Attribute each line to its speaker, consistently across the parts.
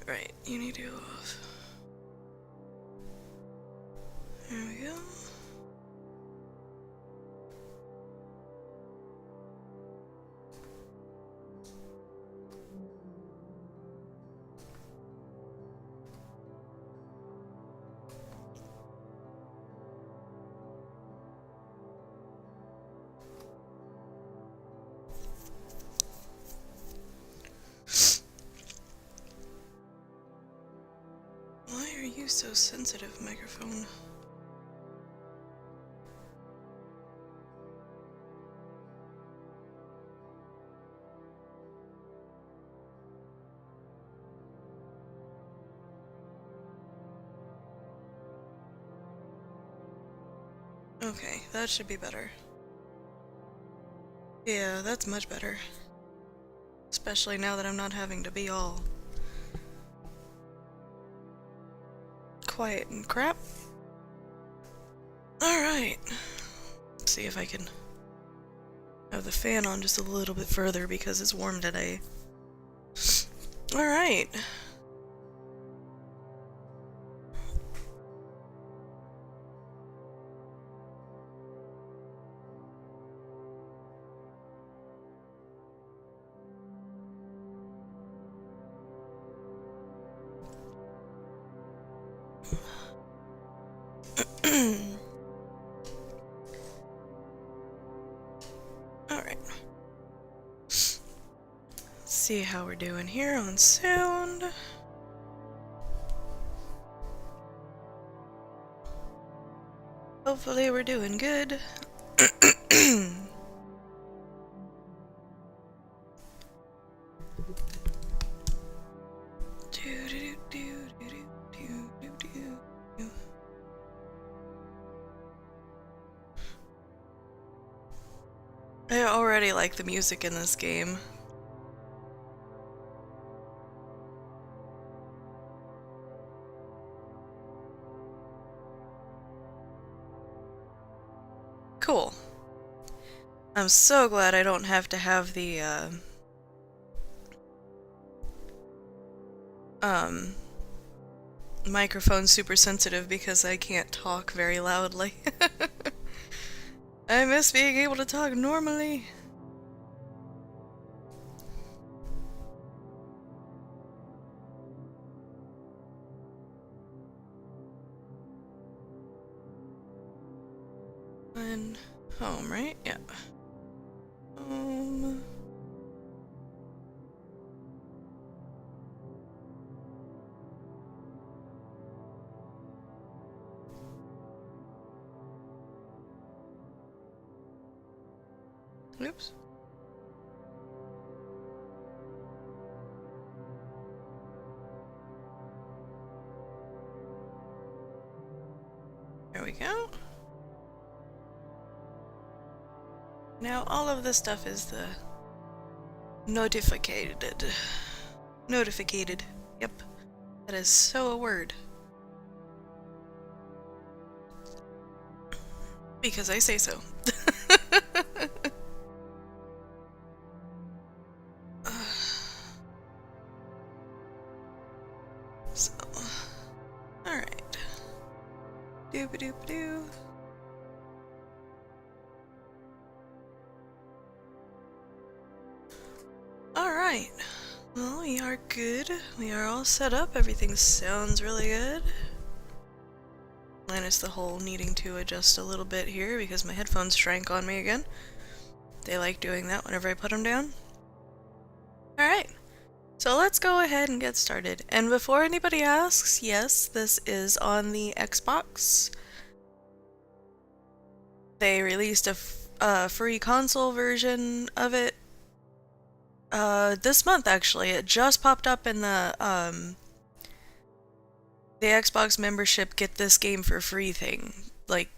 Speaker 1: Right, you need to go off. There we go. Why are you so sensitive, microphone? Okay, that should be better. Yeah, that's much better. Especially now that I'm not having to be all quiet and crap. Alright. Let's see if I can have the fan on just a little bit further because it's warm today. Alright. Alright. See how we're doing here on sound. Hopefully we're doing good. I already like the music in this game. Cool. I'm so glad I don't have to have the, microphone super sensitive because I can't talk very loudly. I miss being able to talk normally. And home, right? Yeah. Home. Oops. There we go. Now all of this stuff is the notificated. Notificated. Yep. That is so a word. Because I say so. So, alright. Doop-a-doop-a-doo. Alright. Well, we are good. We are all set up. Everything sounds really good. Minus the whole needing to adjust a little bit here because my headphones shrank on me again. They like doing that whenever I put them down. Alright. So let's go ahead and get started. And before anybody asks, yes, this is on the Xbox. They released a free console version of it this month, actually. It just popped up in the Xbox membership get this game for free thing, like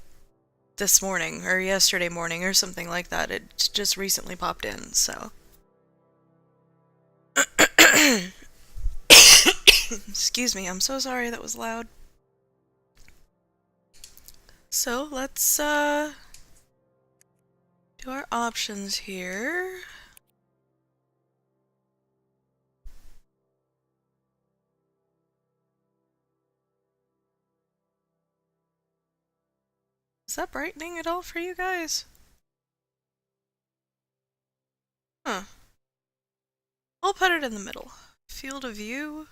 Speaker 1: this morning or yesterday morning or something like that. It just recently popped in, so. Excuse me, I'm so sorry that was loud. So let's do our options here. Is that brightening at all for you guys? Huh. We'll put it in the middle. Field of view.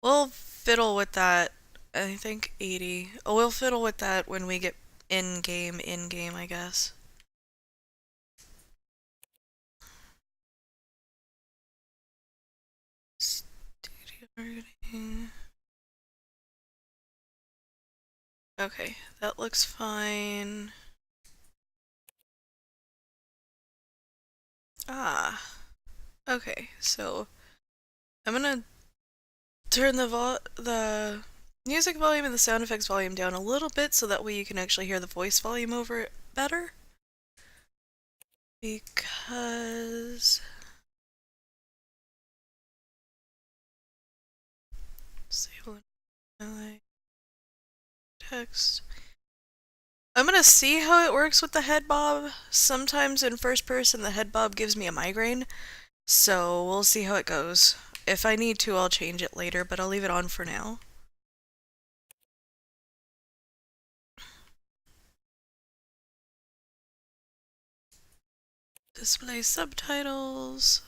Speaker 1: We'll fiddle with that. I think 80. Oh, we'll fiddle with that when we get in-game, I guess. Okay, that looks fine. Ah, okay, so I'm gonna turn the music volume and the sound effects volume down a little bit so that way you can actually hear the voice volume over it better. Because disable highlight text. I'm gonna see how it works with the head bob. Sometimes in first person the head bob gives me a migraine, so we'll see how it goes. If I need to, I'll change it later, but I'll leave it on for now. Display subtitles.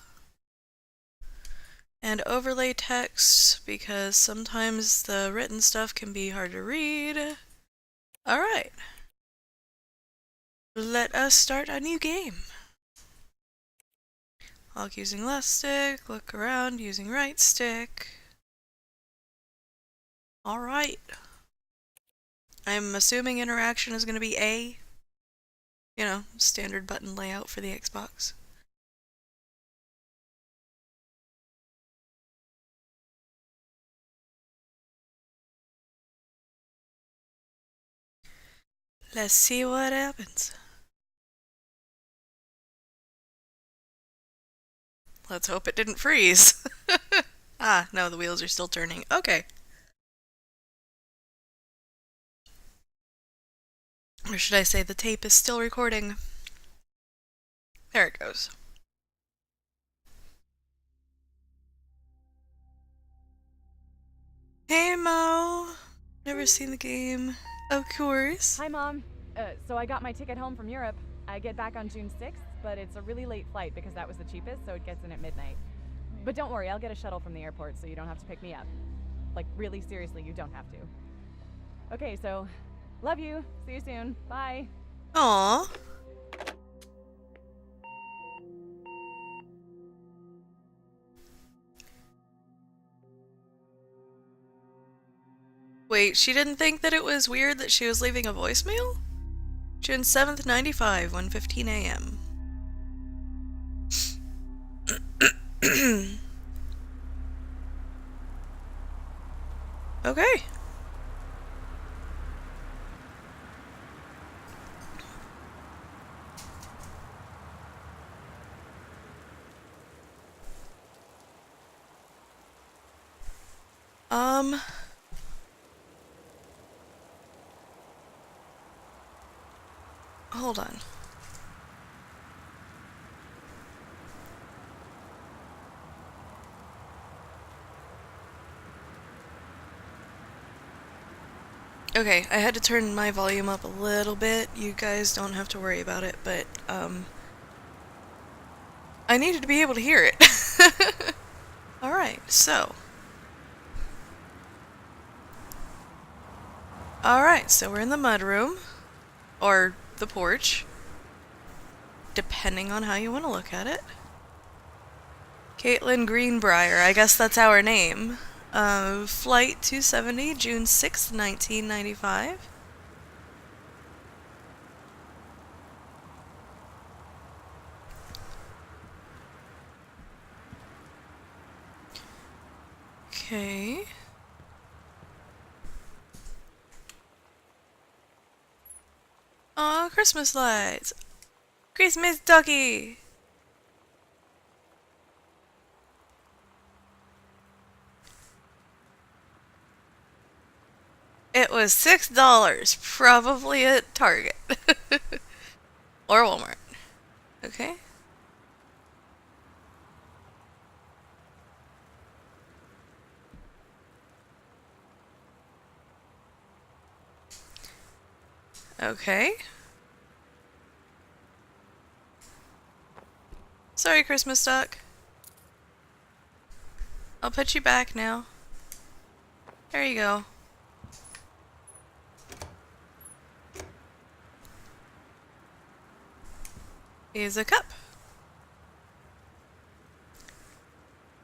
Speaker 1: And overlay text, because sometimes the written stuff can be hard to read. Alright. Let us start a new game. Lock using left stick, look around using right stick. Alright. I'm assuming interaction is going to be A. You know, standard button layout for the Xbox. Let's see what happens. Let's hope it didn't freeze. Ah, no, the wheels are still turning. Okay. Or should I say the tape is still recording? There it goes. Hey Mo! Never seen the game. Of course.
Speaker 2: Hi, Mom. So I got my ticket home from Europe. I get back on June 6th, but it's a really late flight because that was the cheapest, so it gets in at midnight. But don't worry, I'll get a shuttle from the airport so you don't have to pick me up. Like, really seriously, you don't have to. Okay, so, love you. See you soon. Bye.
Speaker 1: Aww. Wait, she didn't think that it was weird that she was leaving a voicemail? June 7th, 95, 1:15 a.m. Okay. Hold on. Okay, I had to turn my volume up a little bit. You guys don't have to worry about it, but, I needed to be able to hear it. Alright, so. Alright, so we're in the mudroom. Or the porch. Depending on how you want to look at it. Caitlin Greenbrier, I guess that's our name. Flight 270, June 6th, 1995. Okay. Aw, Christmas lights! Christmas ducky! It was $6, probably at Target. Or Walmart. Okay. Okay. Sorry, Christmas duck. I'll put you back now. There you go. Here's a cup.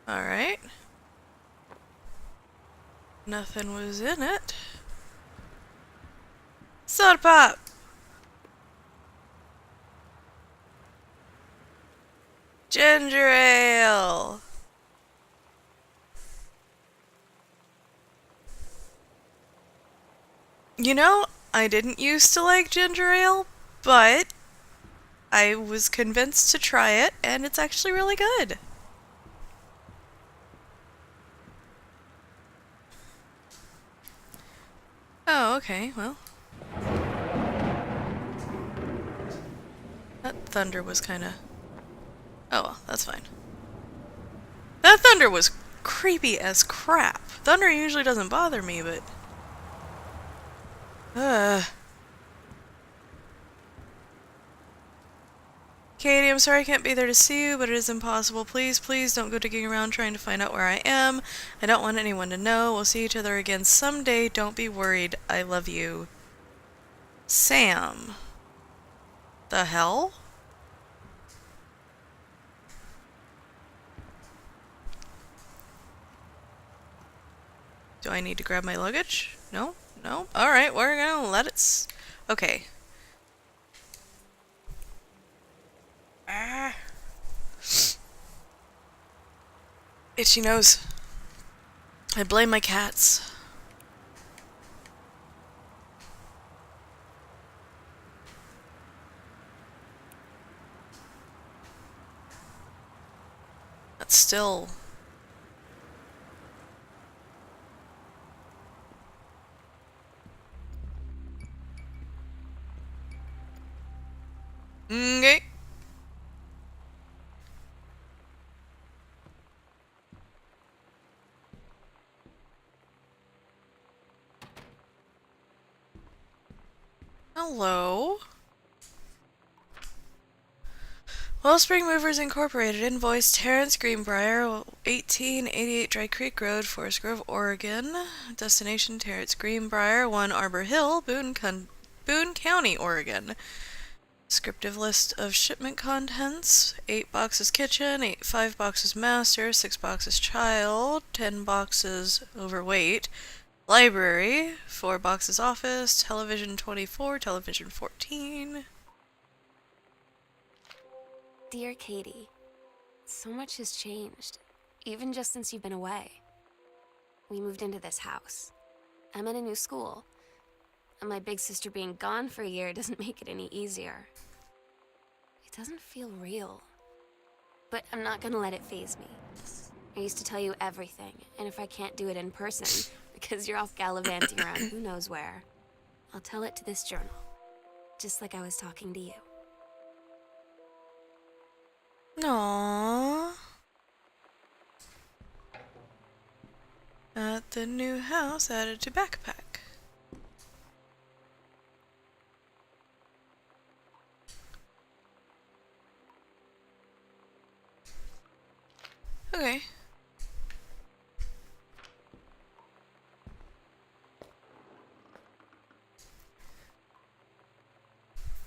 Speaker 1: Alright. Nothing was in it. Soda pop! Ginger ale! You know, I didn't used to like ginger ale, but I was convinced to try it, and it's actually really good. Oh, okay, well. That thunder was kinda... Oh well, that's fine. That thunder was creepy as crap. Thunder usually doesn't bother me, but... Katie, I'm sorry I can't be there to see you, but it is impossible. Please, please don't go digging around trying to find out where I am. I don't want anyone to know. We'll see each other again someday. Don't be worried. I love you. Sam. The hell? Do I need to grab my luggage? No? No? Alright, we're gonna let it okay. Ah. Itchy nose. I blame my cats. That's still... Okay. Hello. Wellspring Movers Incorporated, invoice Terrence Greenbrier, 1888 Dry Creek Road, Forest Grove, Oregon. Destination Terrence Greenbrier, 1 Arbor Hill, Boone County, Oregon. Descriptive list of shipment contents: 8 boxes kitchen, 5 boxes master, 6 boxes child, 10 boxes overweight. Library, 4 boxes office, television 24, television 14.
Speaker 3: Dear Katie, so much has changed, even just since you've been away. We moved into this house. I'm at a new school, and my big sister being gone for a year doesn't make it any easier. It doesn't feel real, but I'm not gonna let it faze me. I used to tell you everything, and if I can't do it in person, because you're off gallivanting around who knows where, I'll tell it to this journal, just like I was talking to you.
Speaker 1: Aww. At the new house, added to backpack. Okay.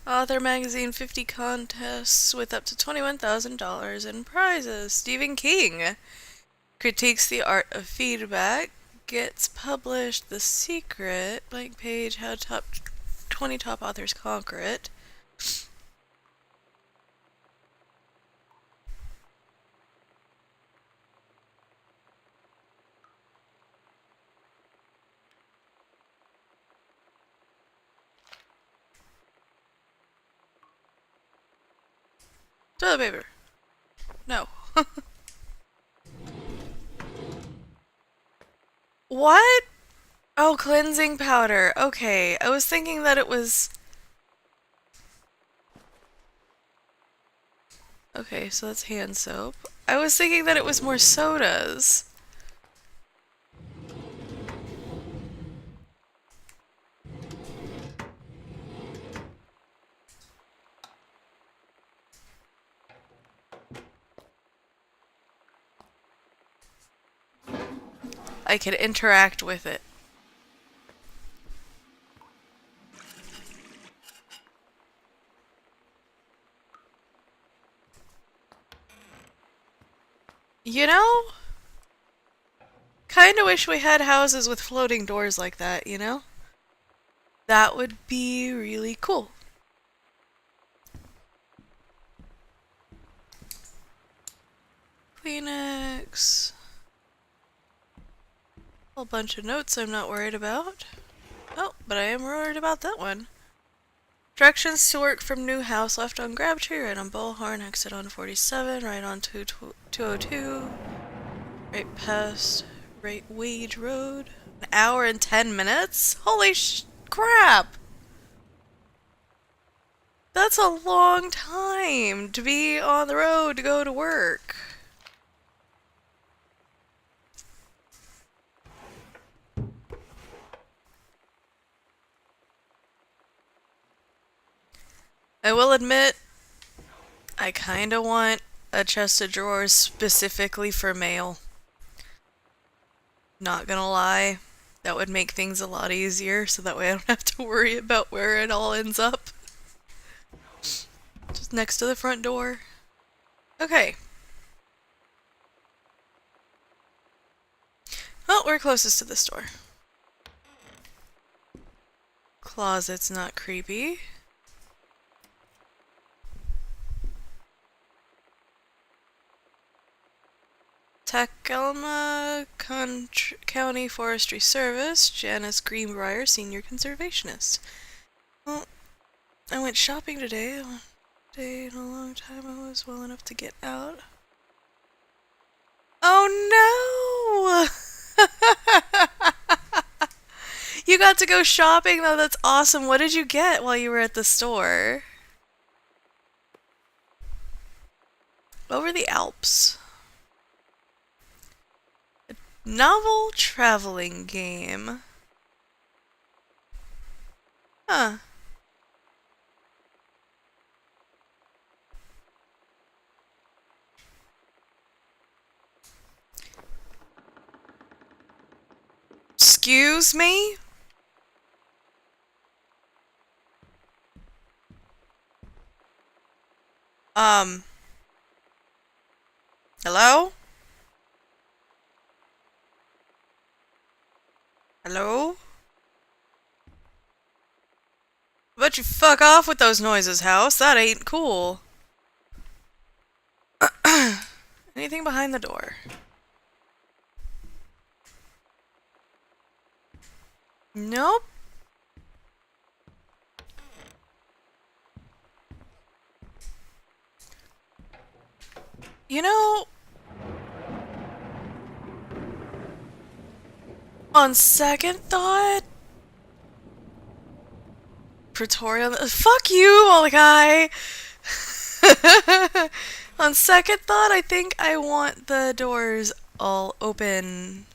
Speaker 1: Author Magazine 50 contests with up to $21,000 in prizes. Stephen King critiques the art of feedback. Gets published. The Secret. Blank page. How 20 top authors conquer it. Toilet paper. No. What? Oh, cleansing powder. Okay, I was thinking that it was... Okay, so that's hand soap. I was thinking that it was more sodas. I can interact with it. You know? Kinda wish we had houses with floating doors like that, you know? That would be really cool. Kleenex. A whole bunch of notes I'm not worried about. Oh, but I am worried about that one. Directions to work from new house, left on Crabtree, right on Bullhorn, exit on 47, right on 202, right past Right Wage Road. An hour and 10 minutes? Holy crap! That's a long time to be on the road to go to work. I will admit, I kinda want a chest of drawers specifically for mail. Not gonna lie, that would make things a lot easier, so that way I don't have to worry about where it all ends up. Just next to the front door. Okay. Well, we're closest to the store. Closet's not creepy. Tacoma County Forestry Service, Janice Greenbrier, Senior Conservationist. Well, I went shopping today. One day in a long time I was well enough to get out. Oh no! You got to go shopping though, that's awesome. What did you get while you were at the store? Over the Alps. A novel traveling game. Huh. Excuse me? Hello? Hello? How about you fuck off with those noises, house? That ain't cool. Anything behind the door? Nope. You know, on second thought, Pretoria. Fuck you, old guy. On second thought, I think I want the doors all open.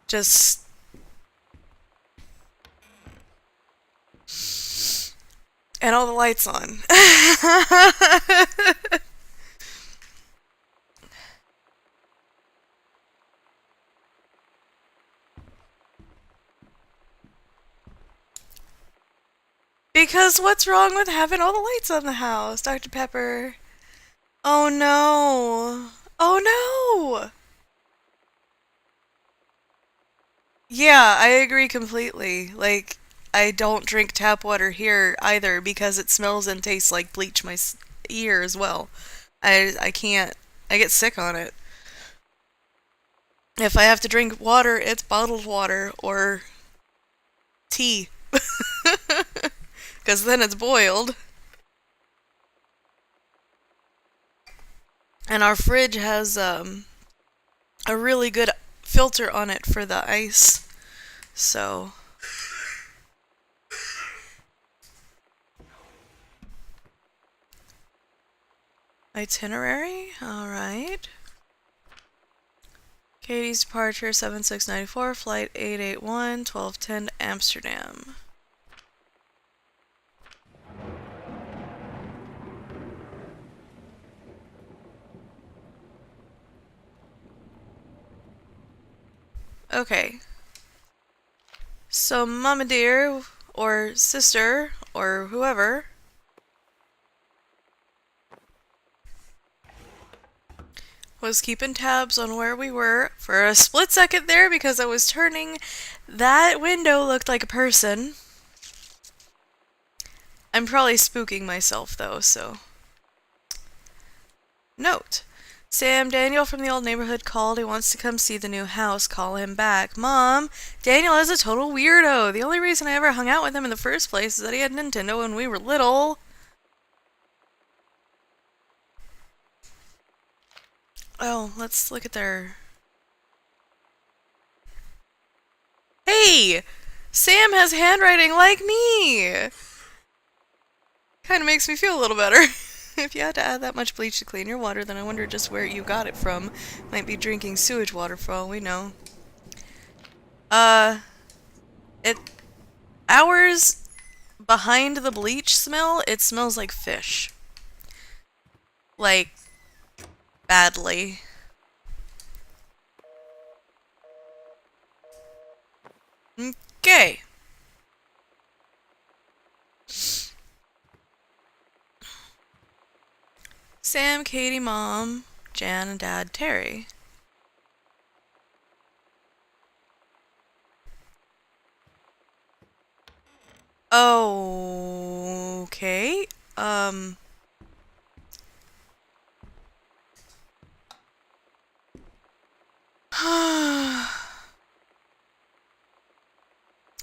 Speaker 1: Just. And all the lights on. Because what's wrong with having all the lights on the house, Dr. Pepper? Oh no. Oh no! Yeah, I agree completely. Like, I don't drink tap water here either because it smells and tastes like bleach my ear as well. I can't. I get sick on it. If I have to drink water, it's bottled water or tea. Because then it's boiled. And our fridge has a really good filter on it for the ice. So. Itinerary? Alright. Katie's departure 7694, flight 881, 1210 to Amsterdam. Okay. So Mama dear, or sister, or whoever, was keeping tabs on where we were for a split second there because I was turning. That window looked like a person. I'm probably spooking myself though, so. Note. Sam, Daniel from the old neighborhood called. He wants to come see the new house. Call him back. Mom, Daniel is a total weirdo. The only reason I ever hung out with him in the first place is that he had Nintendo when we were little. Oh, let's look at their... Hey! Sam has handwriting like me! Kinda makes me feel a little better. If you had to add that much bleach to clean your water, then I wonder just where you got it from. Might be drinking sewage water for all we know. Hours behind the bleach smell, it smells like fish. Like, badly. Okay. Sam, Katie, Mom, Jan, and Dad, Terry. Okay.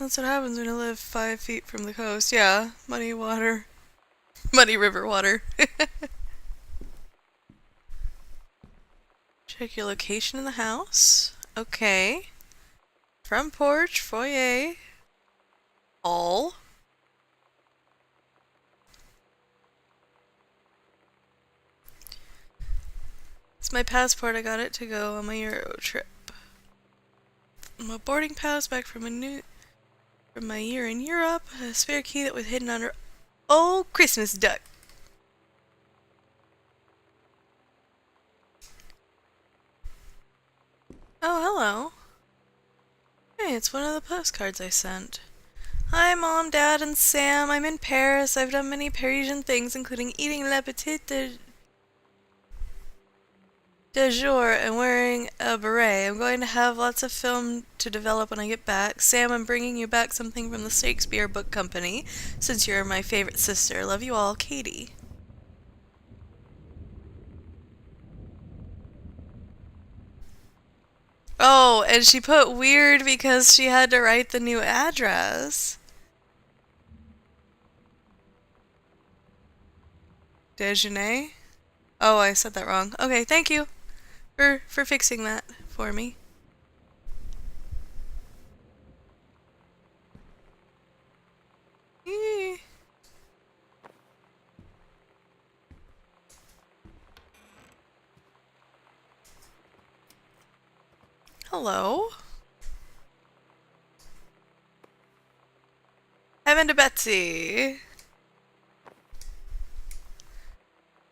Speaker 1: That's what happens when you live 5 feet from the coast. Yeah, muddy water. Muddy river water. Check your location in the house. Okay. Front porch, foyer. All. It's my passport. I got it to go on my Euro trip. My boarding pass back from my year in Europe. A spare key that was hidden under Christmas duck. Oh, hello. Hey, it's one of the postcards I sent. Hi, Mom, Dad, and Sam. I'm in Paris. I've done many Parisian things, including eating Le Petit jour and wearing a beret. I'm going to have lots of film to develop when I get back. Sam, I'm bringing you back something from the Shakespeare Book Company, since you're my favorite sister. Love you all, Katie. Oh, and she put weird because she had to write the new address. Déjeuner? Oh, I said that wrong. Okay, thank you for fixing that for me. Eee. Hello? Heaven to Betsy.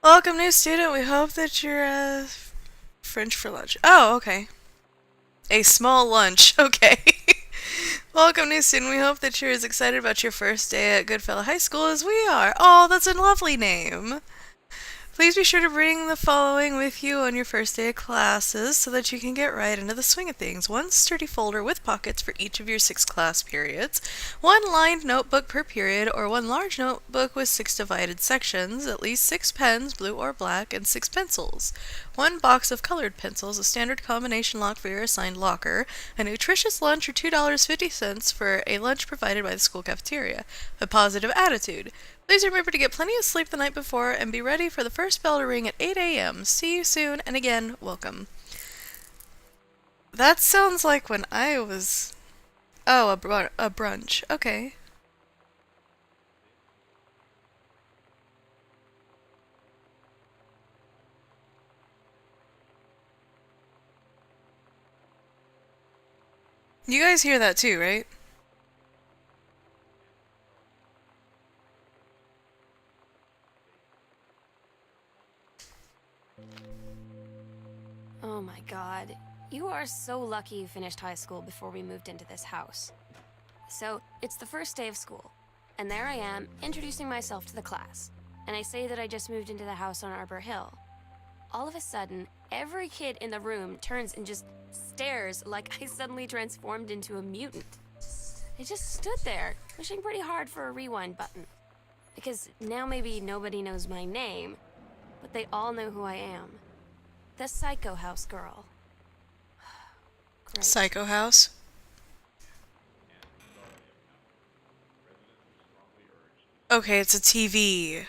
Speaker 1: Welcome, new student. We hope that you're French for lunch. Oh, okay. A small lunch. Okay. Welcome, new student. We hope that you're as excited about your first day at Goodfellow High School as we are. Oh, that's a lovely name. Please be sure to bring the following with you on your first day of classes so that you can get right into the swing of things. One sturdy folder with pockets for each of your 6 class periods, one lined notebook per period, or one large notebook with 6 divided sections, at least 6 pens, blue or black, and 6 pencils, one box of colored pencils, a standard combination lock for your assigned locker, a nutritious lunch or $2.50 for a lunch provided by the school cafeteria, a positive attitude. Please remember to get plenty of sleep the night before and be ready for the first bell to ring at 8 a.m. See you soon, and again, welcome. That sounds like when I was... Oh, a brunch. Okay. You guys hear that too, right?
Speaker 3: Oh my god. You are so lucky you finished high school before we moved into this house. So, it's the first day of school, and there I am, introducing myself to the class. And I say that I just moved into the house on Arbor Hill. All of a sudden, every kid in the room turns and just stares like I suddenly transformed into a mutant. I just stood there, wishing pretty hard for a rewind button. Because now maybe nobody knows my name, but they all know who I am. The Psycho House girl. Great.
Speaker 1: Psycho House? Okay, it's a TV.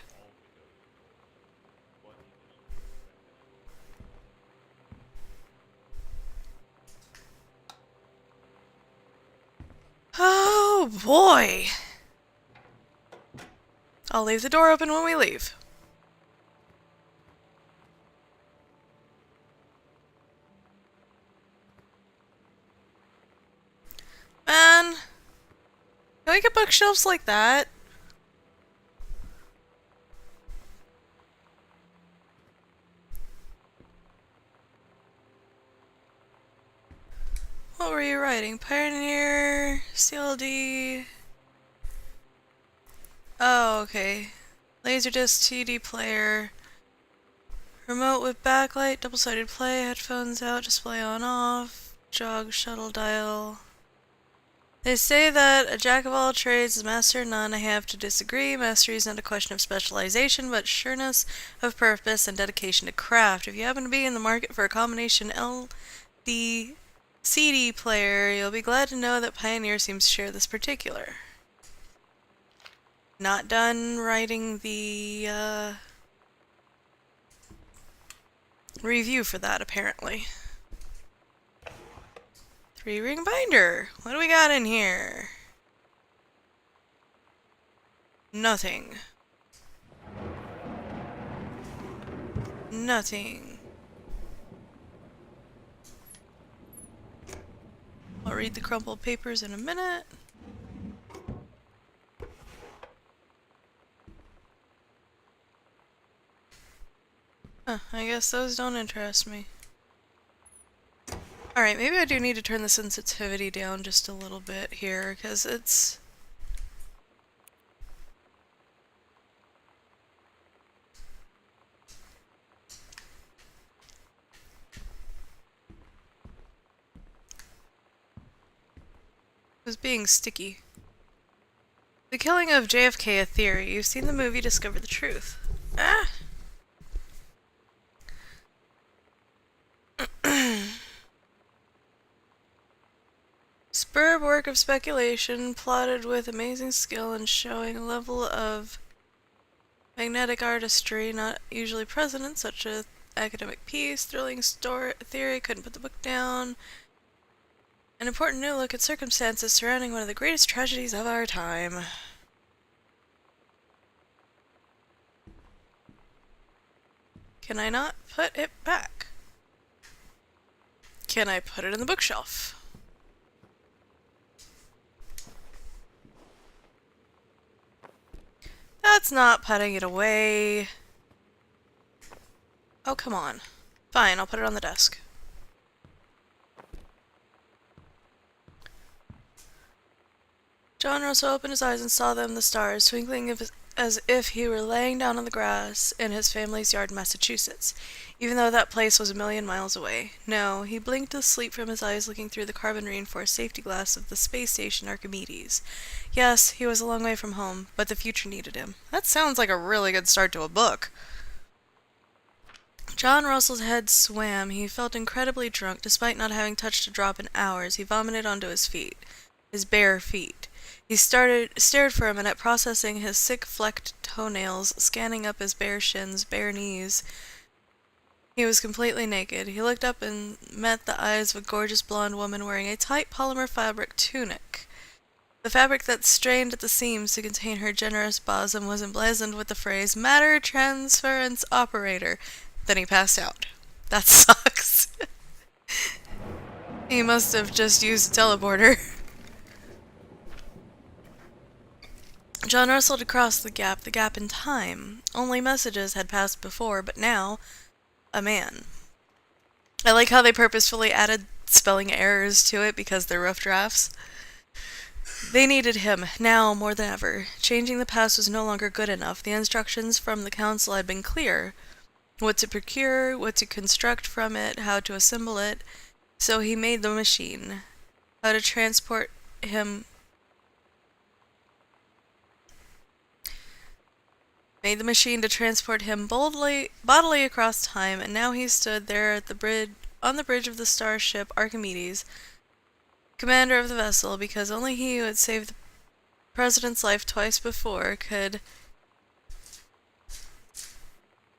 Speaker 1: Oh boy! I'll leave the door open when we leave. Man, can we get bookshelves like that? What were you writing? Pioneer, CLD. Oh, okay. Laserdisc, CD player. Remote with backlight, double-sided play, headphones out, display on off, jog, shuttle dial. They say that a jack of all trades is master of none. I have to disagree. Mastery is not a question of specialization, but sureness of purpose and dedication to craft. If you happen to be in the market for a combination LD CD player, you'll be glad to know that Pioneer seems to share this particular. Not done writing the review for that, apparently. 3-ring binder. What do we got in here? Nothing. Nothing. I'll read the crumpled papers in a minute. Huh, I guess those don't interest me. Alright, maybe I do need to turn the sensitivity down just a little bit here, because it's... was being sticky. The killing of JFK, a theory. You've seen the movie Discover the Truth. Ah! Superb work of speculation, plotted with amazing skill and showing a level of magnetic artistry not usually present in such an academic piece. Thrilling theory, couldn't put the book down. An important new look at circumstances surrounding one of the greatest tragedies of our time. Can I not put it back? Can I put it in the bookshelf? That's not putting it away. Oh, come on. Fine, I'll put it on the desk. John Russell opened his eyes and saw them, the stars, twinkling as if he were laying down on the grass in his family's yard in Massachusetts, even though that place was a million miles away. No, he blinked the sleep from his eyes looking through the carbon-reinforced safety glass of the space station Archimedes. Yes, he was a long way from home, but the future needed him. That sounds like a really good start to a book. John Russell's head swam. He felt incredibly drunk, despite not having touched a drop in hours. He vomited onto his feet. His bare feet. He stared for a minute, processing his sick flecked toenails, scanning up his bare shins, bare knees. He was completely naked. He looked up and met the eyes of a gorgeous blonde woman wearing a tight polymer fabric tunic. The fabric that strained at the seams to contain her generous bosom was emblazoned with the phrase, "Matter Transference Operator." Then he passed out. That sucks. He must have just used a teleporter. John Russell had crossed the gap in time. Only messages had passed before, but now, a man I like how they purposefully added spelling errors to it because they're rough drafts. They needed him, now more than ever. Changing the past was no longer good enough. The instructions from the council had been clear. What to procure, what to construct from it, how to assemble it. So he made the machine. How to transport him... Made the machine to transport him bodily across time, and now he stood there at the bridge, on the bridge of the starship Archimedes, commander of the vessel, because only he who had saved the president's life twice before could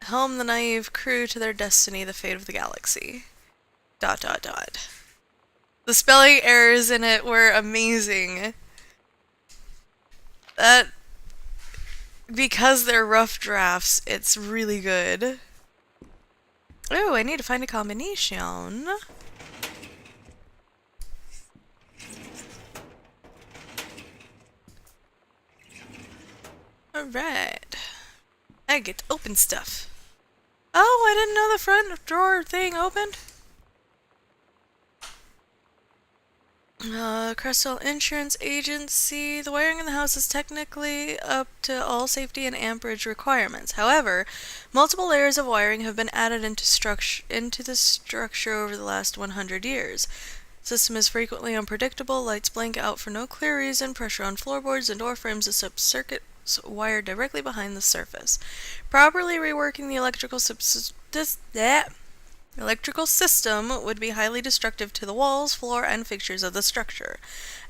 Speaker 1: helm the naive crew to their destiny, the fate of the galaxy. ... The spelling errors in it were amazing. That... Because they're rough drafts, it's really good. Oh, I need to find a combination. Alright. I get to open stuff. Oh, I didn't know the front drawer thing opened. Crystal Insurance Agency. The wiring in the house is technically up to all safety and amperage requirements. However, multiple layers of wiring have been added into the structure over the last 100 years. System is frequently unpredictable. Lights blink out for no clear reason. Pressure on floorboards and door frames disrupts circuits wired directly behind the surface. Properly reworking the electrical system would be highly destructive to the walls, floor, and fixtures of the structure.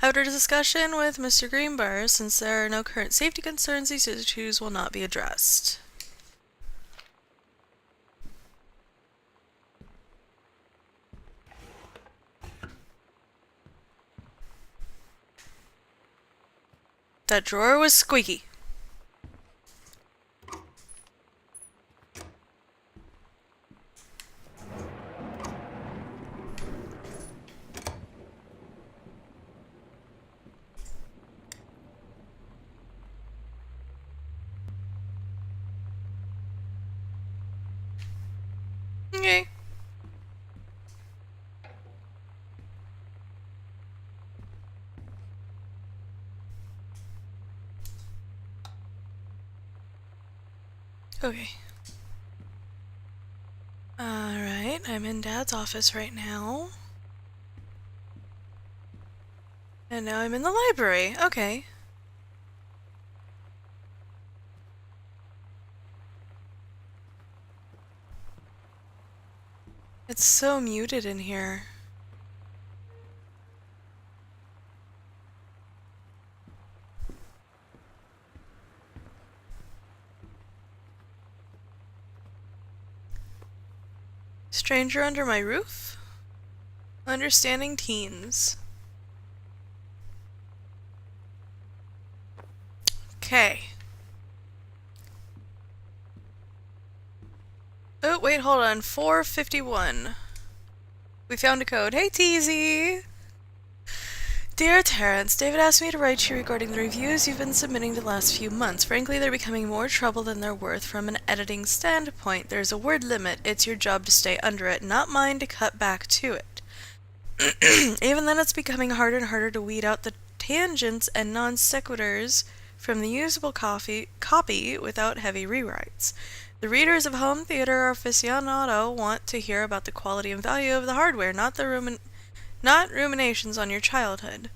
Speaker 1: After discussion with Mr. Greenbar, since there are no current safety concerns, these issues will not be addressed. That drawer was squeaky. Okay. Okay. Alright, I'm in Dad's office right now. And now I'm in the library. Okay. It's so muted in here. Stranger under my roof? Understanding teens. Okay. Oh, wait, hold on. 451. We found a code. Hey, TZ! Dear Terrence, David asked me to write you regarding the reviews you've been submitting the last few months. Frankly, they're becoming more trouble than they're worth from an editing standpoint. There's a word limit. It's your job to stay under it, not mine to cut back to it. Even then, it's becoming harder and harder to weed out the tangents and non sequiturs from the usable copy without heavy rewrites. The readers of Home Theater Aficionado want to hear about the quality and value of the hardware, not ruminations on your childhood.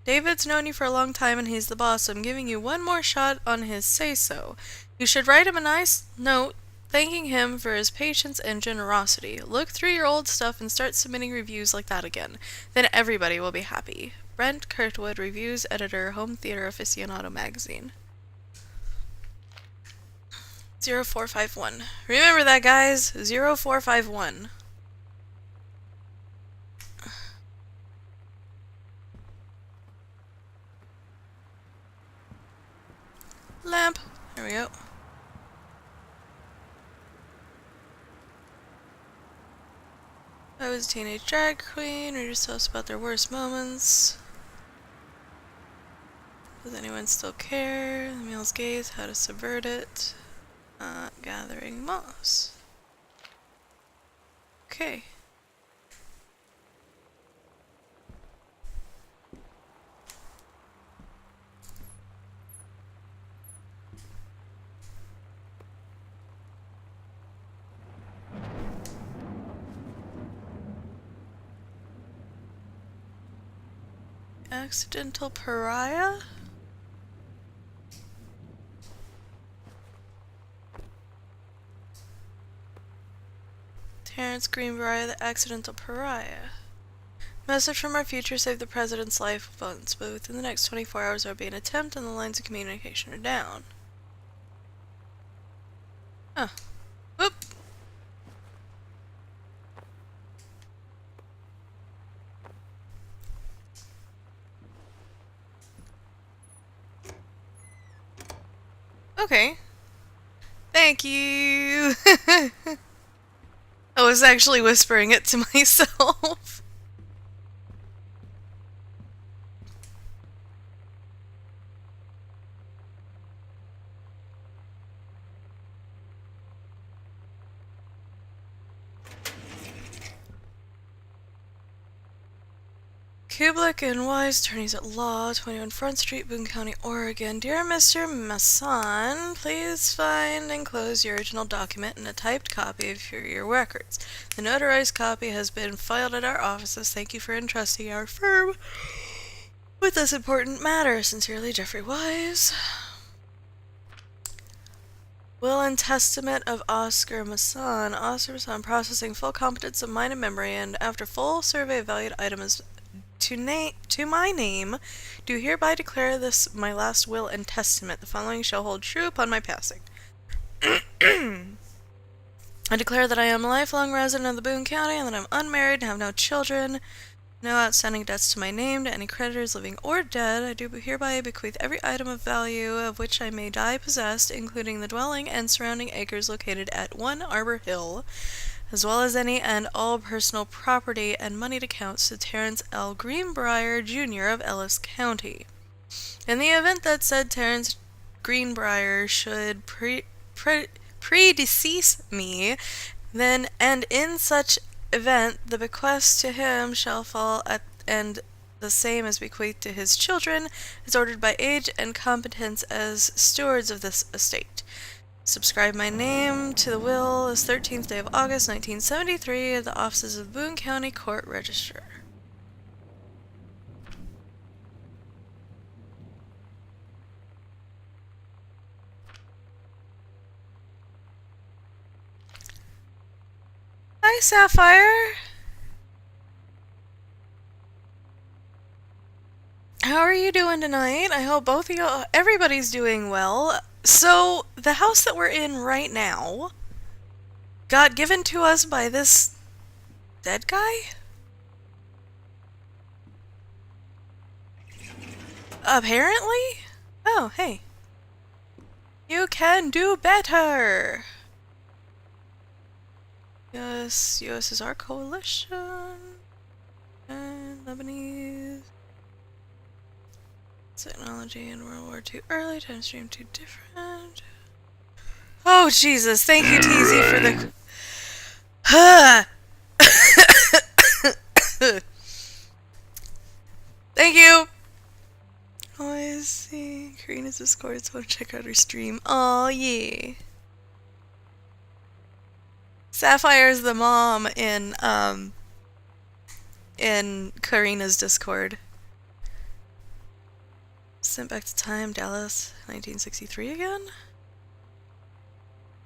Speaker 1: David's known you for a long time and he's the boss, so I'm giving you one more shot on his say-so. You should write him a nice note thanking him for his patience and generosity. Look through your old stuff and start submitting reviews like that again. Then everybody will be happy. Brent Kurtwood, Reviews Editor, Home Theater Aficionado Magazine. 0451. Remember that, guys. 0451. Lamp. There we go. I was a teenage drag queen. Readers tell us about their worst moments. Does anyone still care? The male's gaze, how to subvert it. Gathering moss. Okay. Accidental pariah? Terrence Greenbrier, the accidental pariah. Message from our future saved the president's life once, but within the next 24 hours there will be an attempt and the lines of communication are down. Huh. Whoop! Okay. Thank you! I was actually whispering it to myself. Kublik and Wise, attorneys at law, 21 Front Street, Boone County, Oregon. Dear Mr. Masson, please find and close your original document in a typed copy for your records. The notarized copy has been filed at our offices. Thank you for entrusting our firm with this important matter. Sincerely, Jeffrey Wise. Will and Testament of Oscar Masson. Oscar Masson processing full competence of mind and memory, and after full survey of valued items to my name, do hereby declare this my last will and testament. The following shall hold true upon my passing. I declare that I am a lifelong resident of the Boone County and that I'm unmarried and have no children, no outstanding debts to my name, to any creditors living or dead. I do hereby bequeath every item of value of which I may die possessed, including the dwelling and surrounding acres located at 1 Arbor Hill, as well as any and all personal property and moneyed accounts to Terrence L. Greenbrier, Jr. of Ellis County. In the event that said Terrence Greenbrier should predecease me, then and in such event the bequest to him shall fall at and the same as bequeathed to his children is ordered by age and competence as stewards of this estate. Subscribe my name to the will this 13th day of August 1973 at the offices of the Boone County Court Register. Hi, Sapphire! How are you doing tonight? I hope both of you, everybody's doing well. So, the house that we're in right now got given to us by this dead guy? Apparently? Oh, hey. You can do better! Yes, USSR coalition and Lebanese technology in World War II early, time stream too different. Oh Jesus, thank you TZ for the thank you! Oh, I see. Karina's Discord, so check out her stream. Oh yeah. Sapphire's the mom in Karina's Discord. Sent back to time, Dallas, 1963 again.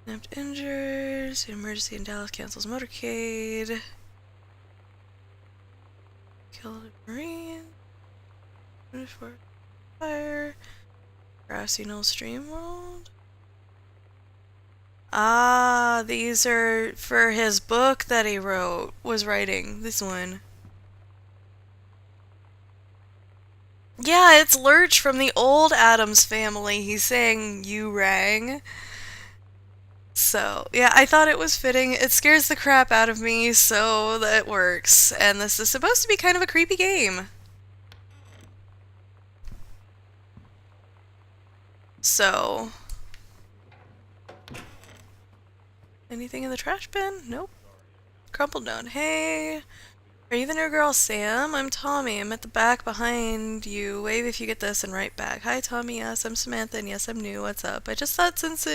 Speaker 1: Named injured, emergency in Dallas, cancels motorcade. Killed a Marine. For fire. Grassy Knoll Stream World. Ah, these are for his book that he was writing. This one. Yeah, it's Lurch from the old Addams Family. He's saying, "You rang." So, yeah, I thought it was fitting. It scares the crap out of me, so that works. And this is supposed to be kind of a creepy game. So... anything in the trash bin? Nope. Crumpled note. Hey, are you the new girl Sam? I'm Tommy. I'm at the back behind you. Wave if you get this and write back. Hi Tommy, yes, I'm Samantha, and yes, I'm new. What's up? I just thought since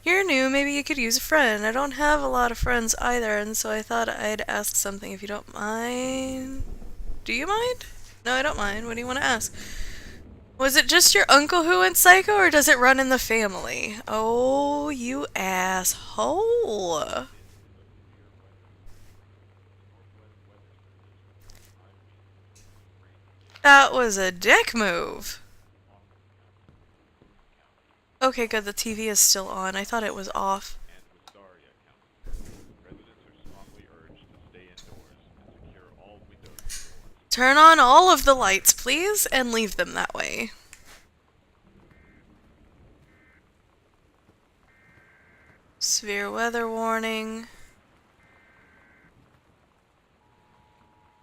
Speaker 1: you're new, maybe you could use a friend. I don't have a lot of friends either, and so I thought I'd ask something if you don't mind. Do you mind? No, I don't mind. What do you want to ask? Was it just your uncle who went psycho, or does it run in the family? Oh, you asshole. That was a dick move. Okay, good. The TV is still on. I thought it was off. Turn on all of the lights, please, and leave them that way. Severe weather warning.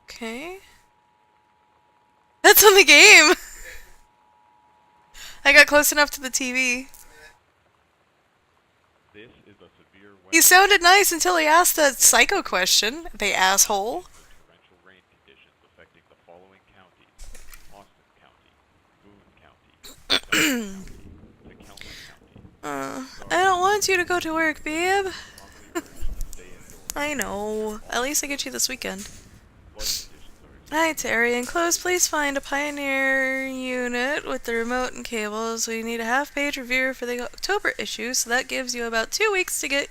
Speaker 1: Okay. That's on the game! I got close enough to the TV. He sounded nice until he asked that psycho question, the asshole. I don't want you to go to work, babe. I know. At least I get you this weekend. Hi, Terry. Enclosed, please find a Pioneer unit with the remote and cables. We need a half-page review for the October issue, so that gives you about 2 weeks to get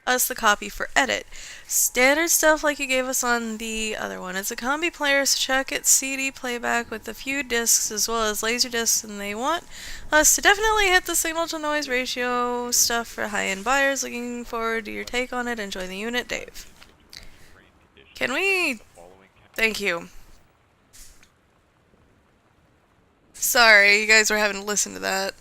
Speaker 1: us the copy for edit. Standard stuff like you gave us on the other one. It's a combi player, so check its CD playback with a few discs as well as laser discs, and they want us to definitely hit the signal-to-noise ratio stuff for high-end buyers. Looking forward to your take on it. Enjoy the unit, Dave. Can we... Thank you. Sorry, you guys were having to listen to that.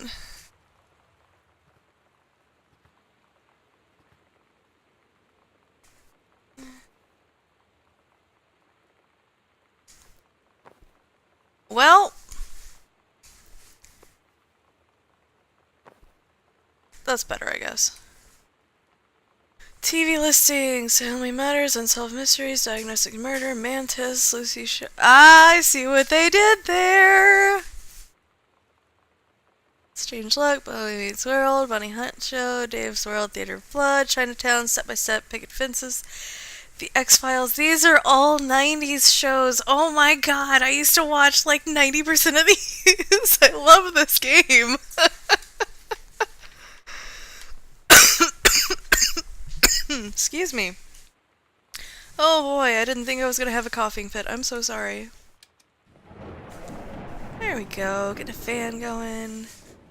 Speaker 1: Well, that's better, I guess. TV listings, Family Matters, Unsolved Mysteries, Diagnostic Murder, Mantis, Lucy Show. I see what they did there! Strange Luck, Bowie Meets World, Bunny Hunt Show, Dave's World, Theater of Blood, Chinatown, Step by Step, Picket Fences, The X-Files. These are all 90s shows. Oh my god, I used to watch like 90% of these. I love this game. Excuse me. Oh boy, I didn't think I was gonna have a coughing fit. I'm so sorry. There we go, get a fan going.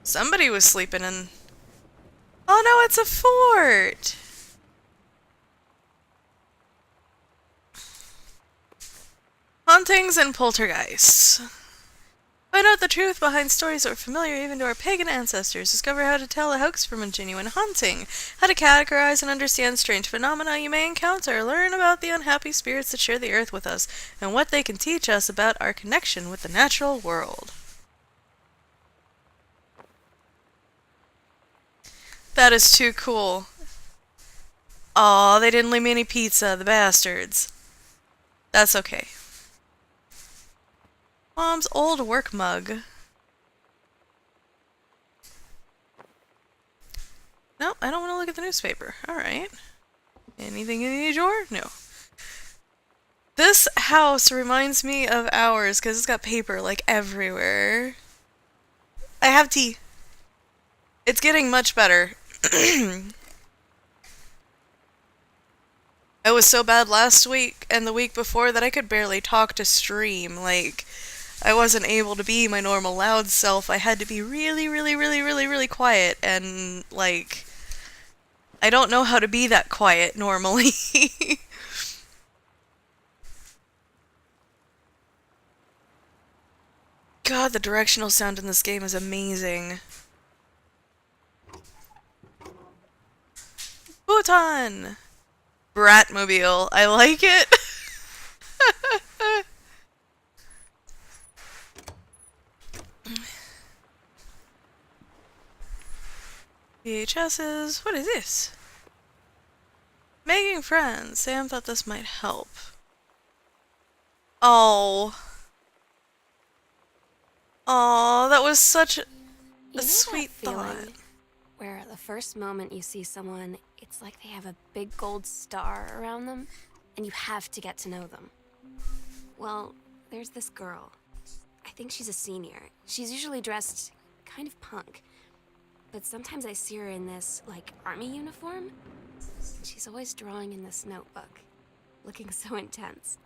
Speaker 1: Somebody was sleeping in... Oh no, it's a fort! Hauntings and poltergeists. Find out the truth behind stories that were familiar even to our pagan ancestors. Discover how to tell a hoax from a genuine haunting. How to categorize and understand strange phenomena you may encounter. Learn about the unhappy spirits that share the earth with us, and what they can teach us about our connection with the natural world. That is too cool. Aw, they didn't leave me any pizza, the bastards. That's okay. Mom's old work mug. No, I don't want to look at the newspaper. Alright. Anything in the drawer? No. This house reminds me of ours because it's got paper like everywhere. I have tea. It's getting much better. I was so bad last week and the week before that I could barely talk to stream. Like, I wasn't able to be my normal loud self. I had to be really, really, really, really, really quiet. And, like, I don't know how to be that quiet normally. God, the directional sound in this game is amazing. Bhutan! Bratmobile. I like it. VHSs. What is this? Making friends. Sam thought this might help. Oh. Oh, that was such a sweet thought.
Speaker 3: Where the first moment you see someone, it's like they have a big gold star around them, and you have to get to know them. Well, there's this girl. think she's a senior. She's usually dressed kind of punk. But sometimes I see her in this, like, army uniform. She's always drawing in this notebook, looking so intense.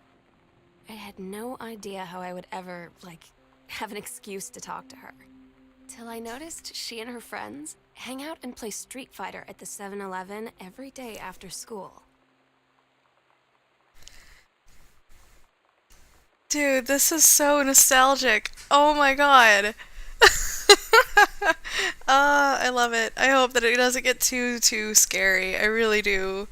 Speaker 3: I had no idea how I would ever, like, have an excuse to talk to her. Till I noticed she and her friends hang out and play Street Fighter at the 7-Eleven every day after school.
Speaker 1: Dude, this is so nostalgic. Oh my god. I love it. I hope that it doesn't get too scary. I really do.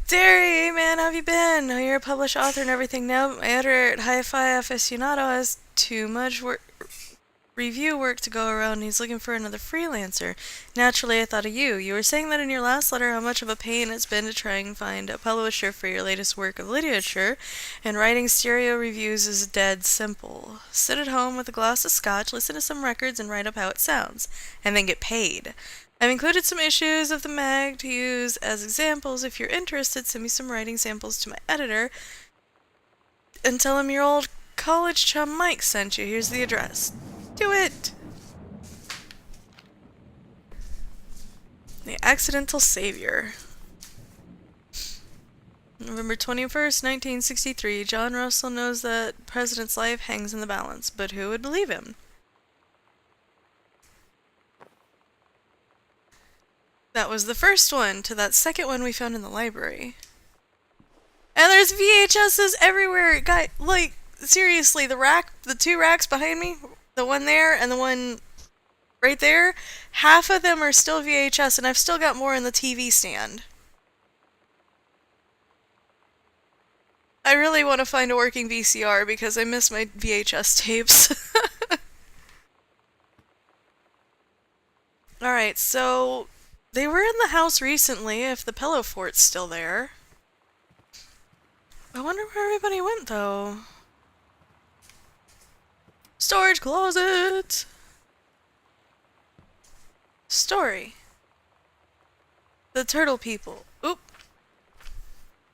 Speaker 1: Derry, man, how have you been? You're a published author and everything now. My editor at Hi-Fi Aficionado has too much review work to go around and he's looking for another freelancer. Naturally, I thought of you. You were saying that in your last letter how much of a pain it's been to try and find a publisher for your latest work of literature, and writing stereo reviews is dead simple. Sit at home with a glass of scotch, listen to some records, and write up how it sounds, and then get paid. I've included some issues of the mag to use as examples. If you're interested, send me some writing samples to my editor and tell him your old college chum Mike sent you. Here's the address. Do it! The Accidental Savior. November 21st, 1963. John Russell knows that the president's life hangs in the balance, but who would believe him? That was the first one to that second one we found in the library. And there's VHSs everywhere! Guy, like, seriously, the two racks behind me, the one there and the one right there, half of them are still VHS, and I've still got more in the TV stand. I really want to find a working VCR because I miss my VHS tapes. Alright, so they were in the house recently, if the pillow fort's still there. I wonder where everybody went, though. Storage closet! Story. The Turtle People. Oop.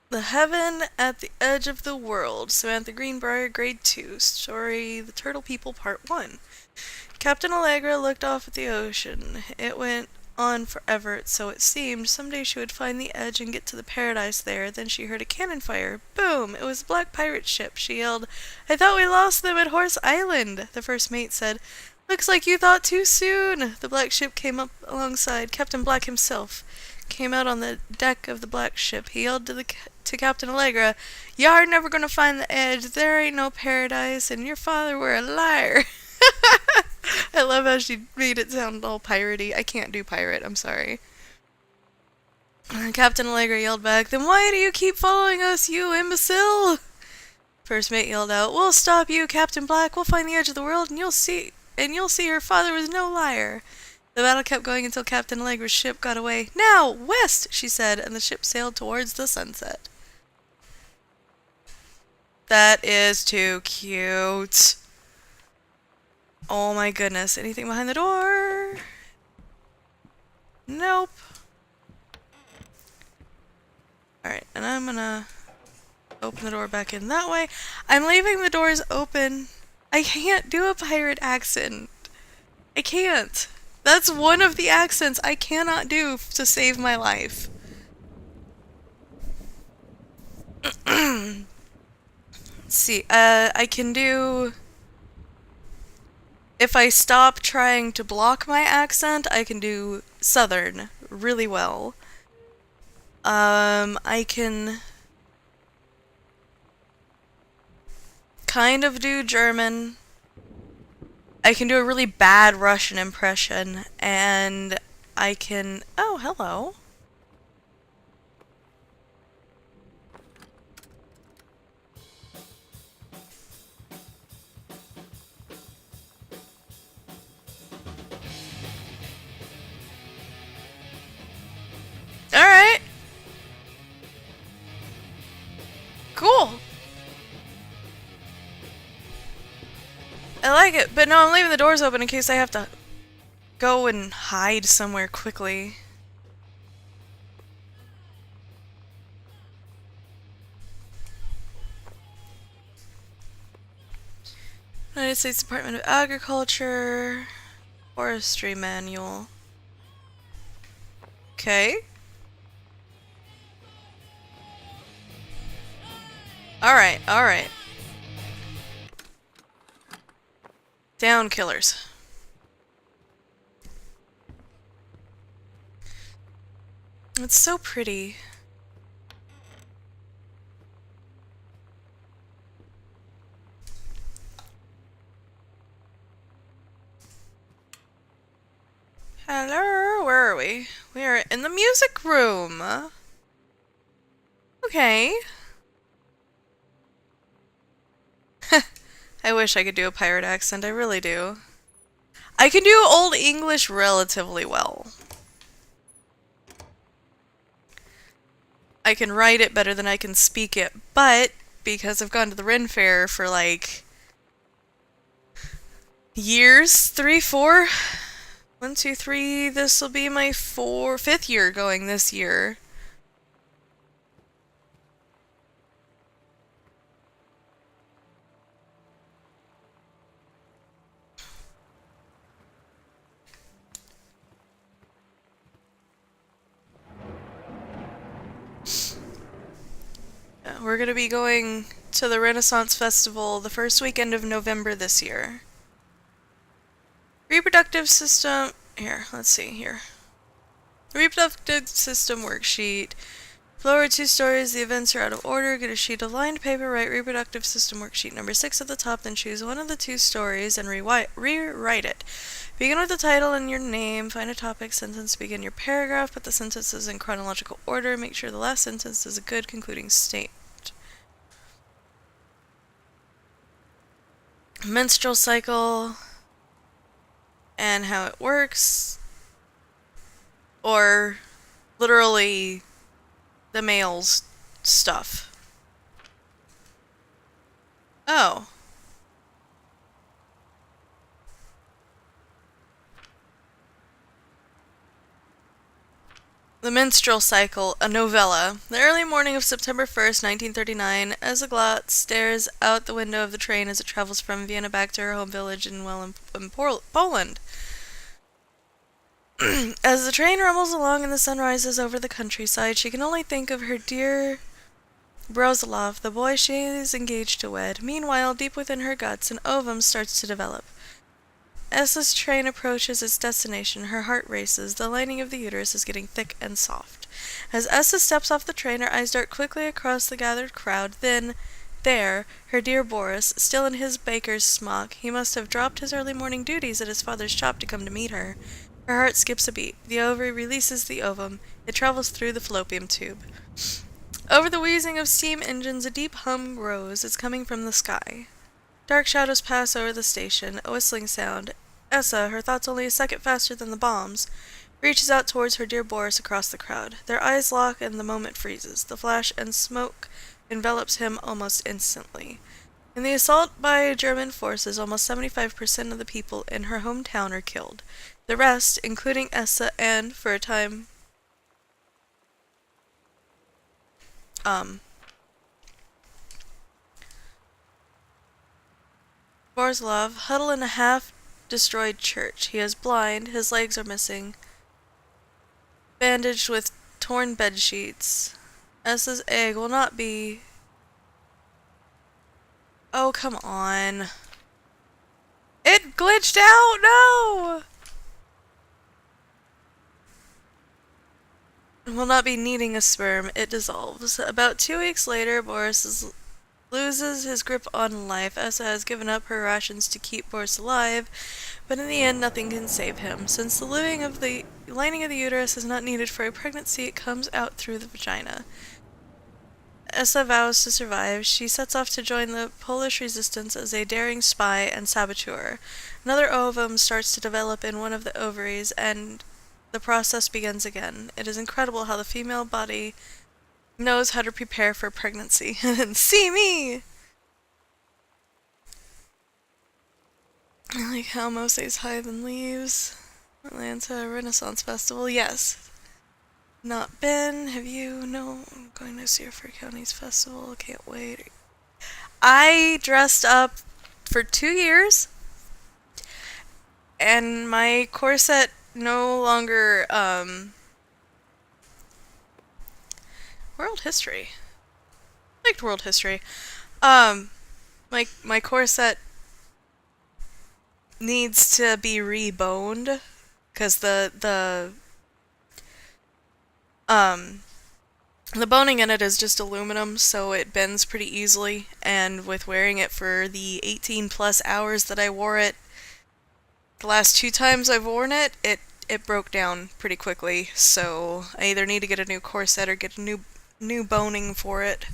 Speaker 1: The Heaven at the Edge of the World. Samantha Greenbrier, Grade 2. Story, The Turtle People, Part 1. Captain Allegra looked off at the ocean. It went on forever, so it seemed. Someday she would find the edge and get to the paradise there. Then she heard a cannon fire. Boom! It was a black pirate ship. She yelled, "I thought we lost them at Horse Island!" The first mate said, "Looks like you thought too soon." The black ship came up alongside. Captain Black himself came out on the deck of the black ship. He yelled to Captain Allegra, "Y'are never gonna find the edge. There ain't no paradise, and your father were a liar." I love how she made it sound all piratey. I can't do pirate, I'm sorry. Captain Allegra yelled back, "Then why do you keep following us, you imbecile?" First mate yelled out, "We'll stop you, Captain Black. We'll find the edge of the world, and you'll see her father was no liar." The battle kept going until Captain Allegra's ship got away. "Now, west," she said, and the ship sailed towards the sunset. That is too cute. Oh my goodness. Anything behind the door? Nope. Alright, and I'm gonna open the door back in that way. I'm leaving the doors open. I can't do a pirate accent. I can't. That's one of the accents I cannot do to save my life. Let's see. I can do... If I stop trying to block my accent, I can do Southern really well. I can kind of do German. I can do a really bad Russian impression, and I can... Oh, hello. Alright. Cool. I like it, but no, I'm leaving the doors open in case I have to go and hide somewhere quickly. United States Department of Agriculture. Forestry Manual. Okay. Alright, alright. Down, killers. It's so pretty. Hello, where are we? We are in the music room. Okay. I wish I could do a pirate accent, I really do. I can do Old English relatively well. I can write it better than I can speak it, but because I've gone to the Ren Fair for like years, 3, 4, 1, 2, 3, this will be my 5th year going this year. We're going to be going to the Renaissance Festival the first weekend of November this year. Reproductive system... Here, let's see, here. Reproductive system worksheet. Lower 2 stories, the events are out of order. Get a sheet of lined paper, write reproductive system worksheet number 6 at the top, then choose one of the 2 stories and rewrite it. Begin with the title and your name, find a topic, sentence, begin your paragraph, put the sentences in chronological order, make sure the last sentence is a good concluding statement. Menstrual cycle and how it works, or literally the male's stuff. Oh. The Menstrual Cycle, a novella. The early morning of September 1st, 1939, Esa Glotz stares out the window of the train as it travels from Vienna back to her home village in Poland. As the train rumbles along and the sun rises over the countryside, she can only think of her dear Brosilov, the boy she is engaged to wed. Meanwhile, deep within her guts, an ovum starts to develop. As train approaches its destination, her heart races. The lining of the uterus is getting thick and soft. As Essa steps off the train, her eyes dart quickly across the gathered crowd. Then, there, her dear Boris, still in his baker's smock. He must have dropped his early morning duties at his father's shop to come to meet her. Her heart skips a beat. The ovary releases the ovum. It travels through the fallopian tube. Over the wheezing of steam engines, a deep hum grows. It's coming from the sky. Dark shadows pass over the station, a whistling sound. Essa, her thoughts only a second faster than the bombs, reaches out towards her dear Boris across the crowd. Their eyes lock and the moment freezes. The flash and smoke envelops him almost instantly. In the assault by German forces, almost 75% of the people in her hometown are killed. The rest, including Essa and, for a time, Borzlov, huddle in a half-destroyed church. He is blind, his legs are missing, bandaged with torn bed sheets. Essa's egg will not be... Oh, come on. It glitched out! No! Will not be needing a sperm. It dissolves. About 2 weeks later, Boris loses his grip on life. Essa has given up her rations to keep Boris alive, but in the end nothing can save him. Since the lining of the uterus is not needed for a pregnancy, it comes out through the vagina. Essa vows to survive. She sets off to join the Polish resistance as a daring spy and saboteur. Another ovum starts to develop in one of the ovaries, and the process begins again. It is incredible how the female body knows how to prepare for pregnancy. And see me! I like how Mo stays higher than leaves. Atlanta Renaissance Festival, yes. Not been. Have you? No. I'm going to see Fair County's festival. Can't wait. I dressed up for 2 years, and my corset no longer, world history. I liked world history. My corset needs to be reboned, because the boning in it is just aluminum, so it bends pretty easily, and with wearing it for the 18 plus hours that I wore it, the last 2 times I've worn it, it broke down pretty quickly, so I either need to get a new corset or get a new boning for it.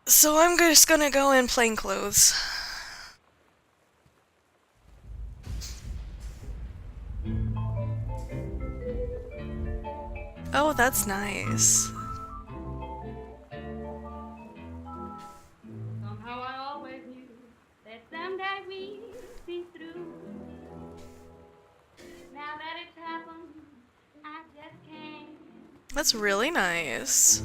Speaker 1: So I'm just gonna go in plain clothes. Oh, that's nice.
Speaker 4: Somehow I always knew that someday we'd be through. Now that it's happened, I just can't.
Speaker 1: That's really nice.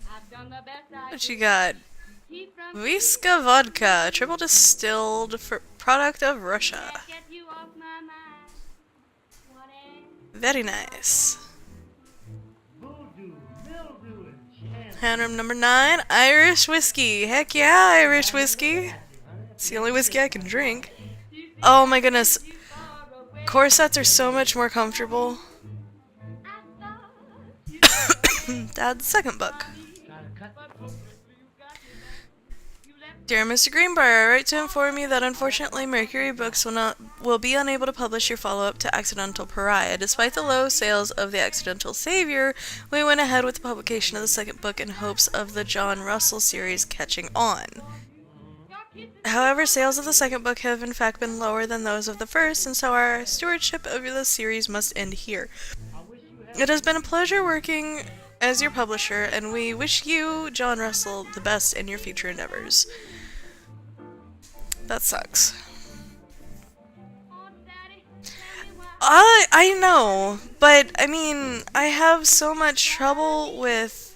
Speaker 4: I've done the best I
Speaker 1: What
Speaker 4: could
Speaker 1: you got?
Speaker 4: to keep from
Speaker 1: Viska vodka, triple distilled for product of Russia.
Speaker 4: can't get you off my mind. What else?
Speaker 1: Very nice. Hand room number 9, Irish whiskey. Heck yeah, Irish whiskey. It's the only whiskey I can drink. Oh my goodness. Corsets are so much more comfortable. Dad's second book. Dear Mr. Greenbrier, I write to inform you that unfortunately Mercury Books will be unable to publish your follow-up to Accidental Pariah. Despite the low sales of The Accidental Savior, we went ahead with the publication of the second book in hopes of the John Russell series catching on. However, sales of the second book have in fact been lower than those of the first, and so our stewardship over the series must end here. It has been a pleasure working as your publisher, and we wish you, John Russell, the best in your future endeavors. That sucks. I know, but I mean, I have so much trouble with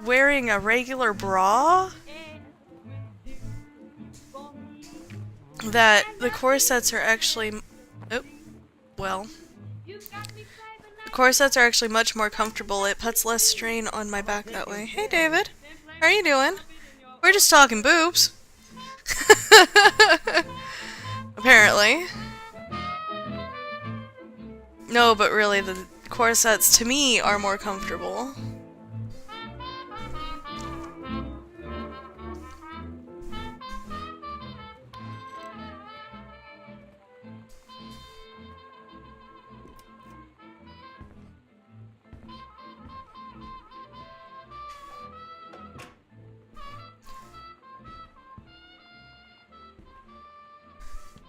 Speaker 1: wearing a regular bra that the corsets are actually, the corsets are actually much more comfortable. It puts less strain on my back that way. Hey David, how are you doing? We're just talking boobs. Apparently. No, but really the corsets to me are more comfortable.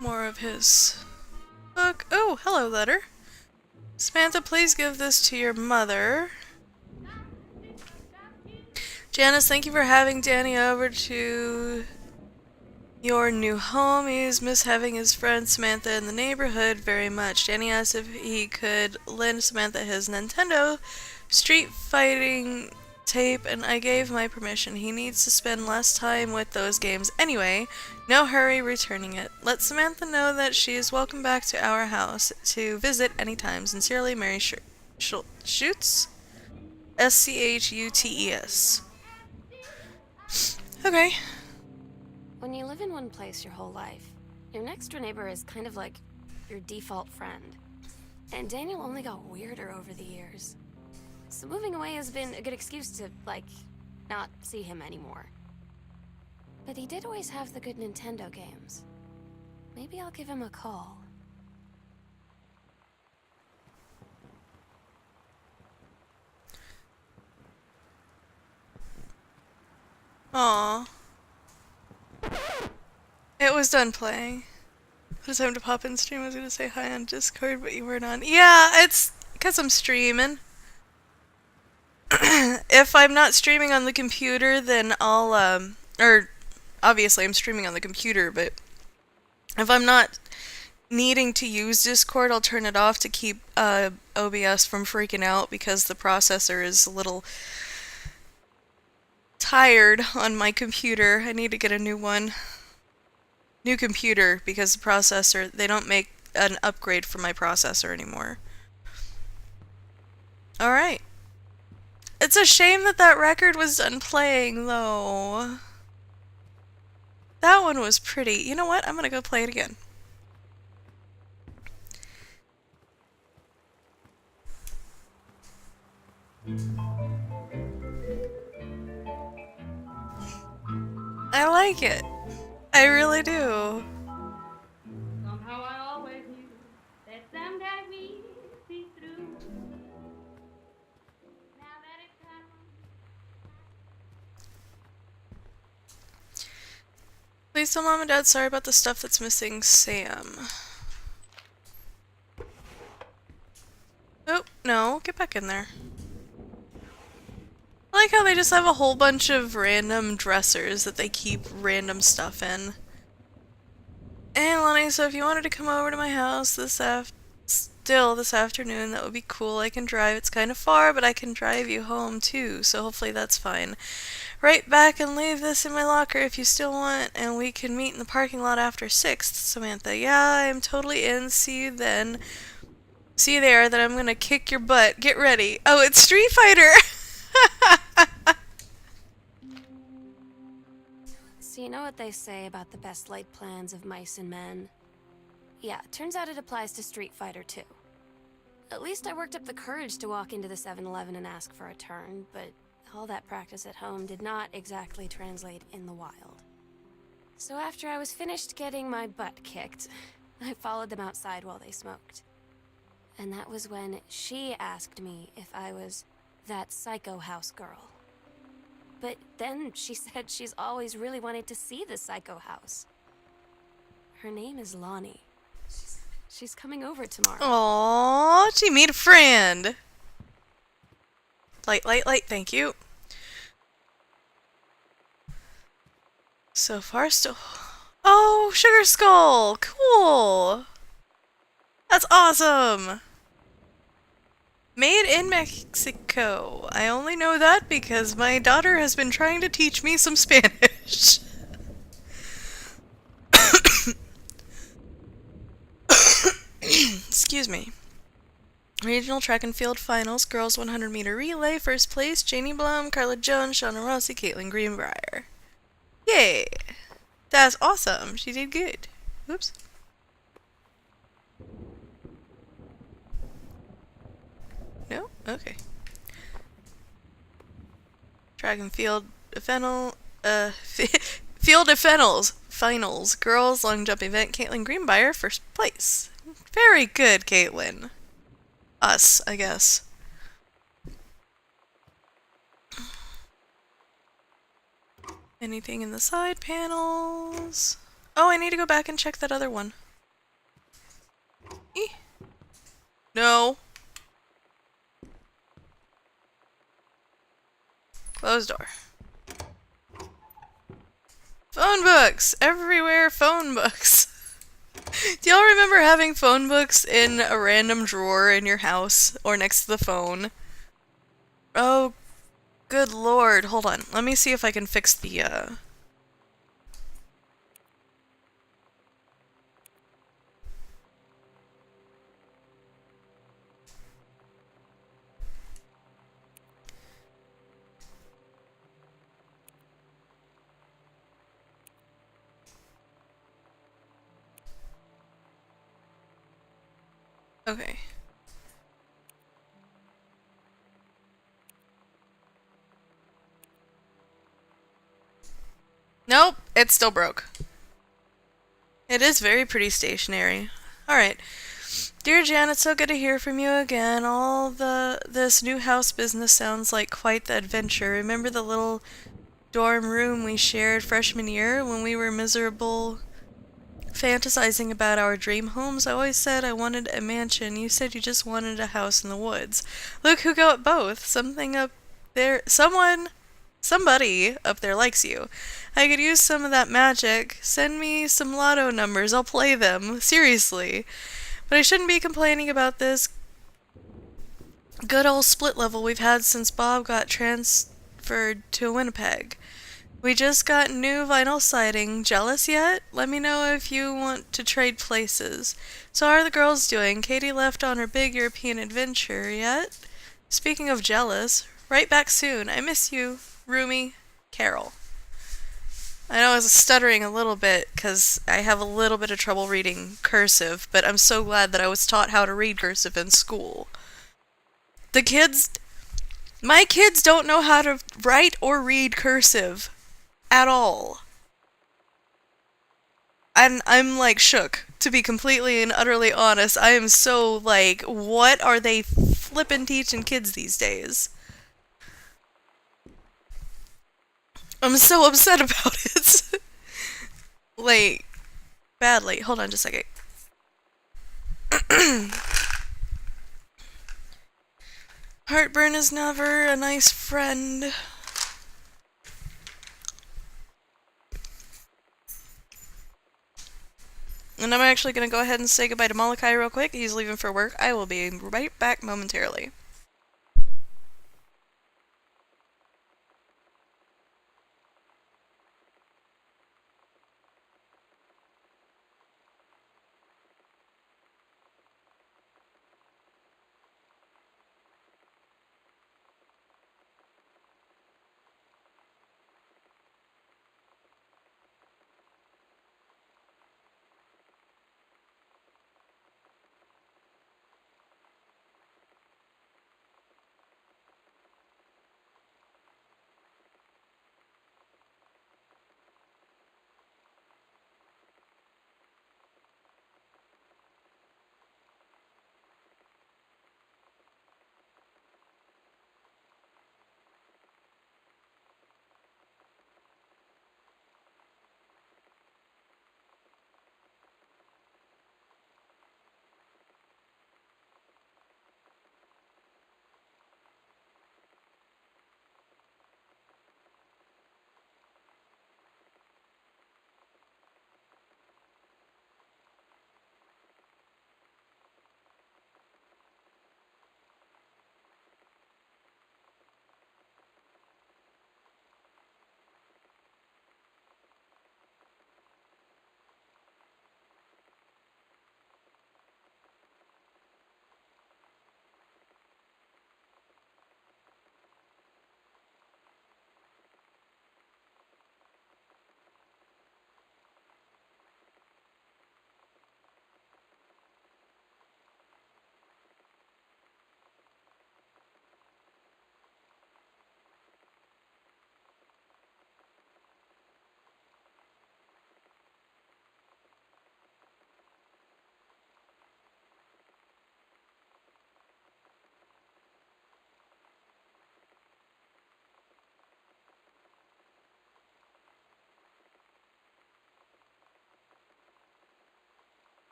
Speaker 1: More of his book. Oh, hello, letter. Samantha, please give this to your mother. Janice, thank you for having Danny over to your new home. He's missed having his friend Samantha in the neighborhood very much. Danny asked if he could lend Samantha his Nintendo Street Fighting tape, and I gave my permission. He needs to spend less time with those games anyway. No hurry returning it. Let Samantha know that she is welcome back to our house to visit anytime. Sincerely, Mary Schutz? S-C-H-U-T-E-S. Okay.
Speaker 3: When you live in one place your whole life, your next door neighbor is kind of like your default friend. And Daniel only got weirder over the years. So moving away has been a good excuse to, like, not see him anymore. But he did always have the good Nintendo games. Maybe I'll give him a call.
Speaker 1: Aww. It was done playing. It was time to pop in stream. I was gonna say hi on Discord, but you weren't on. Yeah, it's because I'm streaming. If I'm not streaming on the computer, then I'll, or obviously I'm streaming on the computer, but if I'm not needing to use Discord, I'll turn it off to keep OBS from freaking out because the processor is a little tired on my computer. I need to get a new one. New computer, because the processor, they don't make an upgrade for my processor anymore. Alright. It's a shame that that record was done playing, though. That one was pretty. You know what? I'm gonna go play it again. I like it. I really do.
Speaker 4: Somehow I always knew that someday we'd see through. Now that it's come.
Speaker 1: Please tell Mom and Dad sorry about the stuff that's missing Sam. Oh, no. Get back in there. I like how they just have a whole bunch of random dressers that they keep random stuff in. Hey Lonnie, so if you wanted to come over to my house this afternoon, that would be cool. I can drive. It's kind of far, but I can drive you home too, so hopefully that's fine. Right back and leave this in my locker if you still want, and we can meet in the parking lot after 6th, Samantha. Yeah, I'm totally in. See you then. See you there, then I'm gonna kick your butt. Get ready. Oh, it's Street Fighter!
Speaker 3: So you know what they say about the best laid plans of mice and men? Yeah, turns out it applies to Street Fighter too. At least I worked up the courage to walk into the 7-Eleven and ask for a turn, but all that practice at home did not exactly translate in the wild. So after I was finished getting my butt kicked, I followed them outside while they smoked. And that was when she asked me if I was that psycho house girl. But then she said she's always really wanted to see the psycho house. Her name is Lonnie. She's coming over tomorrow.
Speaker 1: Aww, she made a friend. Light, thank you. So far, still. Oh, Sugar Skull! Cool! That's awesome! Made in Mexico. I only know that because my daughter has been trying to teach me some Spanish. Excuse me. Regional track and field finals, girls 100-meter relay, first place, Janie Blum, Carla Jones, Shauna Rossi, Caitlin Greenbrier. Yay! That's awesome. She did good. Oops. No? Okay. Track and field field of finals, girls long jump event, Caitlin Greenbrier, first place. Very good, Caitlin. Us, I guess. Anything in the side panels? Oh, I need to go back and check that other one. No. Closed door. Phone books! Everywhere phone books. Do y'all remember having phone books in a random drawer in your house or next to the phone? Oh, good lord. Hold on. Let me see if I can fix the, Okay. Nope, it still broke. It is very pretty stationary. Alright. Dear Jan, it's so good to hear from you again. This new house business sounds like quite the adventure. Remember the little dorm room we shared freshman year when we were miserable, fantasizing about our dream homes? I always said I wanted a mansion. You said you just wanted a house in the woods. Look who got both. Somebody up there likes you. I could use some of that magic. Send me some lotto numbers. I'll play them. Seriously. But I shouldn't be complaining about this good old split level we've had since Bob got transferred Hartford to Winnipeg. We just got new vinyl siding. Jealous yet? Let me know if you want to trade places. So how are the girls doing? Katie left on her big European adventure yet? Speaking of jealous, right back soon. I miss you, Rumi, Carol. I know I was stuttering a little bit because I have a little bit of trouble reading cursive, but I'm so glad that I was taught how to read cursive in school. My kids don't know how to write or read cursive at all. And I'm like shook, to be completely and utterly honest. I am so like, what are they flippin' teaching kids these days? I'm so upset about it. Like, badly. Hold on just a second. Heartburn is never a nice friend. And I'm actually going to go ahead and say goodbye to Molokai real quick. He's leaving for work. I will be right back momentarily.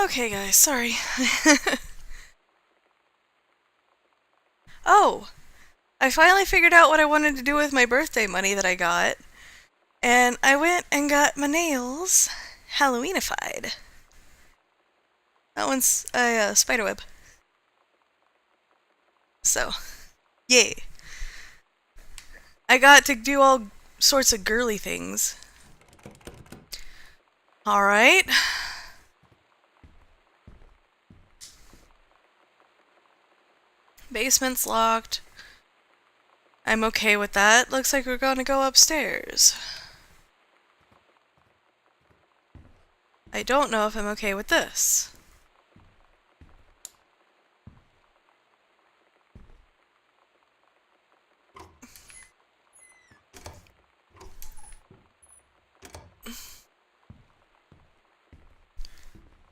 Speaker 1: Okay, guys, sorry. Oh! I finally figured out what I wanted to do with my birthday money that I got. And I went and got my nails Halloweenified. That one's a spiderweb. So, yay. I got to do all sorts of girly things. Alright. Basement's locked. I'm okay with that. Looks like we're gonna go upstairs. I don't know if I'm okay with this.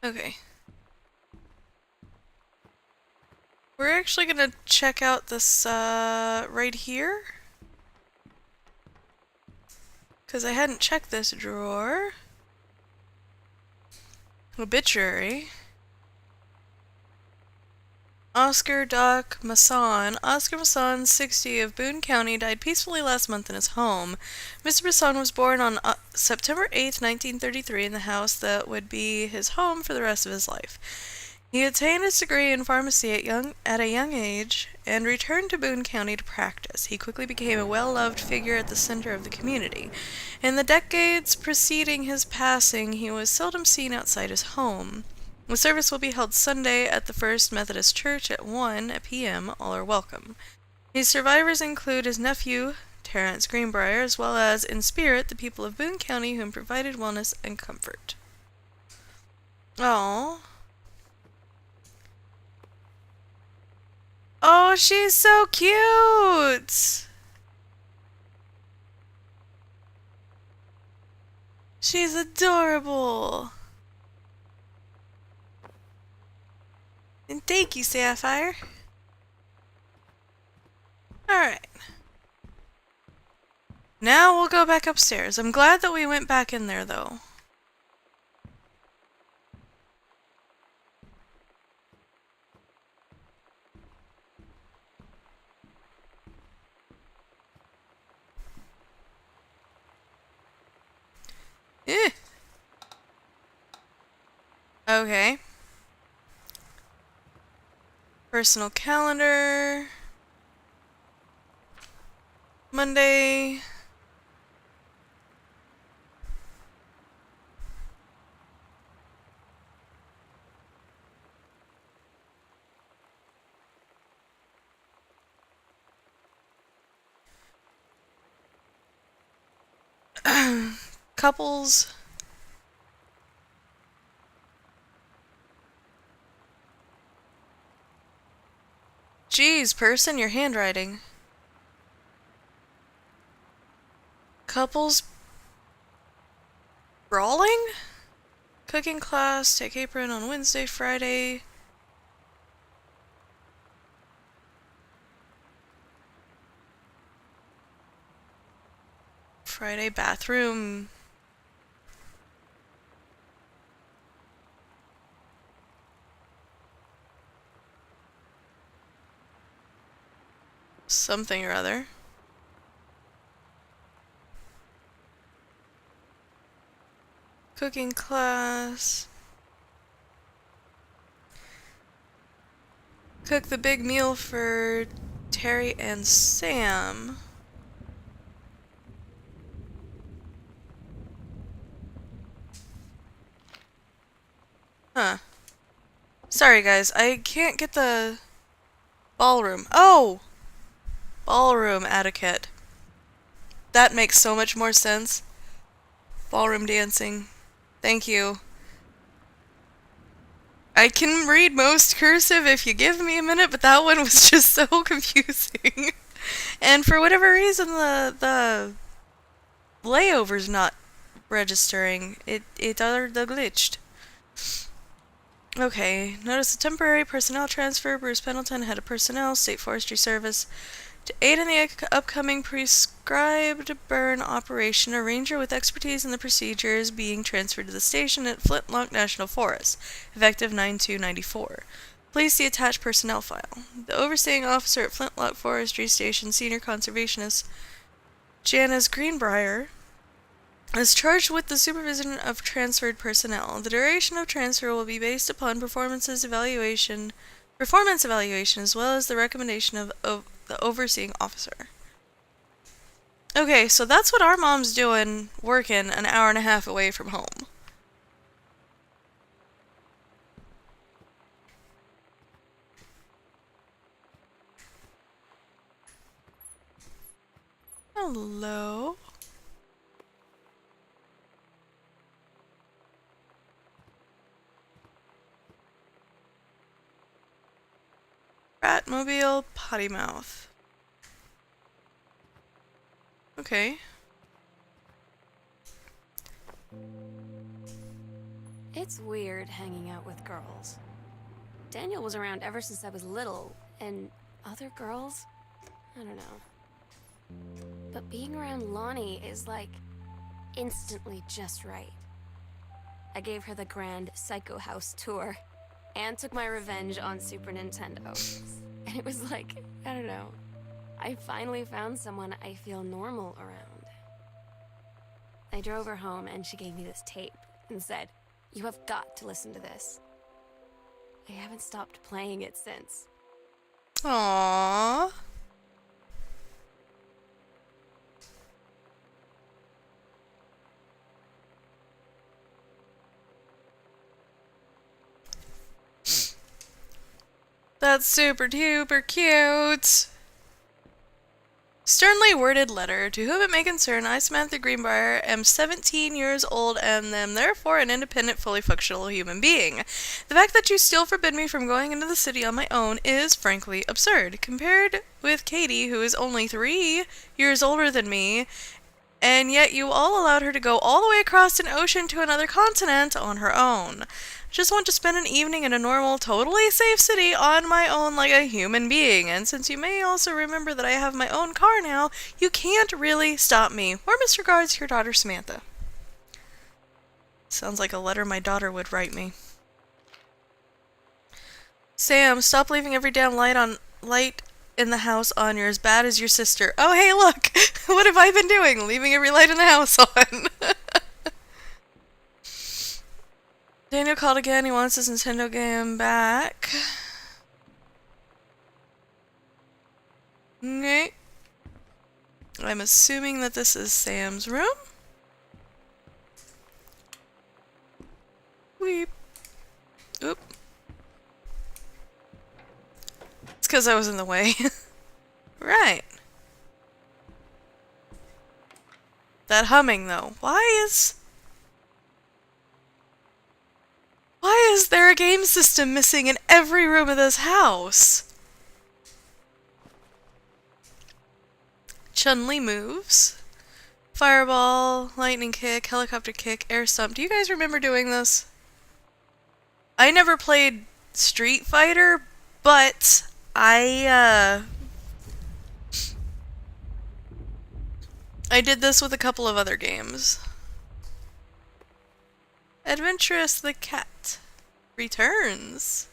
Speaker 1: Okay. We're actually gonna check out this, right here. Because I hadn't checked this drawer. Obituary. Oscar Doc Masson. Oscar Masson, 60, of Boone County, died peacefully last month in his home. Mr. Masson was born on September 8, 1933, in the house that would be his home for the rest of his life. He attained his degree in pharmacy at a young age and returned to Boone County to practice. He quickly became a well-loved figure at the center of the community. In the decades preceding his passing, he was seldom seen outside his home. The service will be held Sunday at the First Methodist Church at 1 p.m. All are welcome. His survivors include his nephew, Terrence Greenbrier, as well as, in spirit, the people of Boone County whom provided wellness and comfort. Aww. Oh, she's so cute! She's adorable! And thank you, Sapphire. Alright. Now we'll go back upstairs. I'm glad that we went back in there, though. Eh. Okay. Personal calendar. Monday. Couples. Geez, person, your handwriting. Couples brawling? Cooking class, take apron on Wednesday, Friday. Friday bathroom. Something or other. Cooking class. Cook the big meal for Terry and Sam. Huh. Sorry guys, I can't get the ballroom. Oh! Ballroom etiquette. That makes so much more sense. Ballroom dancing. Thank you. I can read most cursive if you give me a minute, but that one was just so confusing. And for whatever reason, the layover's not registering. It glitched. Okay, notice a temporary personnel transfer. Bruce Pendleton, head of personnel, State Forestry Service. To aid in the upcoming prescribed burn operation, a ranger with expertise in the procedure is being transferred to the station at Flintlock National Forest, effective 9/2/94. Please see attached personnel file. The overseeing officer at Flintlock Forestry Station, Senior Conservationist Janice Greenbrier, is charged with the supervision of transferred personnel. The duration of transfer will be based upon performance evaluation as well as the recommendation of the overseeing officer. Okay, so that's what our mom's doing, working an hour and a half away from home. Hello? Batmobile Potty Mouth. Okay.
Speaker 3: It's weird hanging out with girls. Daniel was around ever since I was little, and other girls? I don't know. But being around Lonnie is like instantly just right. I gave her the grand Psycho House tour and took my revenge on Super Nintendo. And it was like, I don't know, I finally found someone I feel normal around. I drove her home and she gave me this tape and said, "You have got to listen to this." I haven't stopped playing it since.
Speaker 1: Aww. That's super duper cute. Sternly worded letter. To whom it may concern, I, Samantha Greenbriar, am 17 years old and am therefore an independent, fully functional human being. The fact that you still forbid me from going into the city on my own is, frankly, absurd. Compared with Katie, who is only 3 years older than me, and yet you all allowed her to go all the way across an ocean to another continent on her own. I just want to spend an evening in a normal, totally safe city on my own like a human being, and since you may also remember that I have my own car now, you can't really stop me. Warmest regards, your daughter Samantha. Sounds like a letter my daughter would write me. Sam, stop leaving every damn light in the house on. You're as bad as your sister. Oh, hey, look! What have I been doing? Leaving every light in the house on. Daniel called again. He wants his Nintendo game back. Okay. I'm assuming that this is Sam's room. Weep. Oop. It's because I was in the way. Right. That humming, though. Why is there a game system missing in every room of this house? Chun-Li moves. Fireball, lightning kick, helicopter kick, air stomp. Do you guys remember doing this? I never played Street Fighter, but I did this with a couple of other games. Adventurous the cat returns.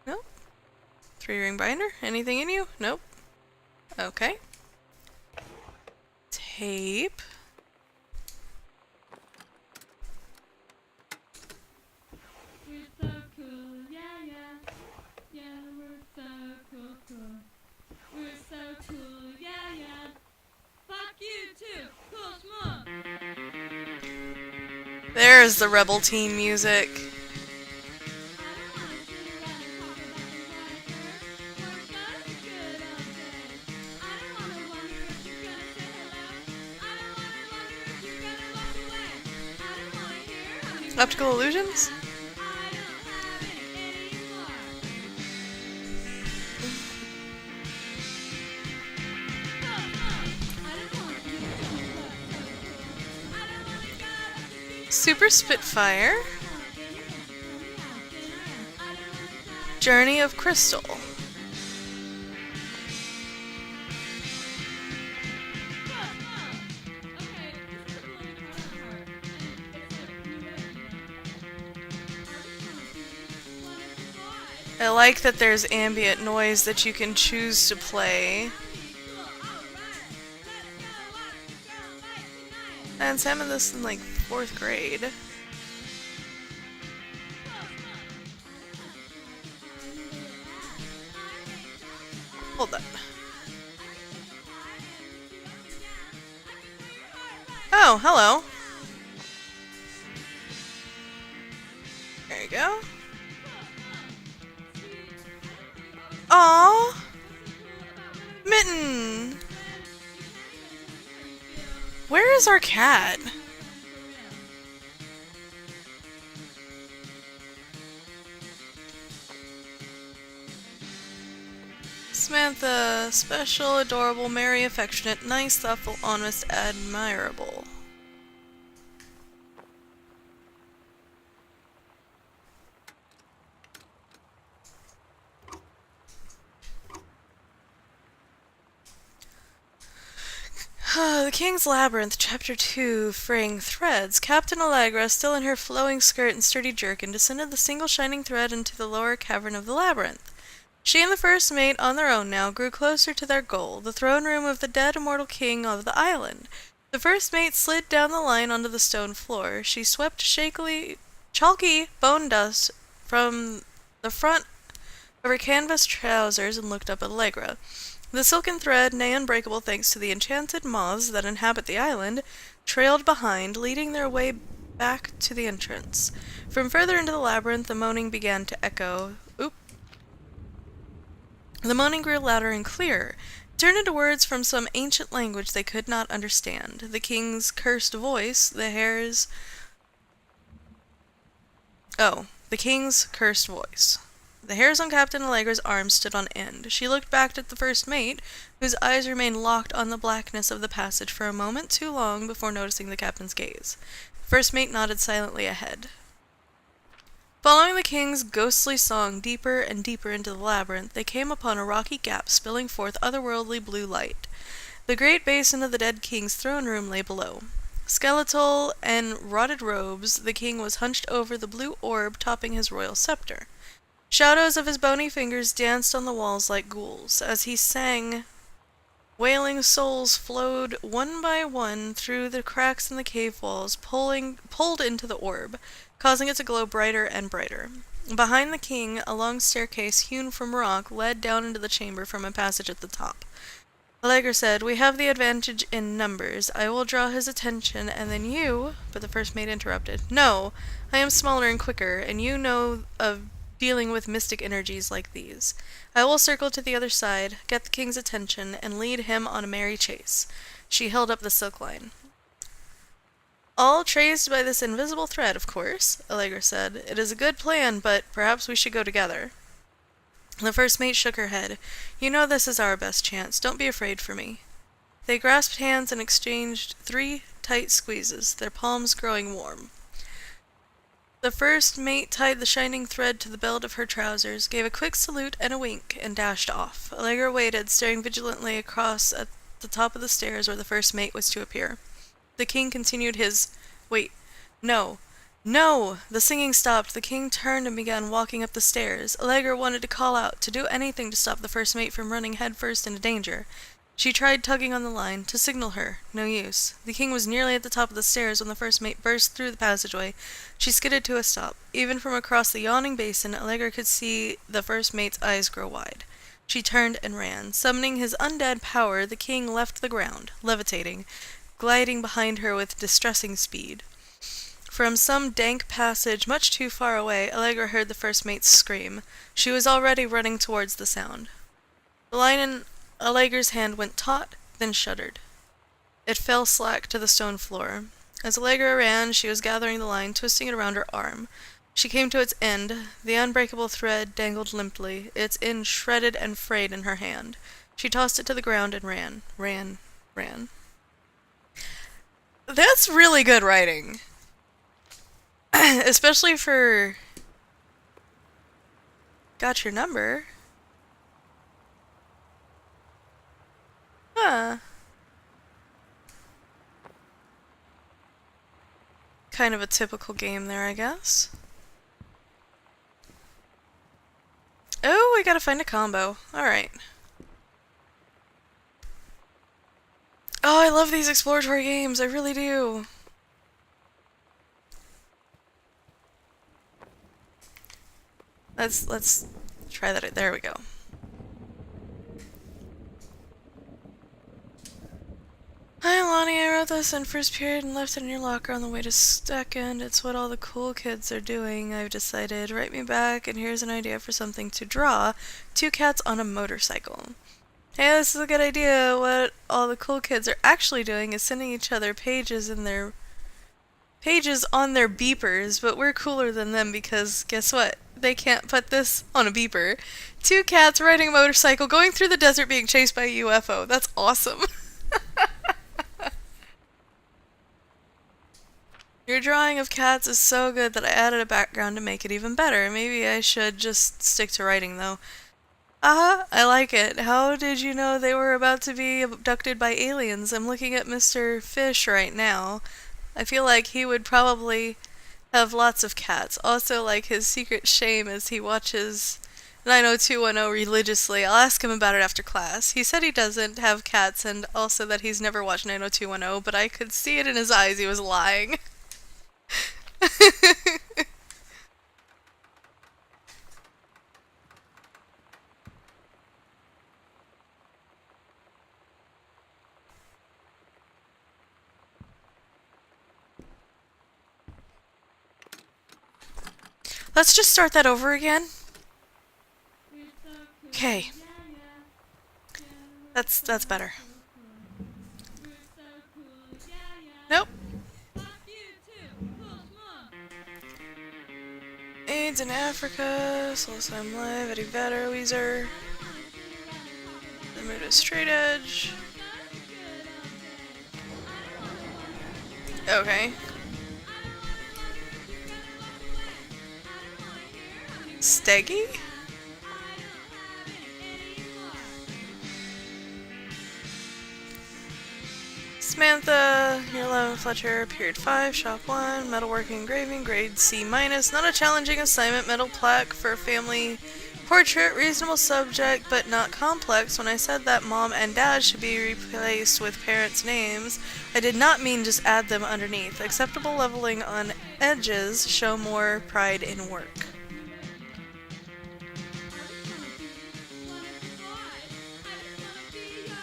Speaker 1: Nope. 3-ring binder. Anything in you? Nope. Okay. Tape.
Speaker 4: We're so cool, yeah, yeah. Yeah, we're so cool, cool. We're so cool, yeah, yeah. Fuck you too, cool schmuck.
Speaker 1: There's the rebel teen music. Optical illusions? Super Spitfire. Journey of Crystal. I like that there's ambient noise that you can choose to play. And Sam in this in like 4th grade. Hold on. Oh, hello. There you go. Aww! Mitten! Where is our cat? Samantha, special, adorable, merry, affectionate, nice, thoughtful, honest, admirable. The King's Labyrinth, Chapter 2, Fraying Threads. Captain Allegra, still in her flowing skirt and sturdy jerkin, descended the single shining thread into the lower cavern of the labyrinth. She and the first mate, on their own now, grew closer to their goal, the throne room of the dead immortal king of the island. The first mate slid down the line onto the stone floor. She swept chalky bone dust from the front of her canvas trousers and looked up at Allegra. The silken thread, nay unbreakable thanks to the enchanted moths that inhabit the island, trailed behind, leading their way back to the entrance. From further into the labyrinth, the moaning began to echo. The moaning grew louder and clearer. It turned into words from some ancient language they could not understand. The king's cursed voice, the king's cursed voice. The hairs on Captain Allegra's arm stood on end. She looked back at the first mate, whose eyes remained locked on the blackness of the passage for a moment too long before noticing the captain's gaze. The first mate nodded silently ahead. Following the king's ghostly song deeper and deeper into the labyrinth, they came upon a rocky gap spilling forth otherworldly blue light. The great basin of the dead king's throne room lay below. Skeletal and rotted robes, the king was hunched over the blue orb topping his royal scepter. Shadows of his bony fingers danced on the walls like ghouls. As he sang, wailing souls flowed one by one through the cracks in the cave walls, pulled into the orb, causing it to glow brighter and brighter. Behind the king, a long staircase hewn from rock led down into the chamber from a passage at the top. Allegra said, "We have the advantage in numbers. I will draw his attention, and then you—" But the first mate interrupted. "No, I am smaller and quicker, and you know of dealing with mystic energies like these. I will circle to the other side, get the king's attention, and lead him on a merry chase." She held up the silk line. "All traced by this invisible thread, of course," Allegra said. "It is a good plan, but perhaps we should go together." The first mate shook her head. "You know this is our best chance. Don't be afraid for me." They grasped hands and exchanged 3 tight squeezes, their palms growing warm. The first mate tied the shining thread to the belt of her trousers, gave a quick salute and a wink, and dashed off. Allegra waited, staring vigilantly across at the top of the stairs where the first mate was to appear. The king continued his— Wait. No! No! The singing stopped. The king turned and began walking up the stairs. Allegra wanted to call out, to do anything to stop the first mate from running headfirst into danger. She tried tugging on the line, to signal her. No use. The king was nearly at the top of the stairs when the first mate burst through the passageway. She skidded to a stop. Even from across the yawning basin, Allegra could see the first mate's eyes grow wide. She turned and ran. Summoning his undead power, the king left the ground, levitating, gliding behind her with distressing speed. From some dank passage much too far away, Allegra heard the first mate's scream. She was already running towards the sound. The line in Allegra's hand went taut, then shuddered. It fell slack to the stone floor. As Allegra ran, she was gathering the line, twisting it around her arm. She came to its end. The unbreakable thread dangled limply, its end shredded and frayed in her hand. She tossed it to the ground and ran. That's really good writing. Especially for... Got your number. Huh. Kind of a typical game there, I guess. Oh, we gotta find a combo. Alright. Oh, I love these exploratory games. I really do. Let's try that. There we go. Hi, Lonnie. I wrote this in first period and left it in your locker on the way to second. It's what all the cool kids are doing. I've decided. Write me back, and here's an idea for something to draw. 2 cats on a motorcycle. Hey, this is a good idea. What all the cool kids are actually doing is sending each other pages on their beepers, but we're cooler than them because guess what? They can't put this on a beeper. 2 cats riding a motorcycle going through the desert being chased by a UFO. That's awesome. Your drawing of cats is so good that I added a background to make it even better. Maybe I should just stick to writing though. I like it. How did you know they were about to be abducted by aliens? I'm looking at Mr. Fish right now. I feel like he would probably have lots of cats. Also like his secret shame as he watches 90210 religiously. I'll ask him about it after class. He said he doesn't have cats and also that he's never watched 90210, but I could see it in his eyes he was lying. Let's just start that over again. Okay. That's better. Nope. AIDS in Africa, Soulsime Live, Eddie Vedder, Weezer. The mood is straight edge. Okay. Steggy? Samantha, year 11, Fletcher, period 5, shop 1, metalworking engraving, grade C-, not a challenging assignment, metal plaque for family portrait, reasonable subject but not complex. When I said that mom and dad should be replaced with parents' names, I did not mean just add them underneath. Acceptable leveling on edges, show more pride in work.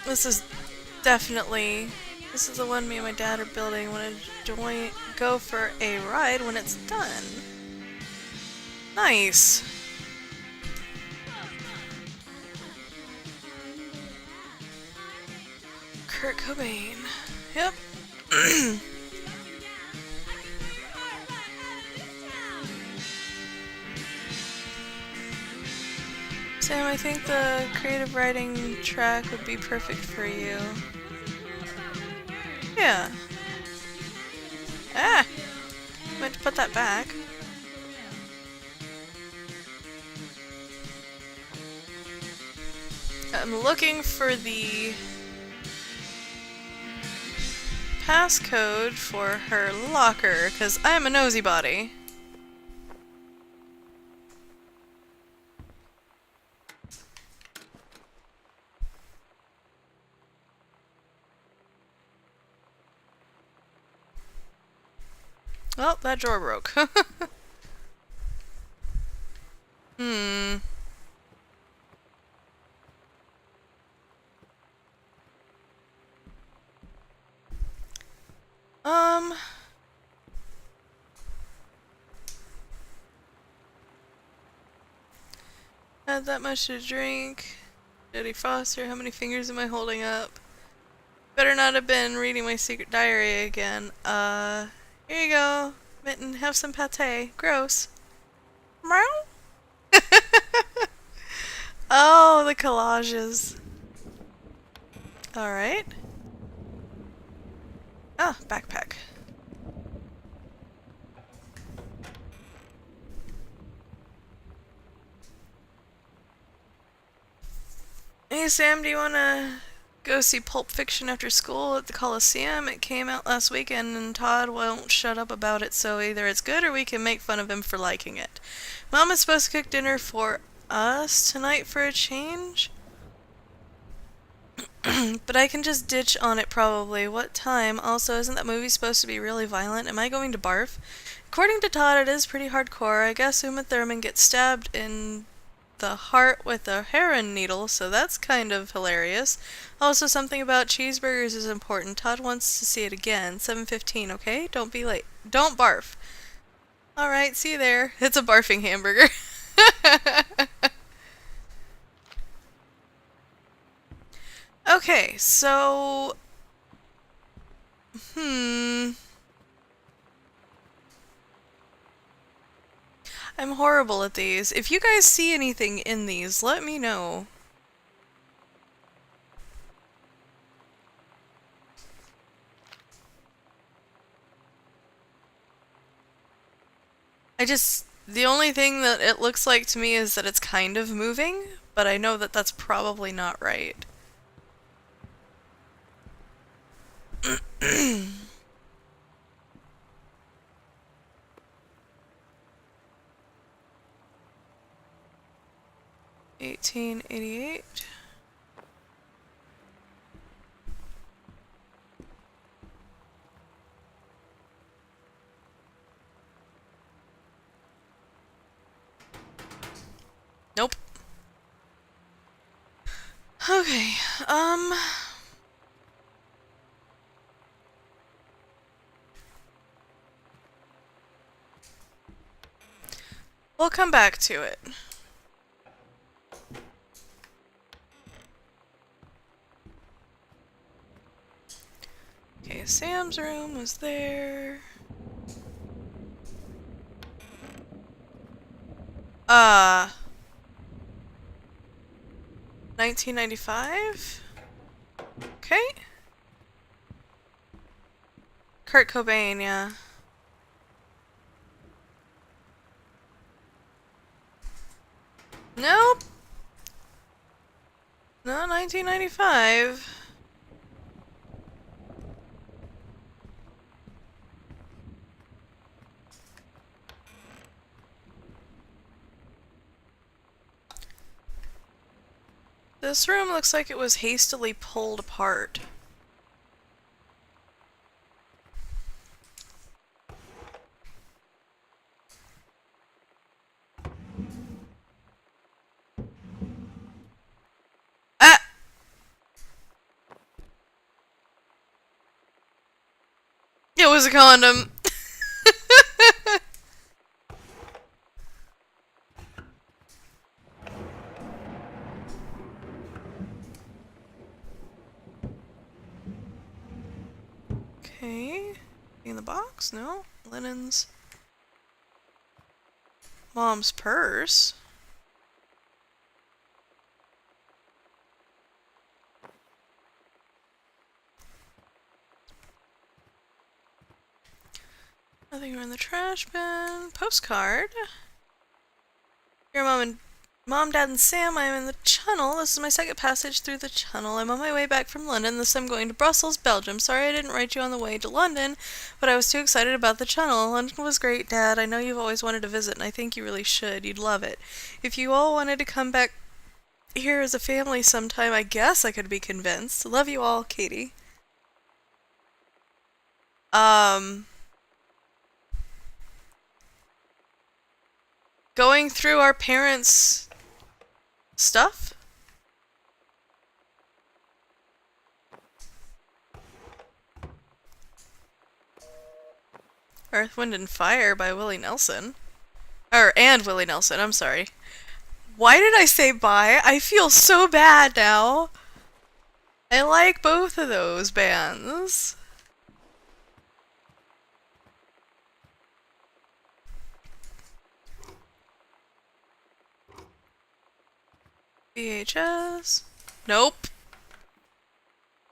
Speaker 1: This is definitely... This is the one me and my dad are building. Want to go for a ride when it's done. Nice. Kurt Cobain. Yep. Sam, I think the creative writing track would be perfect for you. Yeah. Ah! Meant to put that back. I'm looking for the passcode for her locker, because I'm a nosy body. Well, that drawer broke. Hmm. Had that much to drink. Jodie Foster, how many fingers am I holding up? Better not have been reading my secret diary again. Here you go. Mitten, have some pate. Gross. Meow. Oh, the collages. Alright. Ah, backpack. Hey Sam, do you wanna go see Pulp Fiction after school at the Coliseum? It came out last weekend and Todd won't shut up about it, so either it's good or we can make fun of him for liking it. Mom is supposed to cook dinner for us tonight for a change. But I can just ditch on it probably. What time? Also, isn't that movie supposed to be really violent? Am I going to barf? According to Todd, it is pretty hardcore. I guess Uma Thurman gets stabbed in the heart with a heroin needle, so that's kind of hilarious. Also, something about cheeseburgers is important. Todd wants to see it again. 7:15, okay? Don't be late. Don't barf. Alright, see you there. It's a barfing hamburger. Okay, so... I'm horrible at these. If you guys see anything in these, let me know. The only thing that it looks like to me is that it's kind of moving, but I know that that's probably not right. 1888. Nope. Okay, we'll come back to it. Okay, Sam's room was there. 1995? Okay. Kurt Cobain, yeah. Nope. No, 1995. This room looks like it was hastily pulled apart. Ah! It was a condom. Okay. In the box? No. Linens. Mom's purse. Nothing in the trash bin. Postcard. Your Mom, Dad, and Sam, I am in the channel. This is my second passage through the channel. I'm on my way back from London. This I'm going to Brussels, Belgium. Sorry I didn't write you on the way to London, but I was too excited about the channel. London was great, Dad. I know you've always wanted to visit, and I think you really should. You'd love it. If you all wanted to come back here as a family sometime, I guess I could be convinced. Love you all, Katie. Going through our parents' stuff? Earth, Wind, and Fire by Willie Nelson. And Willie Nelson, I'm sorry. Why did I say bye? I feel so bad now. I like both of those bands. VHS. Nope.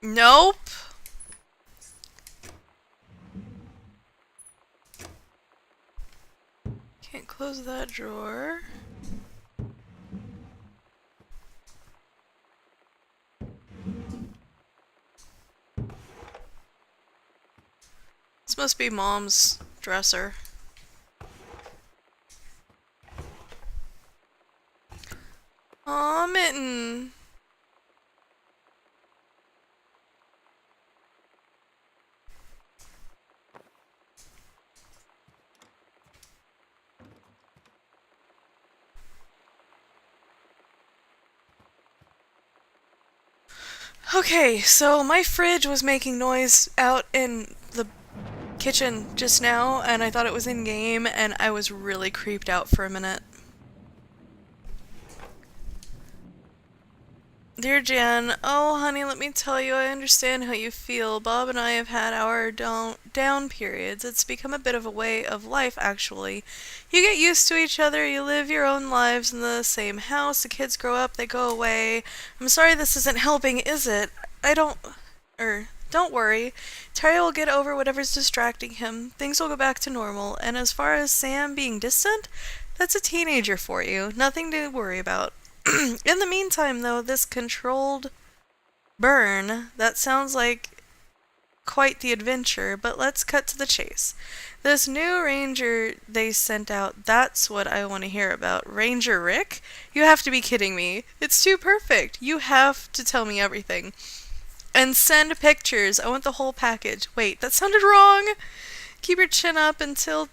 Speaker 1: Nope. Can't close that drawer. This must be Mom's dresser. Aw, Mitten. Okay, so my fridge was making noise out in the kitchen just now, and I thought it was in-game, and I was really creeped out for a minute. Dear Jan, oh honey, let me tell you, I understand how you feel. Bob and I have had our down periods. It's become a bit of a way of life, actually. You get used to each other, you live your own lives in the same house, the kids grow up, they go away. I'm sorry this isn't helping, is it? Don't worry. Terry will get over whatever's distracting him. Things will go back to normal. And as far as Sam being distant, that's a teenager for you. Nothing to worry about. In the meantime, though, this controlled burn, that sounds like quite the adventure, but let's cut to the chase. This new ranger they sent out, that's what I want to hear about. Ranger Rick? You have to be kidding me. It's too perfect. You have to tell me everything. And send pictures. I want the whole package. Wait, that sounded wrong. Keep your chin up until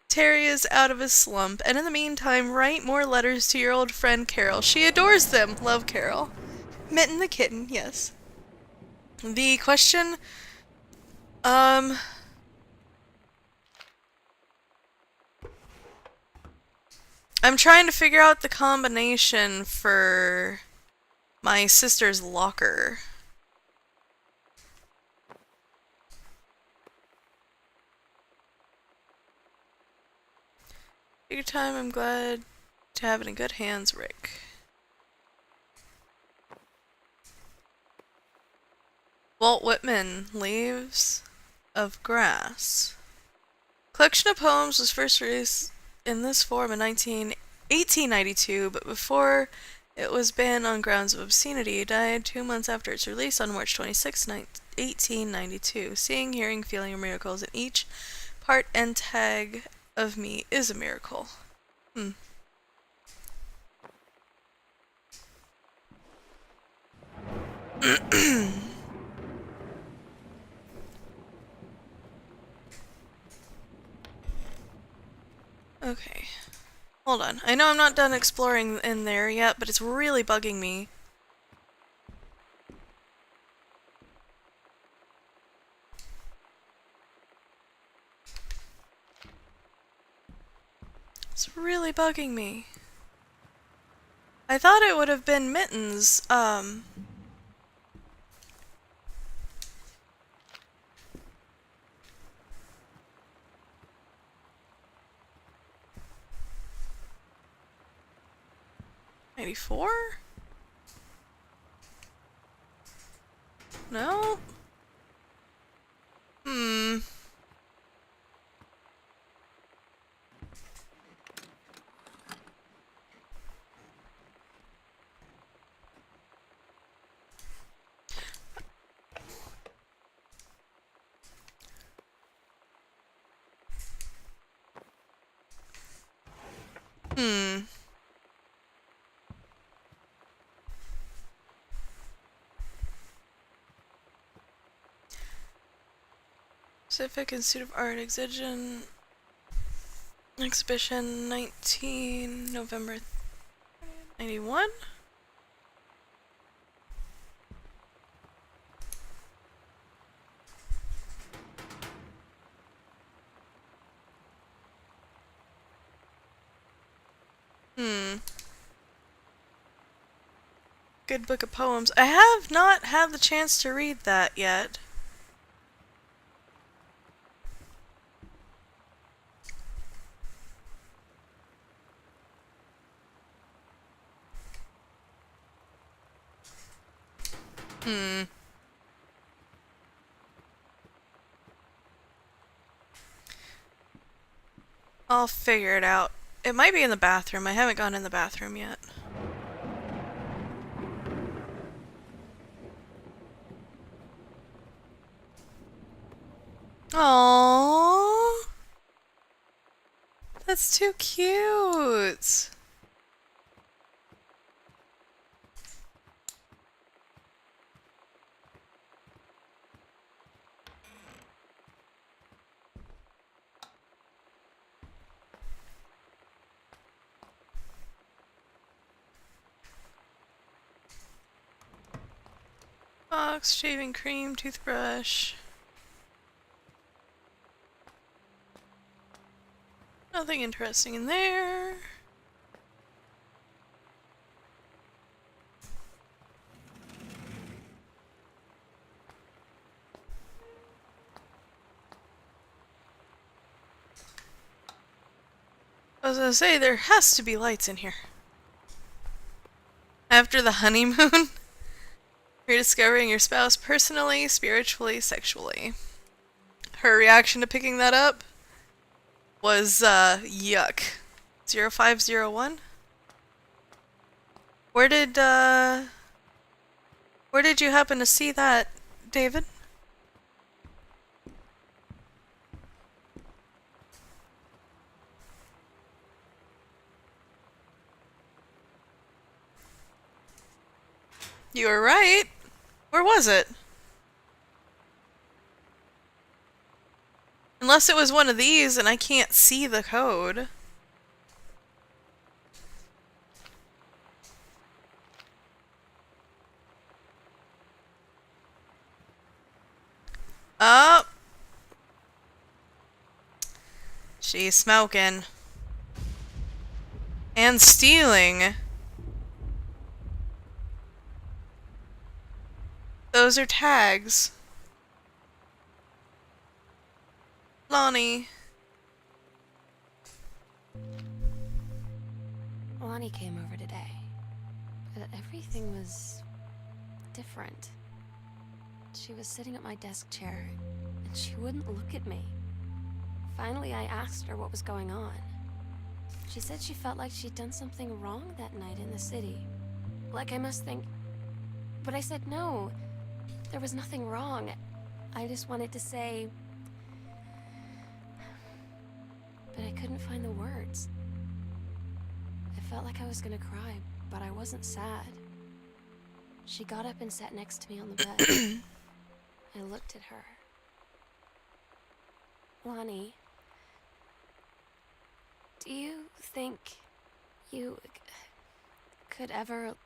Speaker 1: Terry is out of his slump. And in the meantime, write more letters to your old friend Carol. She adores them. Love, Carol. Mitten the kitten, yes. The question... I'm trying to figure out the combination for my sister's locker. Take your time, I'm glad to have it in good hands, Rick. Walt Whitman, Leaves of Grass. Collection of poems was first released in this form in 1892, but before it was banned on grounds of obscenity, died 2 months after its release on March 26, 1892. Seeing, hearing, feeling miracles in each part and tag of me is a miracle. Okay. Hold on. I know I'm not done exploring in there yet, but it's really bugging me. It's really bugging me. I thought it would have been Mittens, '94? No? Pacific Institute of Art Exhibition 19 November 91? Good book of poems. I have not had the chance to read that yet. I'll figure it out. It might be in the bathroom. I haven't gone in the bathroom yet. Aww. That's too cute. Box, shaving cream, toothbrush. Nothing interesting in there. I was gonna say, there has to be lights in here. After the honeymoon? Rediscovering your spouse personally, spiritually, sexually. Her reaction to picking that up was, yuck. 0501? Where did you happen to see that, David? You were right. Where was it? Unless it was one of these and I can't see the code. Oh! She's smoking. And stealing. Those are tags. Lonnie.
Speaker 3: Lonnie came over today, but everything was different. She was sitting at my desk chair, and she wouldn't look at me. Finally, I asked her what was going on. She said she felt like she'd done something wrong that night in the city. Like I must think... But I said no. There was nothing wrong. I just wanted to say... But I couldn't find the words. I felt like I was gonna cry, but I wasn't sad. She got up and sat next to me on the bed. I looked at her. Lonnie, do you think you could ever...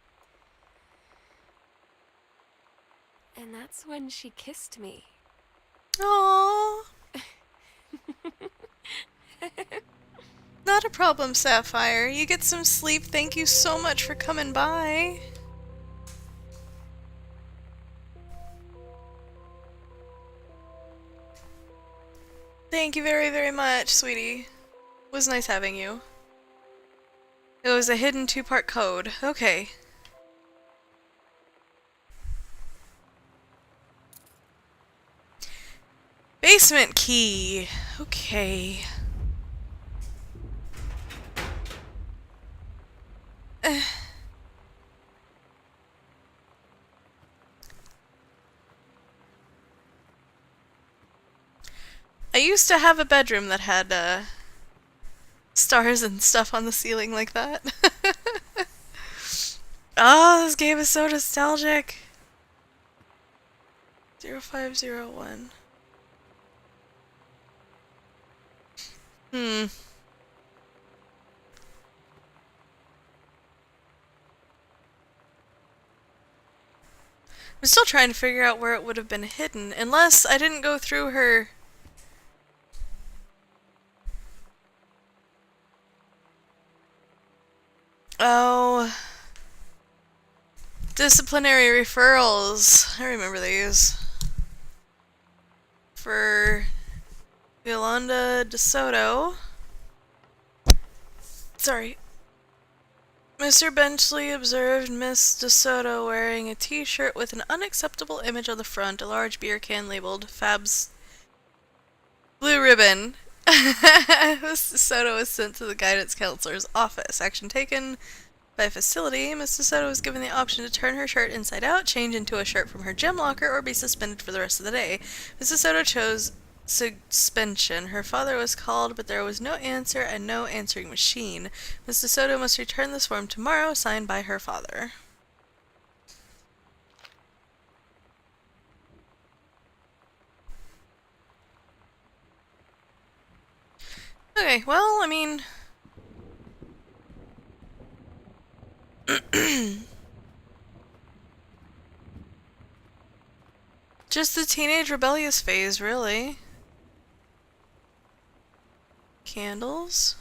Speaker 3: And that's when she kissed me.
Speaker 1: Aww. Not a problem, Sapphire. You get some sleep. Thank you so much for coming by. Thank you very, very much, sweetie. It was nice having you. It was a hidden 2-part code. Okay. Basement key. Okay. I used to have a bedroom that had stars and stuff on the ceiling like that. Oh, this game is so nostalgic. 0501. I'm still trying to figure out where it would have been hidden, unless I didn't go through her... Oh... Disciplinary referrals. I remember these. For Yolanda DeSoto. Sorry. Mr. Benchley observed Miss DeSoto wearing a t-shirt with an unacceptable image on the front, a large beer can labeled Fab's Blue Ribbon. Miss DeSoto was sent to the guidance counselor's office. Action taken by facility. Miss DeSoto was given the option to turn her shirt inside out, change into a shirt from her gym locker, or be suspended for the rest of the day. Miss DeSoto chose suspension. Her father was called, but there was no answer and no answering machine. Miss DeSoto must return this form tomorrow, signed by her father. Okay, well, I mean... Just the teenage rebellious phase, really. Candles?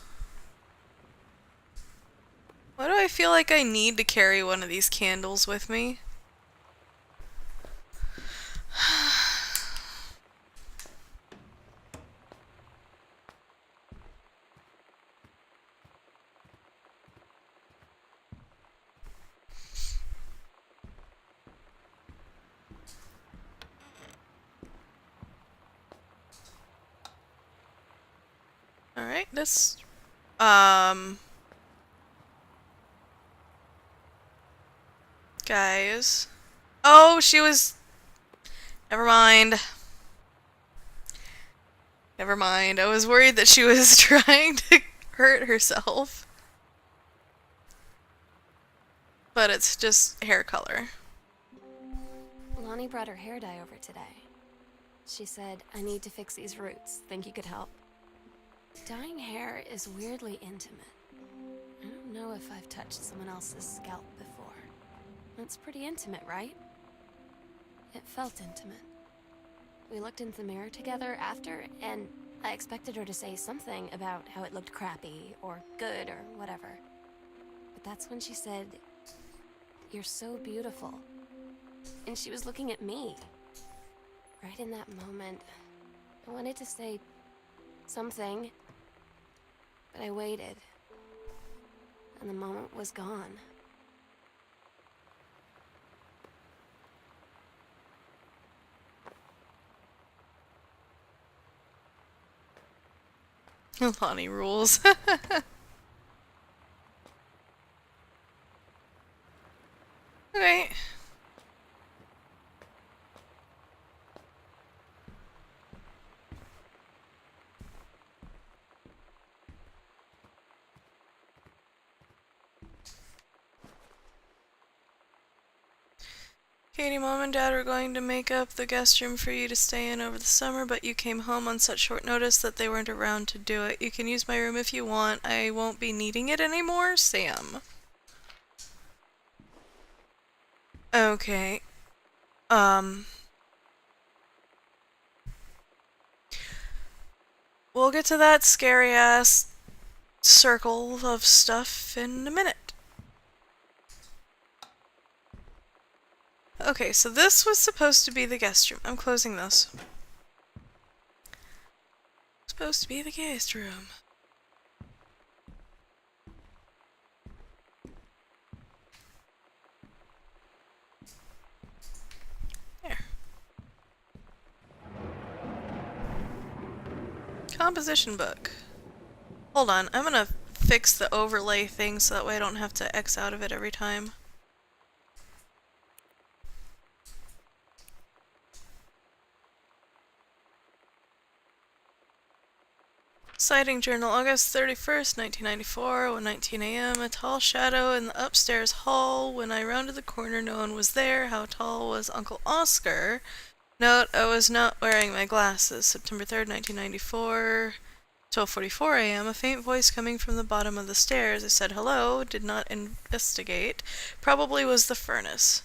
Speaker 1: Why do I feel like I need to carry one of these candles with me? Alright, this... Guys... Oh, she was... Never mind. Never mind. I was worried that she was trying to hurt herself. But it's just hair color.
Speaker 3: Lonnie brought her hair dye over today. She said, I need to fix these roots. Think you could help? Dyeing hair is weirdly intimate. I don't know if I've touched someone else's scalp before. It's pretty intimate, right? It felt intimate. We looked into the mirror together after, and I expected her to say something about how it looked crappy, or good, or whatever. But that's when she said, "You're so beautiful." And she was looking at me. Right in that moment, I wanted to say something, but I waited. And the moment was gone.
Speaker 1: Lonnie rules. Okay. Katie, Mom and Dad were going to make up the guest room for you to stay in over the summer, but you came home on such short notice that they weren't around to do it. You can use my room if you want. I won't be needing it anymore, Sam. Okay. We'll get to that scary-ass circle of stuff in a minute. Okay, so this was supposed to be the guest room. I'm closing this. Supposed to be the guest room. There. Composition book. Hold on, I'm gonna fix the overlay thing so that way I don't have to X out of it every time. Sighting journal, August 31st, 1994, 1:19 a.m. A tall shadow in the upstairs hall. When I rounded the corner, no one was there. How tall was Uncle Oscar? Note, I was not wearing my glasses. September 3rd, 1994, 12:44 a.m. A faint voice coming from the bottom of the stairs. I said hello, did not investigate. Probably was the furnace.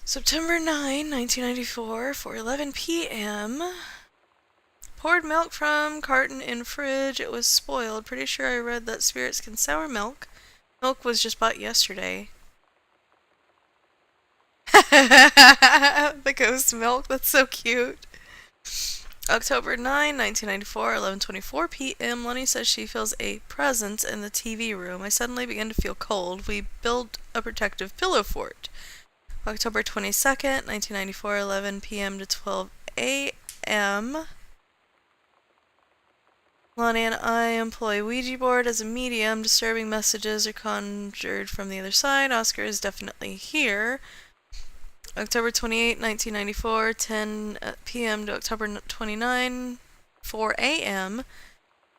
Speaker 1: September 9, 1994, 4:11 p.m. Poured milk from carton in fridge. It was spoiled. Pretty sure I read that spirits can sour milk. Milk was just bought yesterday. The ghost milk. That's so cute. October 9, 1994, 11:24 p.m. Lonnie says she feels a presence in the TV room. I suddenly began to feel cold. We built a protective pillow fort. October 22nd, 1994, 11 p.m. to 12 a.m. Lonnie and I employ Ouija board as a medium. Disturbing messages are conjured from the other side. Oscar is definitely here. October 28, 1994, 10 p.m. to October 29, 4 a.m.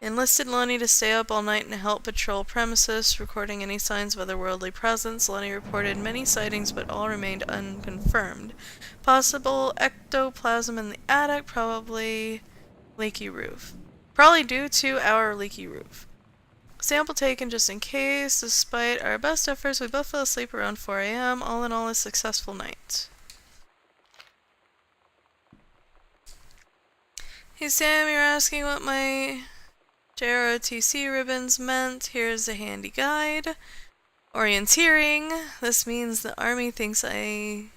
Speaker 1: Enlisted Lonnie to stay up all night and help patrol premises, recording any signs of otherworldly presence. Lonnie reported many sightings, but all remained unconfirmed. Possible ectoplasm in the attic, probably leaky roof. Probably due to our leaky roof. Sample taken just in case. Despite our best efforts, we both fell asleep around 4 a.m. All in all, a successful night. Hey Sam, you're asking what my JROTC ribbons meant. Here's a handy guide. Orienteering. This means the Army thinks I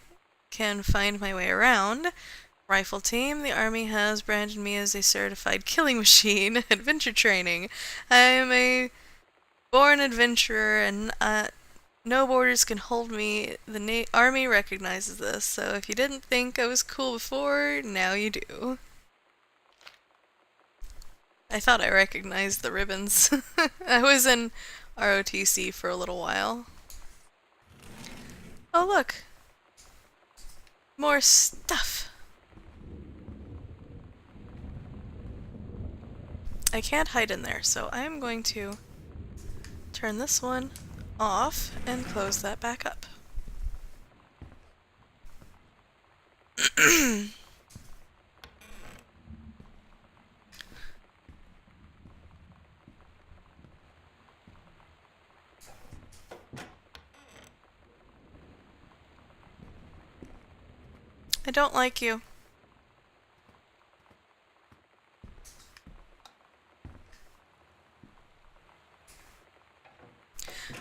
Speaker 1: can find my way around. Rifle team. The Army has branded me as a certified killing machine. Adventure training. I am a born adventurer and no borders can hold me. The Army recognizes this, so if you didn't think I was cool before, now you do. I thought I recognized the ribbons. I was in ROTC for a little while. Oh look! More stuff! I can't hide in there, so I am going to turn this one off and close that back up. I don't like you.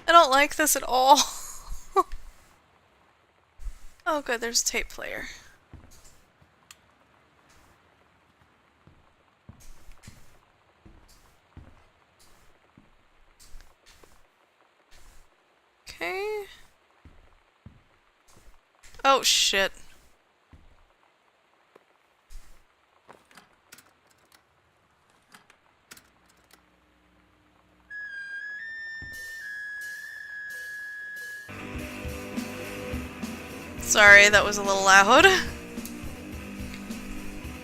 Speaker 1: I don't like this at all. Oh good, there's a tape player. Okay. Oh shit. Sorry, that was a little loud.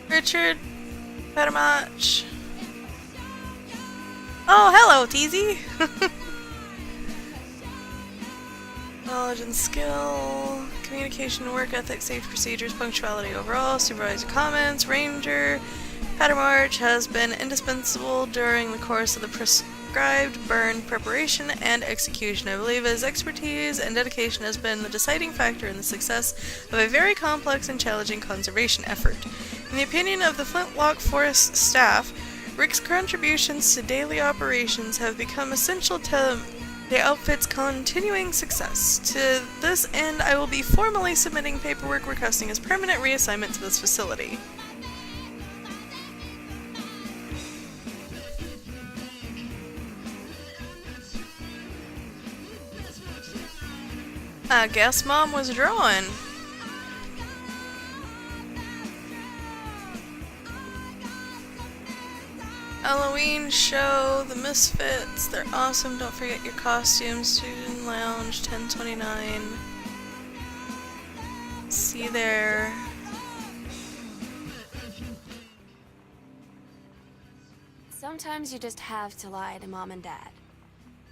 Speaker 1: Richard, better match. Oh, hello, Teasy. Knowledge and skill, communication, work ethic, safe procedures, punctuality overall, supervisor comments, ranger. Pattern march has been indispensable during the course of the prescribed burn preparation and execution. I believe his expertise and dedication has been the deciding factor in the success of a very complex and challenging conservation effort. In the opinion of the Flintlock Forest staff, Rick's contributions to daily operations have become essential to the outfit's continuing success. To this end, I will be formally submitting paperwork requesting his permanent reassignment to this facility. I guess Mom was drawing. Halloween show, the Misfits, they're awesome, don't forget your costumes, Student Lounge, 1029. See you there.
Speaker 3: Sometimes you just have to lie to Mom and Dad.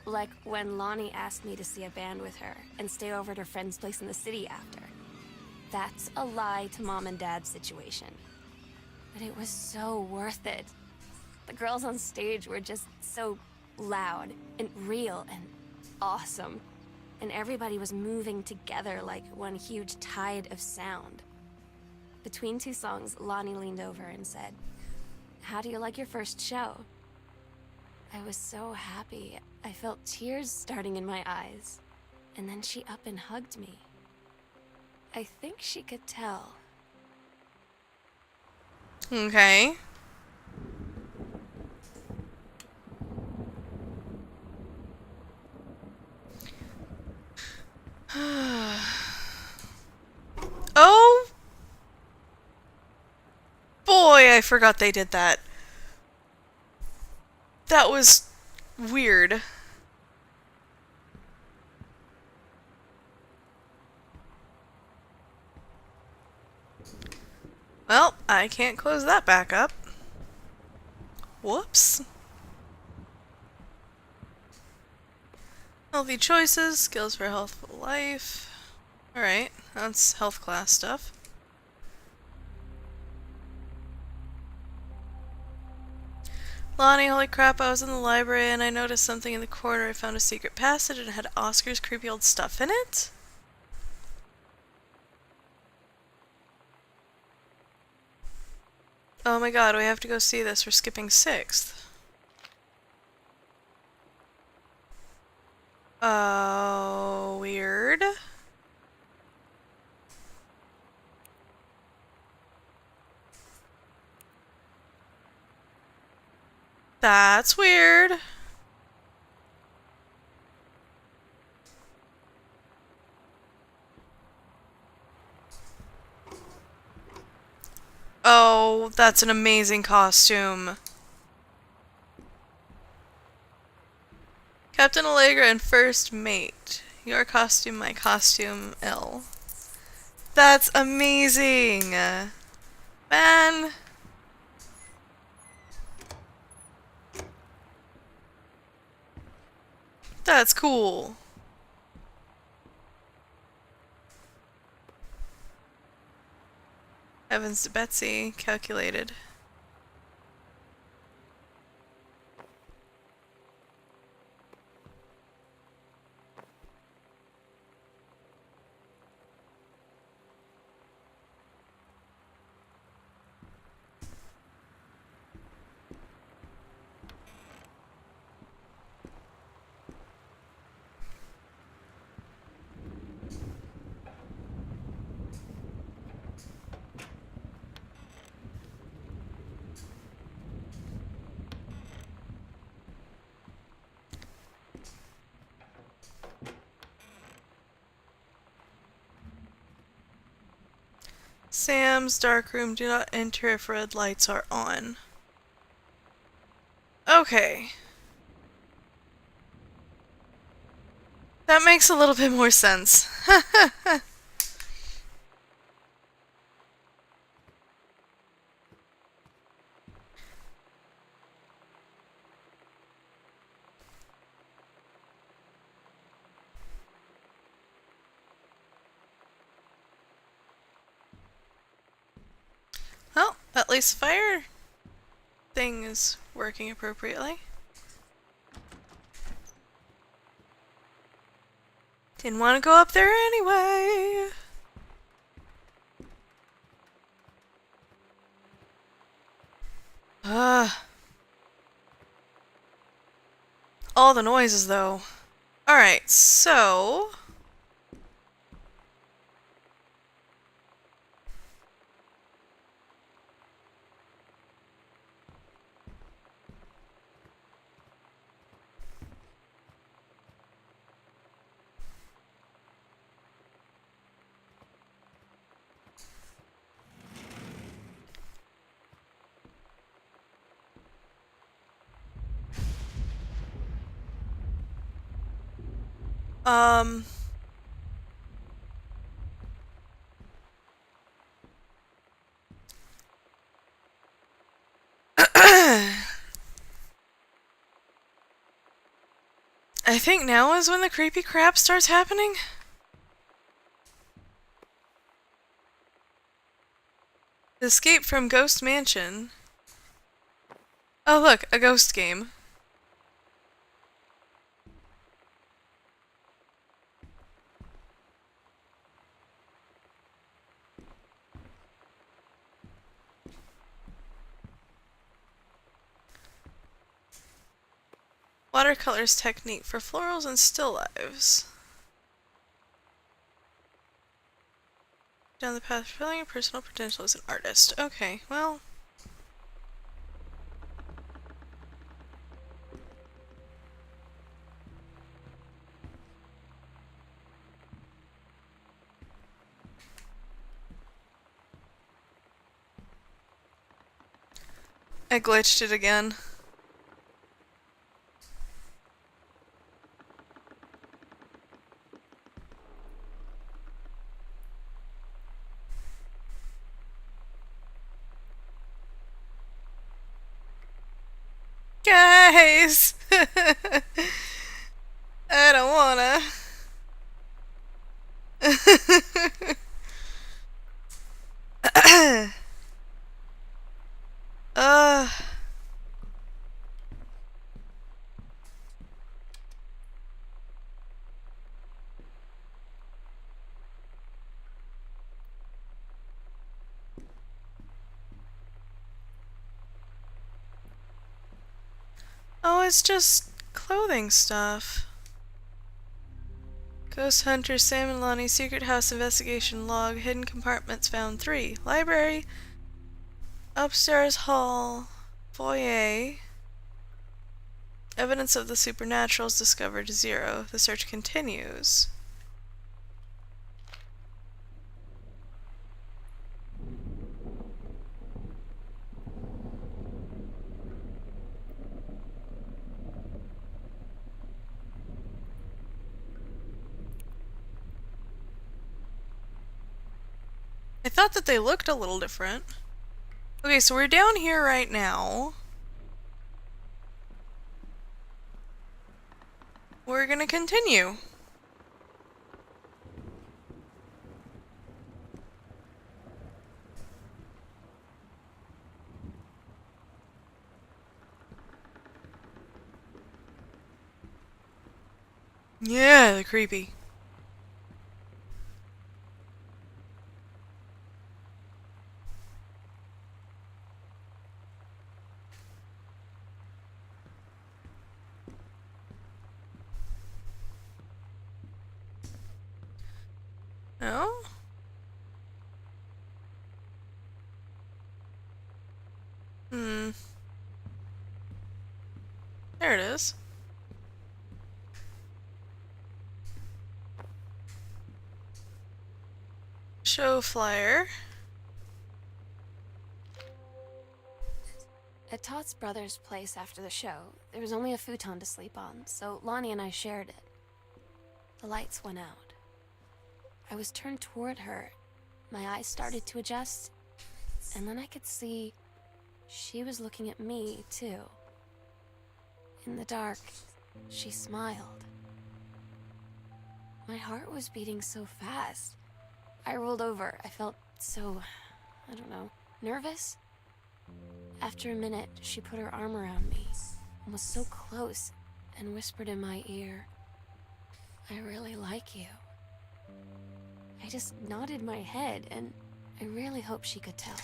Speaker 3: Like when Lonnie asked me to see a band with her and stay over at her friend's place in the city after. That's a lie to Mom and Dad's situation. But it was so worth it. The girls on stage were just so loud and real and awesome. And everybody was moving together like one huge tide of sound. Between two songs, Lonnie leaned over and said, "How do you like your first show?" I was so happy. I felt tears starting in my eyes. And then she up and hugged me. I think she could tell.
Speaker 1: Okay. Oh boy, I forgot they did that. That was weird. Well, I can't close that back up. Whoops. Healthy choices, skills for healthful life. Alright, that's health class stuff. Lonnie, holy crap, I was in the library and I noticed something in the corner. I found a secret passage and it had Oscar's creepy old stuff in it. Oh my god, we have to go see this. We're skipping 6th. Oh, weird. That's weird. Oh, that's an amazing costume. Captain Allegra and First Mate. Your costume, my costume, L. That's amazing! Man! That's cool. Heavens to Betsy, calculated. Sam's darkroom. Do not enter if red lights are on. Okay. That makes a little bit more sense. Well, at least fire thing is working appropriately. Didn't want to go up there anyway. All the noises though. Alright, so... I think now is when the creepy crap starts happening. Escape from Ghost Mansion. Oh look, a ghost game. Watercolors technique for florals and still lives. Down the path of fulfilling your personal potential as an artist. Okay, well... I glitched it again. Guys! I don't wanna. Oh, it's just clothing stuff. Ghost Hunter, Sam and Lonnie, Secret House Investigation Log, Hidden Compartments Found 3, Library, Upstairs Hall, Foyer, Evidence of the Supernaturals discovered 0. The search continues. I thought that they looked a little different. Okay, so we're down here right now. We're gonna continue. Highly creepy. No? Hmm. There it is. Show flyer.
Speaker 3: At Todd's brother's place after the show, there was only a futon to sleep on, so Lonnie and I shared it. The lights went out. I was turned toward her. My eyes started to adjust, and then I could see she was looking at me, too. In the dark, she smiled. My heart was beating so fast. I rolled over. I felt so, I don't know, nervous? After a minute, she put her arm around me and was so close and whispered in my ear, "I really like you." I just nodded my head, and I really hope she could tell.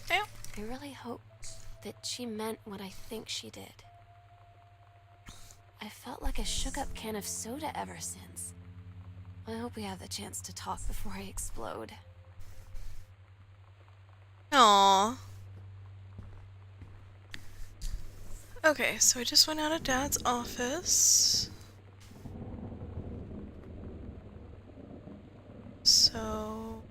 Speaker 1: Yep.
Speaker 3: I really hope that she meant what I think she did. I felt like a shook-up can of soda ever since. I hope we have the chance to talk before I explode.
Speaker 1: Aww. Okay, so I just went out of Dad's office. So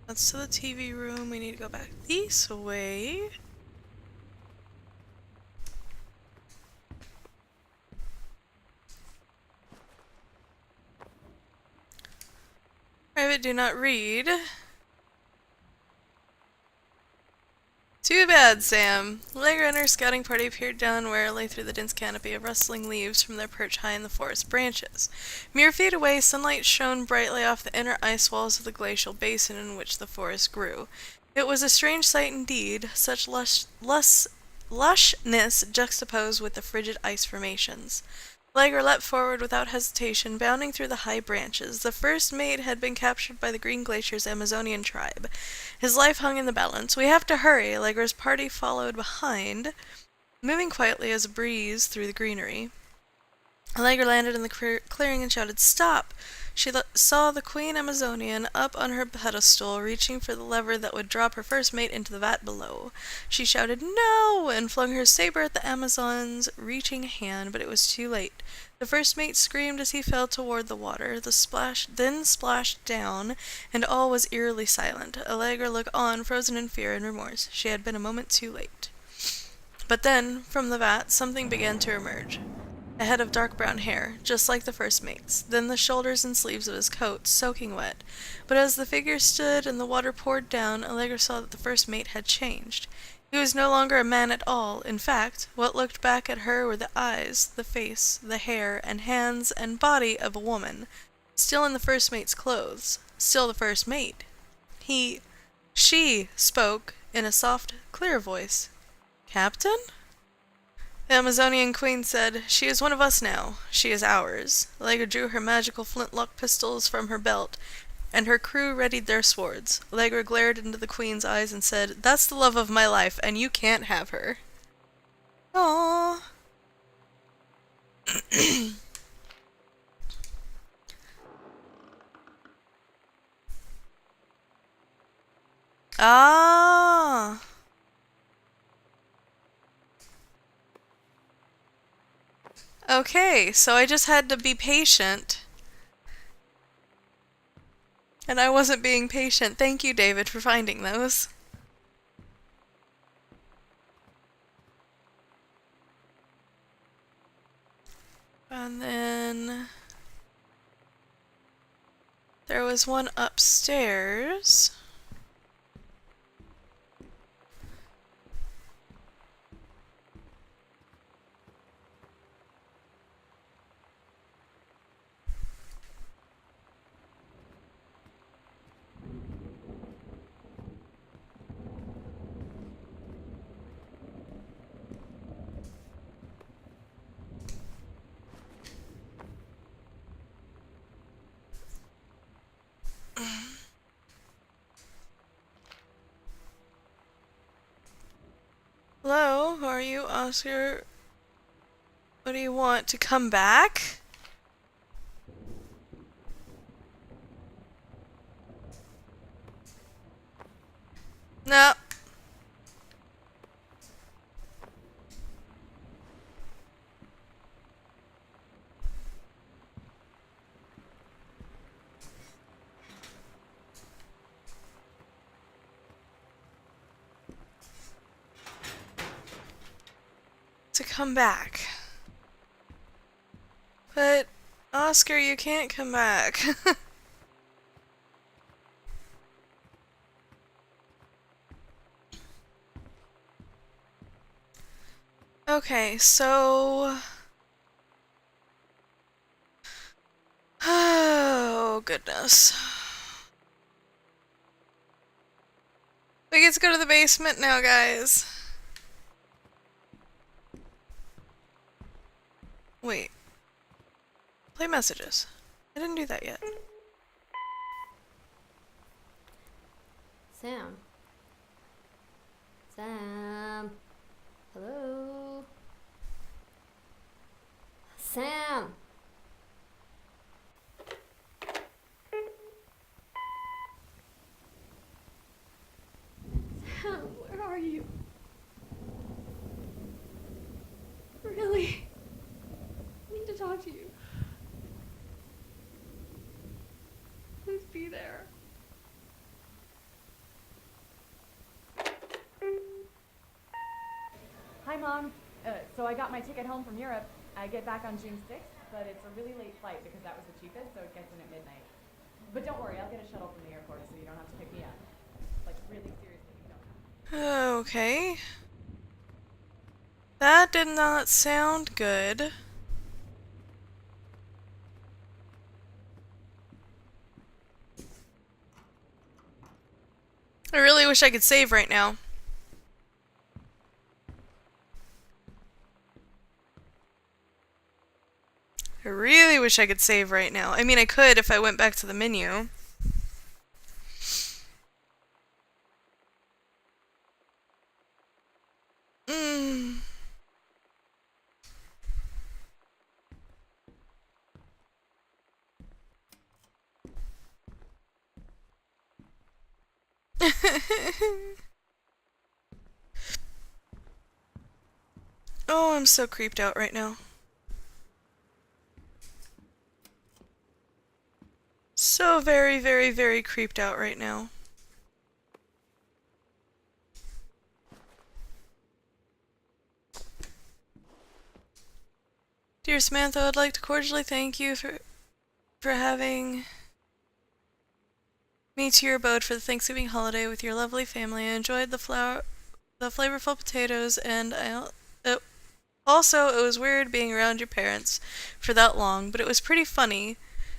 Speaker 1: that's to the TV room. We need to go back this way. Private do not read. Too bad, Sam. Allegra and her scouting party appeared down warily through the dense canopy of rustling leaves from their perch high in the forest branches. Mere feet away, sunlight shone brightly off the inner ice walls of the glacial basin in which the forest grew. It was a strange sight indeed, such lushness juxtaposed with the frigid ice formations. Allegra leapt forward without hesitation, bounding through the high branches. The first mate had been captured by the Green Glacier's Amazonian tribe. His life hung in the balance. "We have to hurry." Allegra's party followed behind, moving quietly as a breeze through the greenery. Allegra landed in the clearing and shouted, "Stop!" She saw the Queen Amazonian up on her pedestal, reaching for the lever that would drop her first mate into the vat below. She shouted, "No!" and flung her saber at the Amazon's reaching hand, but it was too late. The first mate screamed as he fell toward the water. The splash then splashed down, and all was eerily silent. Allegra looked on, frozen in fear and remorse. She had been a moment too late. But then, from the vat, something began to emerge. A head of dark brown hair, just like the first mate's, then the shoulders and sleeves of his coat, soaking wet. But as the figure stood and the water poured down, Allegra saw that the first mate had changed. He was no longer a man at all. In fact, what looked back at her were the eyes, the face, the hair, and hands and body of a woman, still in the first mate's clothes, still the first mate. She spoke in a soft, clear voice. "Captain?" The Amazonian queen said, "She is one of us now. She is ours." Allegra drew her magical flintlock pistols from her belt, and her crew readied their swords. Allegra glared into the queen's eyes and said, "That's the love of my life, and you can't have her." Aww. Ah. Okay, so I just had to be patient. And I wasn't being patient. Thank you, David, for finding those. And then there was one upstairs. Oscar, what do you want? To come back? No. To come back. But, Oscar, you can't come back. Okay, so... Oh, goodness. We get to go to the basement now, guys. Wait. Play messages. I didn't do that yet.
Speaker 5: Sam. Sam. Hello. Sam. Sam, where are you? Really? I need to talk to you. Please be there.
Speaker 2: Hi, Mom. So I got my ticket home from Europe. I get back on June 6th, but it's a really late flight because that was the cheapest, so it gets in at midnight. But don't worry, I'll get a shuttle from the airport so you don't have to pick me up. Like, really seriously, you don't have to.
Speaker 1: Okay. That did not sound good. I really wish I could save right now. I really wish I could save right now. I mean, I could if I went back to the menu. Oh, I'm so creeped out right now. So very, very, very creeped out right now. Dear Samantha, I'd like to cordially thank you for having me to your abode for the Thanksgiving holiday with your lovely family. I enjoyed the flavorful potatoes, and also it was weird being around your parents for that long, but it was pretty funny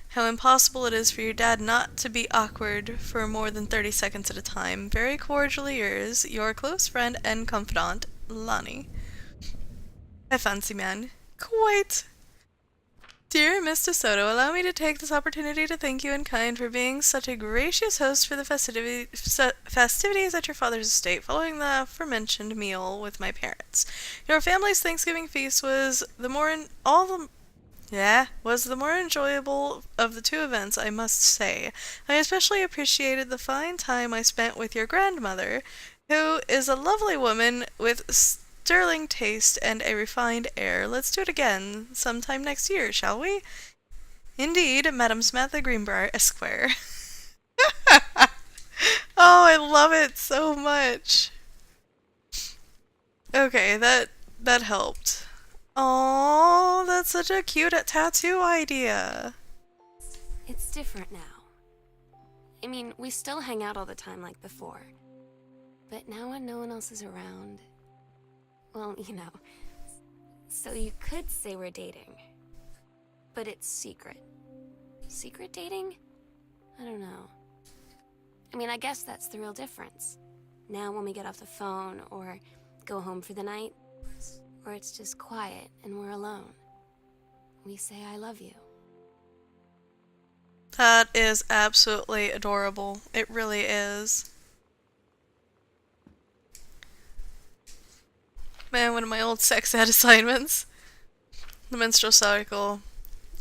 Speaker 1: how impossible it is for your dad not to be awkward for more than 30 seconds at a time. Very cordially yours, your close friend and confidant, Lonnie. A fancy man. Quite. Dear Miss DeSoto, allow me to take this opportunity to thank you in kind for being such a gracious host for the festivities at your father's estate following the aforementioned meal with my parents. Your family's Thanksgiving feast was the more enjoyable of the two events, I must say. I especially appreciated the fine time I spent with your grandmother, who is a lovely woman with sterling taste and a refined air. Let's do it again sometime next year, shall we? Indeed, Madam Samantha Greenbriar, Esquire. Oh, I love it so much. Okay, that helped. Oh, that's such a cute tattoo idea.
Speaker 3: It's different now. I mean, we still hang out all the time like before. But now when no one else is around... Well, you know. So you could say we're dating. But it's secret. Secret dating? I don't know. I mean, I guess that's the real difference. Now when we get off the phone, or go home for the night, or it's just quiet and we're alone, we say I love you.
Speaker 1: That is absolutely adorable. It really is. Man, one of my old sex ed assignments. The menstrual cycle.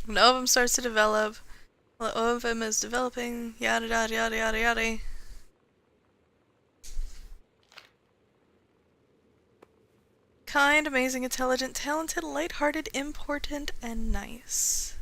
Speaker 1: When the ovum starts to develop, while the ovum is developing, yada yada yada yada yada. Kind, amazing, intelligent, talented, lighthearted, important, and nice.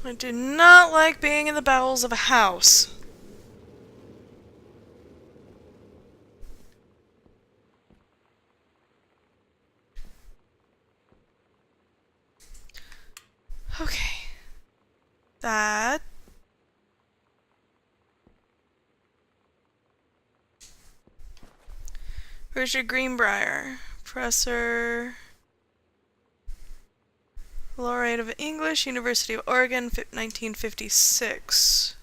Speaker 1: I do not like being in the bowels of a house. Okay. That. Richard Greenbrier, Professor Laureate of English, University of Oregon, 1956.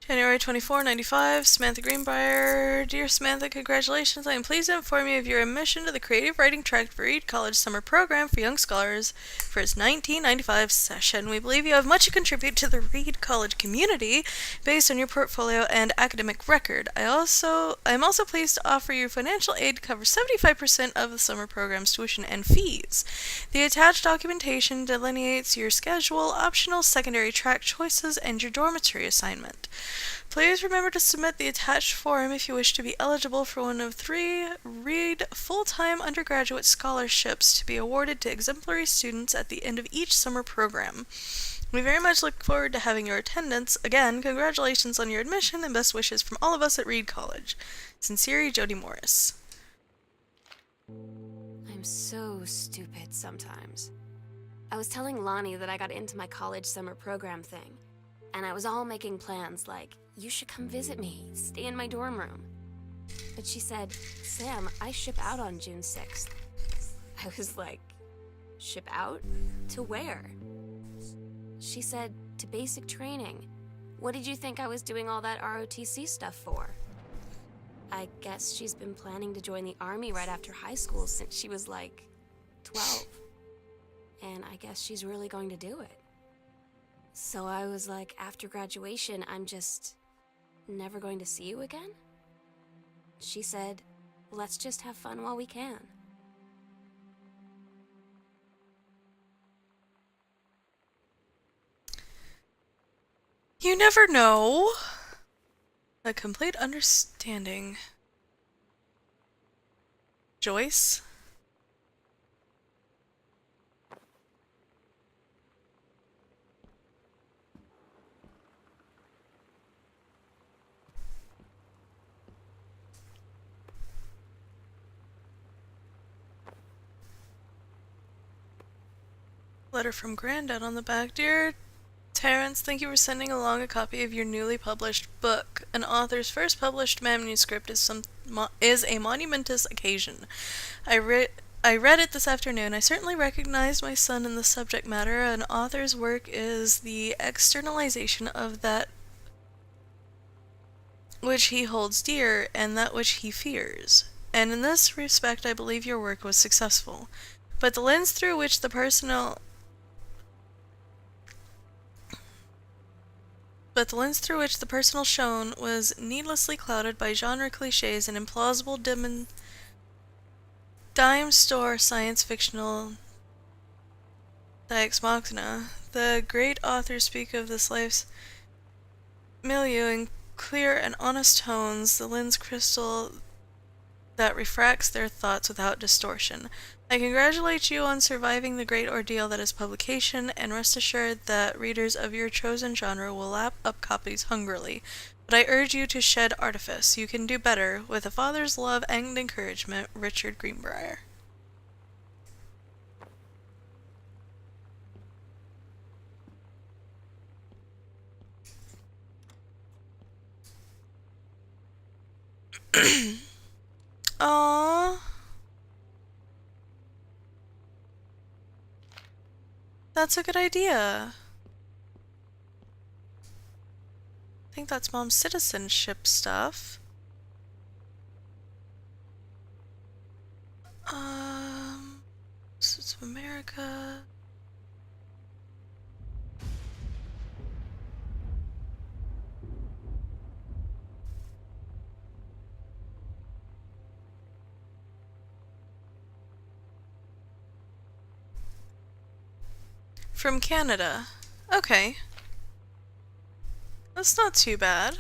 Speaker 1: January 24, 95, Samantha Greenbrier. Dear Samantha, congratulations. I am pleased to inform you of your admission to the Creative Writing Track for Reed College Summer Program for Young Scholars for its 1995 session. We believe you have much to contribute to the Reed College community based on your portfolio and academic record. I am also pleased to offer you financial aid to cover 75% of the summer program's tuition and fees. The attached documentation delineates your schedule, optional secondary track choices, and your dormitory assignment. Please remember to submit the attached form if you wish to be eligible for one of 3 Reed full-time undergraduate scholarships to be awarded to exemplary students at the end of each summer program. We very much look forward to having your attendance. Again, congratulations on your admission and best wishes from all of us at Reed College. Sincerely, Jody Morris.
Speaker 3: I'm so stupid sometimes. I was telling Lonnie that I got into my college summer program thing, and I was all making plans like, you should come visit me, stay in my dorm room. But she said, Sam, I ship out on June 6th. I was like, ship out? To where? She said, to basic training. What did you think I was doing all that ROTC stuff for? I guess she's been planning to join the army right after high school since she was like 12. And I guess she's really going to do it. So I was like, after graduation, I'm just never going to see you again? She said, let's just have fun while we can.
Speaker 1: You never know. A complete understanding. Joyce? Letter from Granddad on the back. Dear Terrence, thank you for sending along a copy of your newly published book. An author's first published manuscript is a monumentous occasion. I read it this afternoon. I certainly recognized my son in the subject matter. An author's work is the externalization of that which he holds dear and that which he fears. And in this respect I believe your work was successful. But the lens through which the personal shone was needlessly clouded by genre cliches and implausible dime store science fictional deus machina. The great authors speak of this life's milieu in clear and honest tones, the lens crystal that refracts their thoughts without distortion. I congratulate you on surviving the great ordeal that is publication, and rest assured that readers of your chosen genre will lap up copies hungrily. But I urge you to shed artifice. You can do better. With a father's love and encouragement, Richard Greenbrier. Aww. That's a good idea. I think that's Mom's citizenship stuff. States of America. From Canada. Okay. That's not too bad.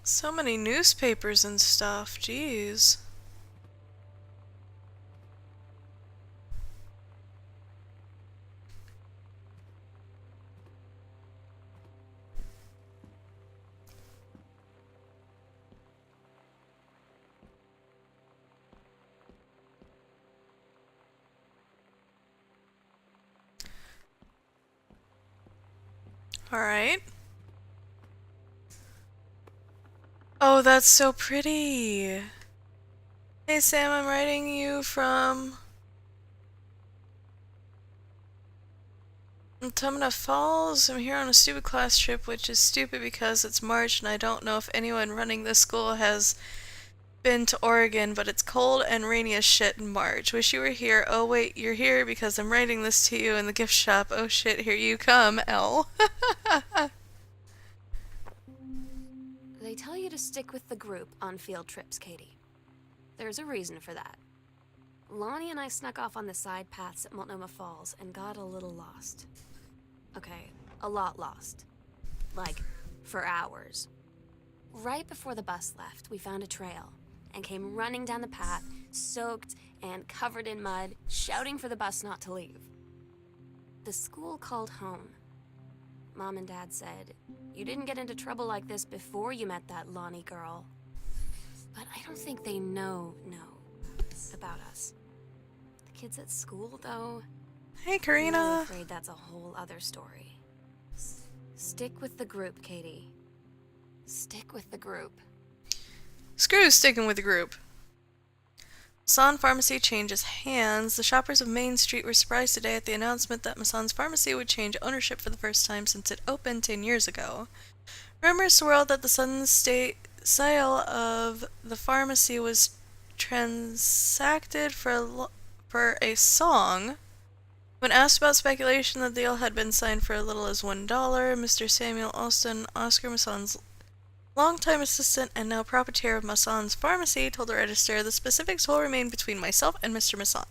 Speaker 1: So many newspapers and stuff, jeez. Alright. Oh, that's so pretty. Hey Sam, I'm writing you from Autumna Falls. I'm here on a stupid class trip, which is stupid because it's March and I don't know if anyone running this school has been to Oregon, but it's cold and rainy as shit in March. Wish you were here. Oh wait, you're here because I'm writing this to you in the gift shop. Oh shit, here you come, L.
Speaker 3: They tell you to stick with the group on field trips, Katie. There's a reason for that. Lonnie and I snuck off on the side paths at Multnomah Falls and got a little lost. Okay, a lot lost. Like, for hours. Right before the bus left, we found a trail and came running down the path, soaked and covered in mud, shouting for the bus not to leave. The school called home. Mom and Dad said, "You didn't get into trouble like this before you met that Lonnie girl." But I don't think they know about us. The kids at school, though,
Speaker 1: Hey
Speaker 3: I'm
Speaker 1: Karina.
Speaker 3: really afraid that's a whole other story. Stick with the group, Katie. Stick with the group.
Speaker 1: Screw sticking with the group. Masson Pharmacy changes hands. The shoppers of Main Street were surprised today at the announcement that Masson's Pharmacy would change ownership for the first time since it opened 10 years ago. Rumors swirled that the sudden sale of the pharmacy was transacted for a song. When asked about speculation, the deal had been signed for as little as $1. Mr. Samuel Alston, Oscar Masson's longtime assistant and now proprietor of Masson's Pharmacy, told the register, "The specifics will remain between myself and Mr. Masson.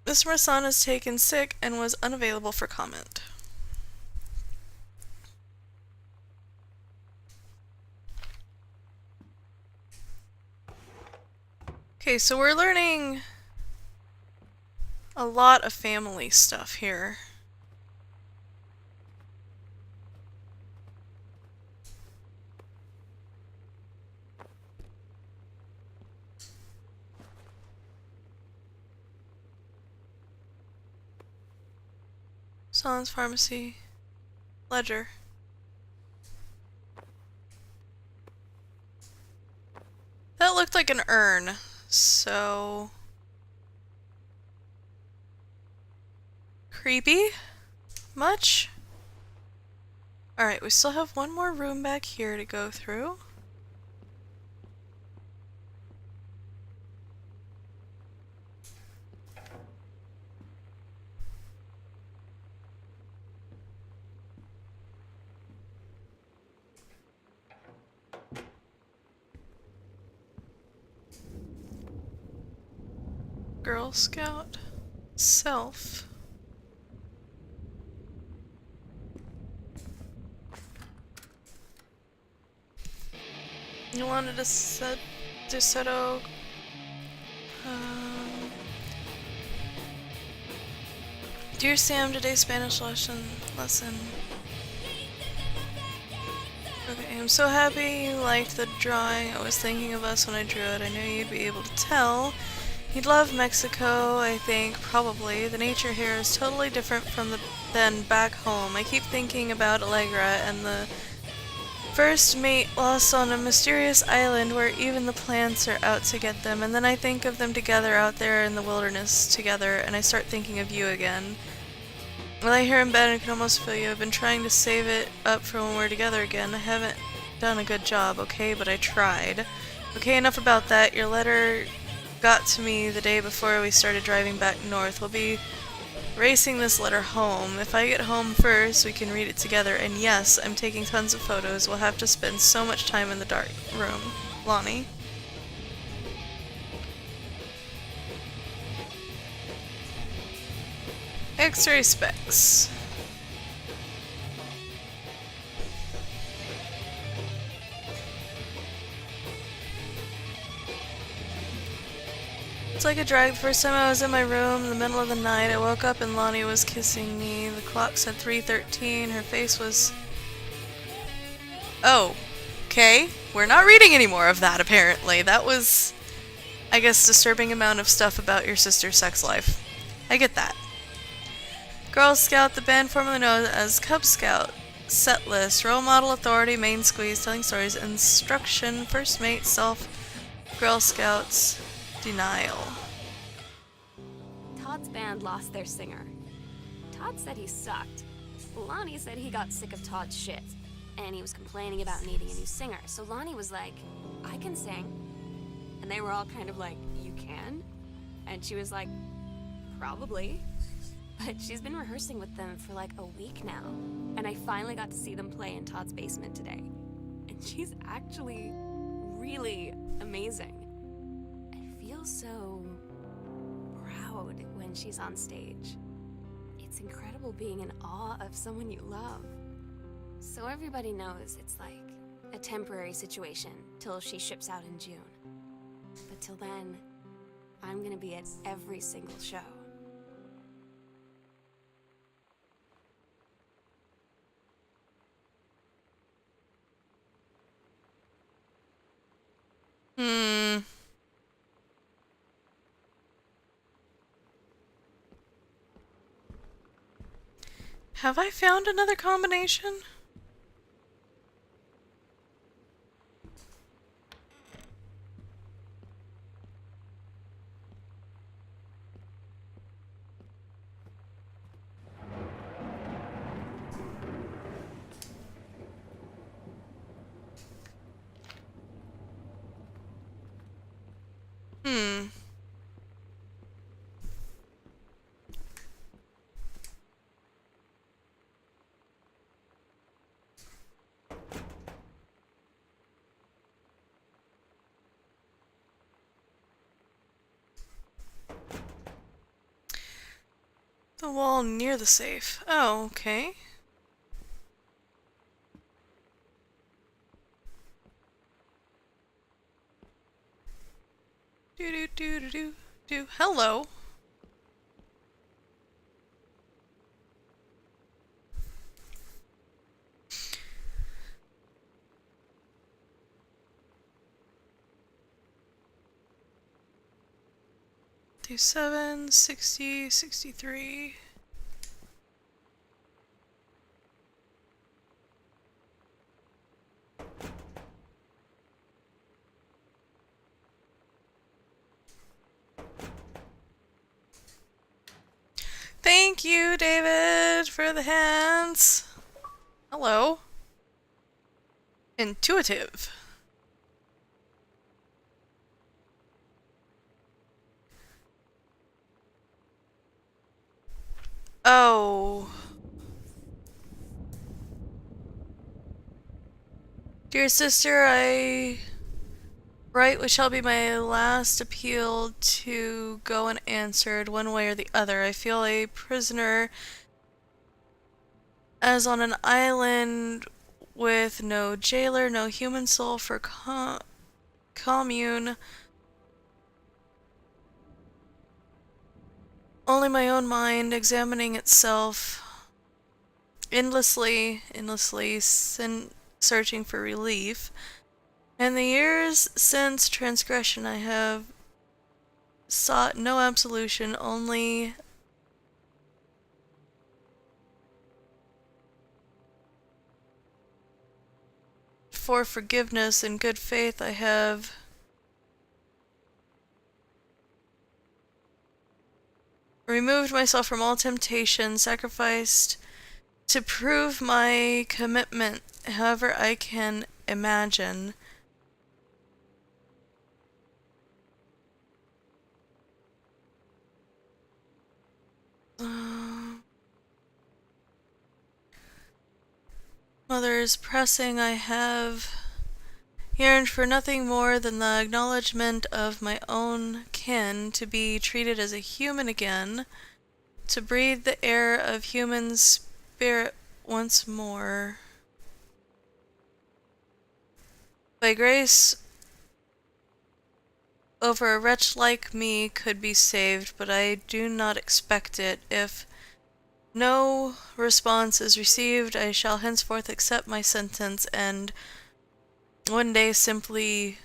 Speaker 1: Mr. Masson is taken sick and was unavailable for comment." Okay, so we're learning a lot of family stuff here. Masson's Pharmacy. Ledger. That looked like an urn, so... creepy? Much? Alright, we still have one more room back here to go through. Girl Scout. Self. You wanted to set DeSoto. Dear Sam, today's Spanish lesson. Okay, I'm so happy you liked the drawing. I was thinking of us when I drew it. I knew you'd be able to tell. He'd love Mexico, I think, probably. The nature here is totally different than back home. I keep thinking about Allegra and the first mate lost on a mysterious island where even the plants are out to get them, and then I think of them together out there in the wilderness together, and I start thinking of you again. I lay here in bed and can almost feel you. I've been trying to save it up for when we're together again. I haven't done a good job, okay, but I tried. Okay, enough about that. Your letter got to me the day before we started driving back north. We'll be racing this letter home. If I get home first, we can read it together. And yes, I'm taking tons of photos. We'll have to spend so much time in the dark room. Lonnie. X-ray specs. It's like a drag. The first time I was in my room in the middle of the night, I woke up and Lonnie was kissing me. The clock said 3:13. Her face was... Oh. Okay. We're not reading any more of that, apparently. That was, I guess, disturbing amount of stuff about your sister's sex life. I get that. Girl Scout, the band formerly known as Cub Scout. Set list. Role model, authority, main squeeze, telling stories, instruction, first mate, self, Girl Scouts, denial.
Speaker 3: Todd's band lost their singer. Todd said he sucked. Lonnie said he got sick of Todd's shit, and he was complaining about needing a new singer. So Lonnie was like, I can sing. And they were all kind of like, you can? And she was like, probably. But she's been rehearsing with them for like a week now. And I finally got to see them play in Todd's basement today. And she's actually really amazing. I feel so proud when she's on stage. It's incredible being in awe of someone you love. So everybody knows it's like a temporary situation till she ships out in June. But till then, I'm gonna be at every single show.
Speaker 1: Have I found another combination? The wall near the safe. Oh, okay. Do. Hello. Do 7, 60, 63. Thank you, David, for the hands. Hello. Intuitive. Oh. Dear sister, I write what shall be my last appeal to go unanswered one way or the other. I feel a prisoner as on an island with no jailer, no human soul for commune. Only my own mind examining itself endlessly searching for relief. And the years since transgression I have sought no absolution, only for forgiveness and good faith I have removed myself from all temptation, sacrificed to prove my commitment, however I can imagine. Mother is pressing, I have yearned for nothing more than the acknowledgement of my own kin, to be treated as a human again, to breathe the air of human spirit once more. By grace, over a wretch like me could be saved, but I do not expect it. If no response is received, I shall henceforth accept my sentence and one day simply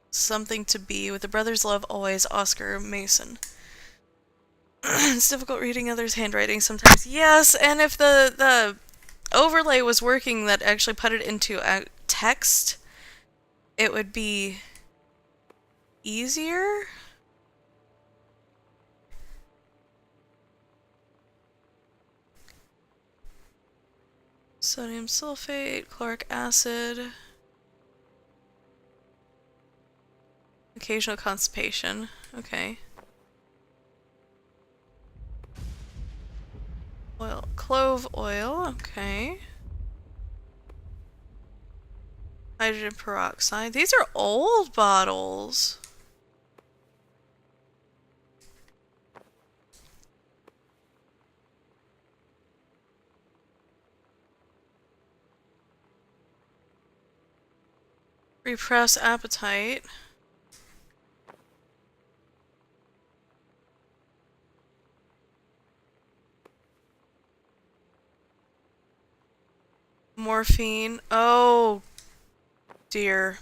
Speaker 1: something to be. With a brother's love always, Oscar Mason. It's difficult reading others' handwriting sometimes. Yes, and if the overlay was working that actually put it into a text, it would be easier. Sodium sulfate, chloric acid, occasional constipation. Okay. Oil, clove oil. Okay. Hydrogen peroxide. These are old bottles. Repress appetite. Morphine. Oh, dear.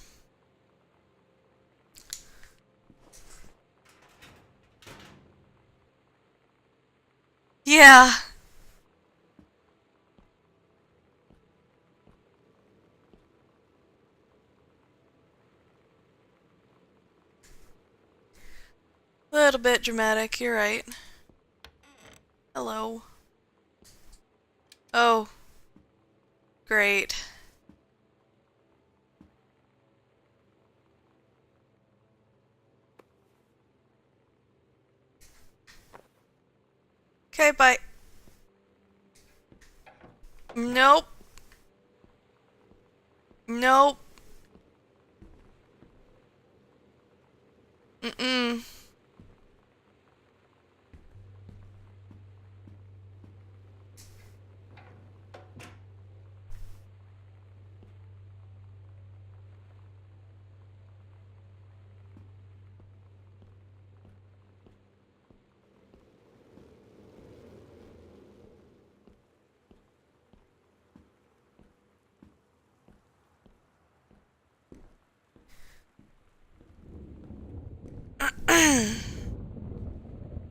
Speaker 1: Yeah. Little bit dramatic, you're right. Hello. Oh. Great. Okay, bye. Nope. Nope. Mm-mm.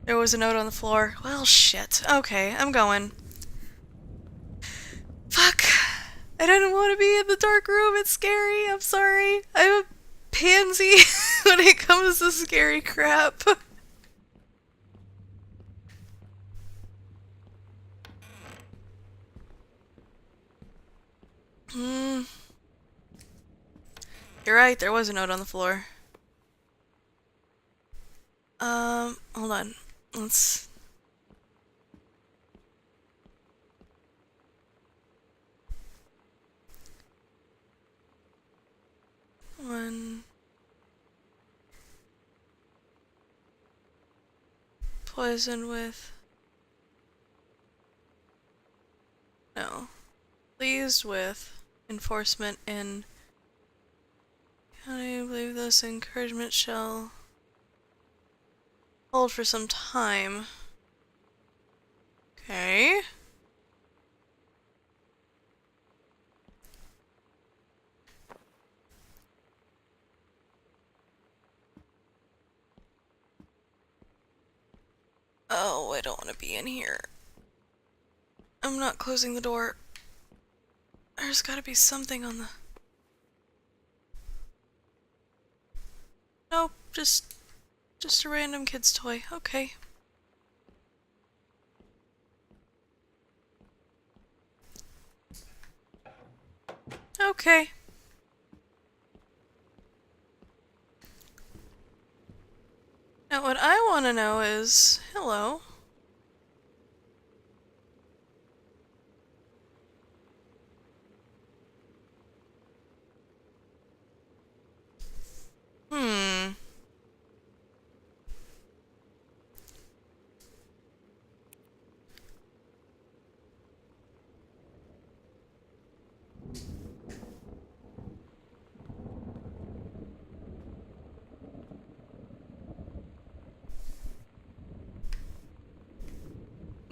Speaker 1: There was a note on the floor. Well, shit. Okay, I'm going. Fuck. I didn't want to be in the dark room. It's scary. I'm sorry. I'm a pansy when it comes to scary crap. Hmm. You're right, there was a note on the floor. Hold on. Let's... One... Poison with... No. Pleased with enforcement in... I believe this encouragement shall hold for some time. Okay. I don't want to be in here. I'm not closing the door. There's gotta be something on the... Nope, just a random kid's toy. Okay. Okay. Now what I want to know is... Hello. Hmm.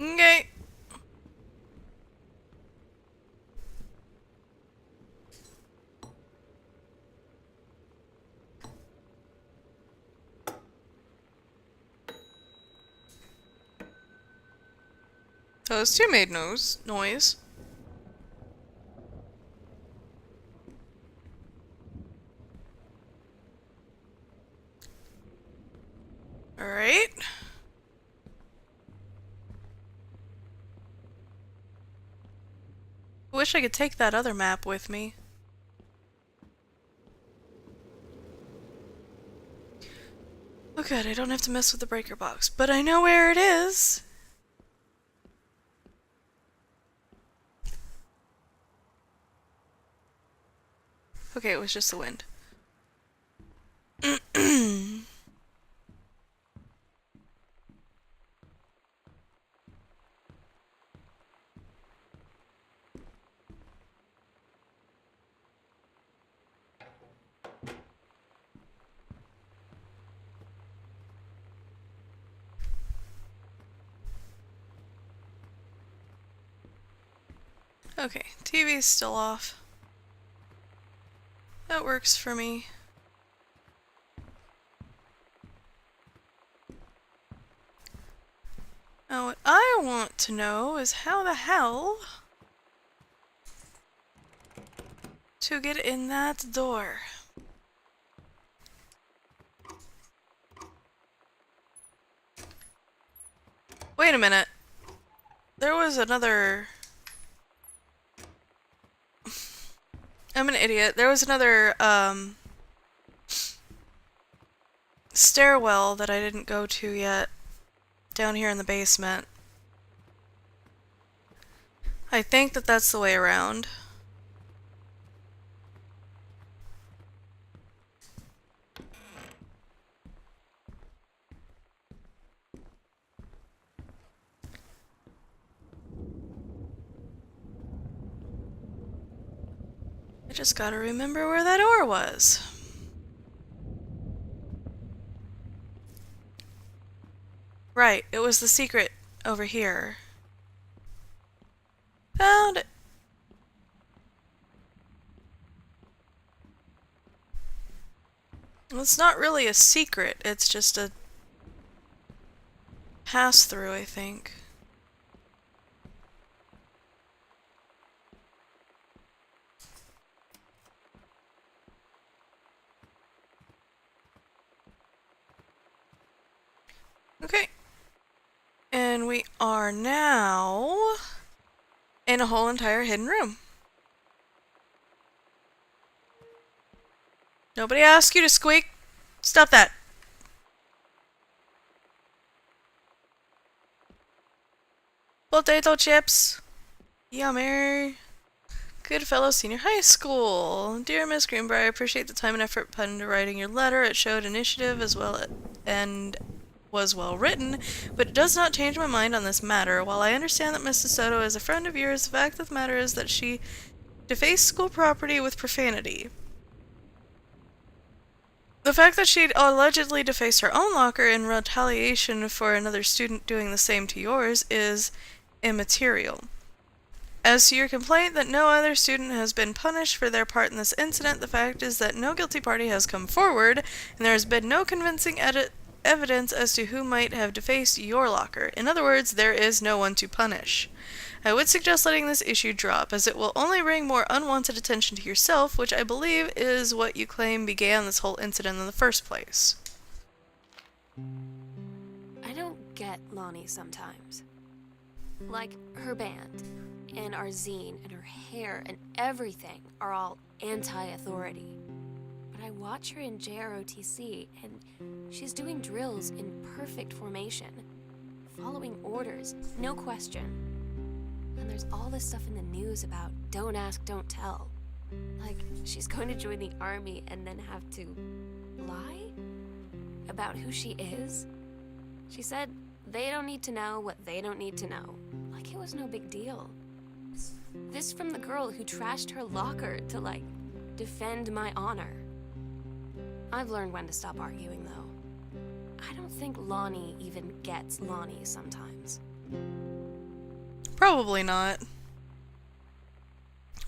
Speaker 1: Okay. Those two made noise. Alright. I wish I could take that other map with me. Oh good, I don't have to mess with the breaker box, but I know where it is! Okay, it was just the wind. Okay, TV's still off. That works for me. Now what I want to know is how the hell to get in that door. Wait a minute. There was another... I'm an idiot. There was another, stairwell that I didn't go to yet. Down here in the basement. I think that that's the way around. I just gotta remember where that door was. Right, it was the secret over here. Found it. Well, it's not really a secret, it's just a pass-through, I think. Okay. And we are now in a whole entire hidden room. Nobody asked you to squeak. Stop that. Potato chips. Yummy. Goodfellow Senior High School. Dear Miss Greenbrier, I appreciate the time and effort put into writing your letter. It showed initiative as well and was well written, but it does not change my mind on this matter. While I understand that Miss DeSoto is a friend of yours, the fact of the matter is that she defaced school property with profanity. The fact that she'd allegedly defaced her own locker in retaliation for another student doing the same to yours is immaterial. As to your complaint that no other student has been punished for their part in this incident, the fact is that no guilty party has come forward, and there has been no convincing evidence as to who might have defaced your locker. In other words, there is no one to punish. I would suggest letting this issue drop, as it will only bring more unwanted attention to yourself, which I believe is what you claim began this whole incident in the first place.
Speaker 3: I don't get Lonnie sometimes. Like, her band, and our zine, and her hair, and everything are all anti-authority. But I watch her in JROTC, and she's doing drills in perfect formation, following orders, no question. And there's all this stuff in the news about don't ask, don't tell. Like, she's going to join the army and then have to lie about who she is. She said they don't need to know what they don't need to know. Like it was no big deal. This from the girl who trashed her locker to, like, defend my honor. I've learned when to stop arguing, though. I don't think Lonnie even gets Lonnie sometimes.
Speaker 1: Probably not.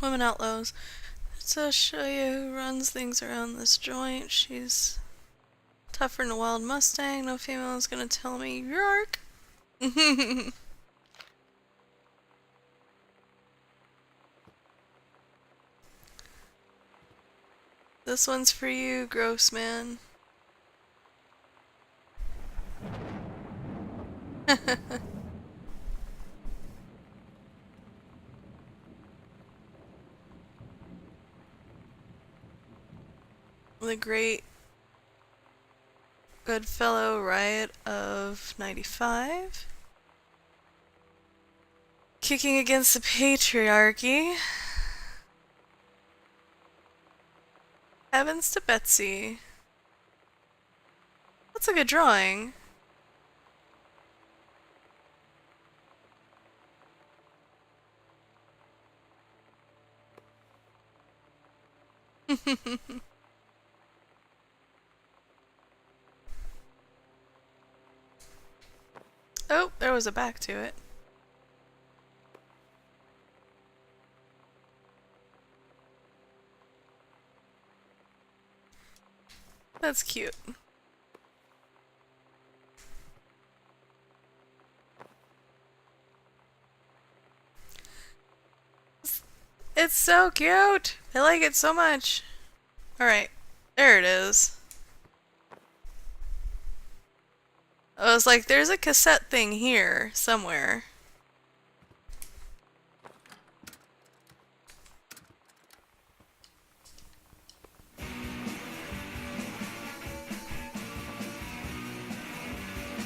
Speaker 1: Women Outlaws. So show you who runs things around this joint. She's tougher than a wild Mustang. No female is gonna tell me yark. This one's for you, gross man. The great Goodfellow riot of 95. Kicking against the patriarchy. Heavens to Betsy. That's a good drawing. Oh, there was a back to it. That's cute. It's so cute! I like it so much. Alright, there it is. I was like, there's a cassette thing here, somewhere.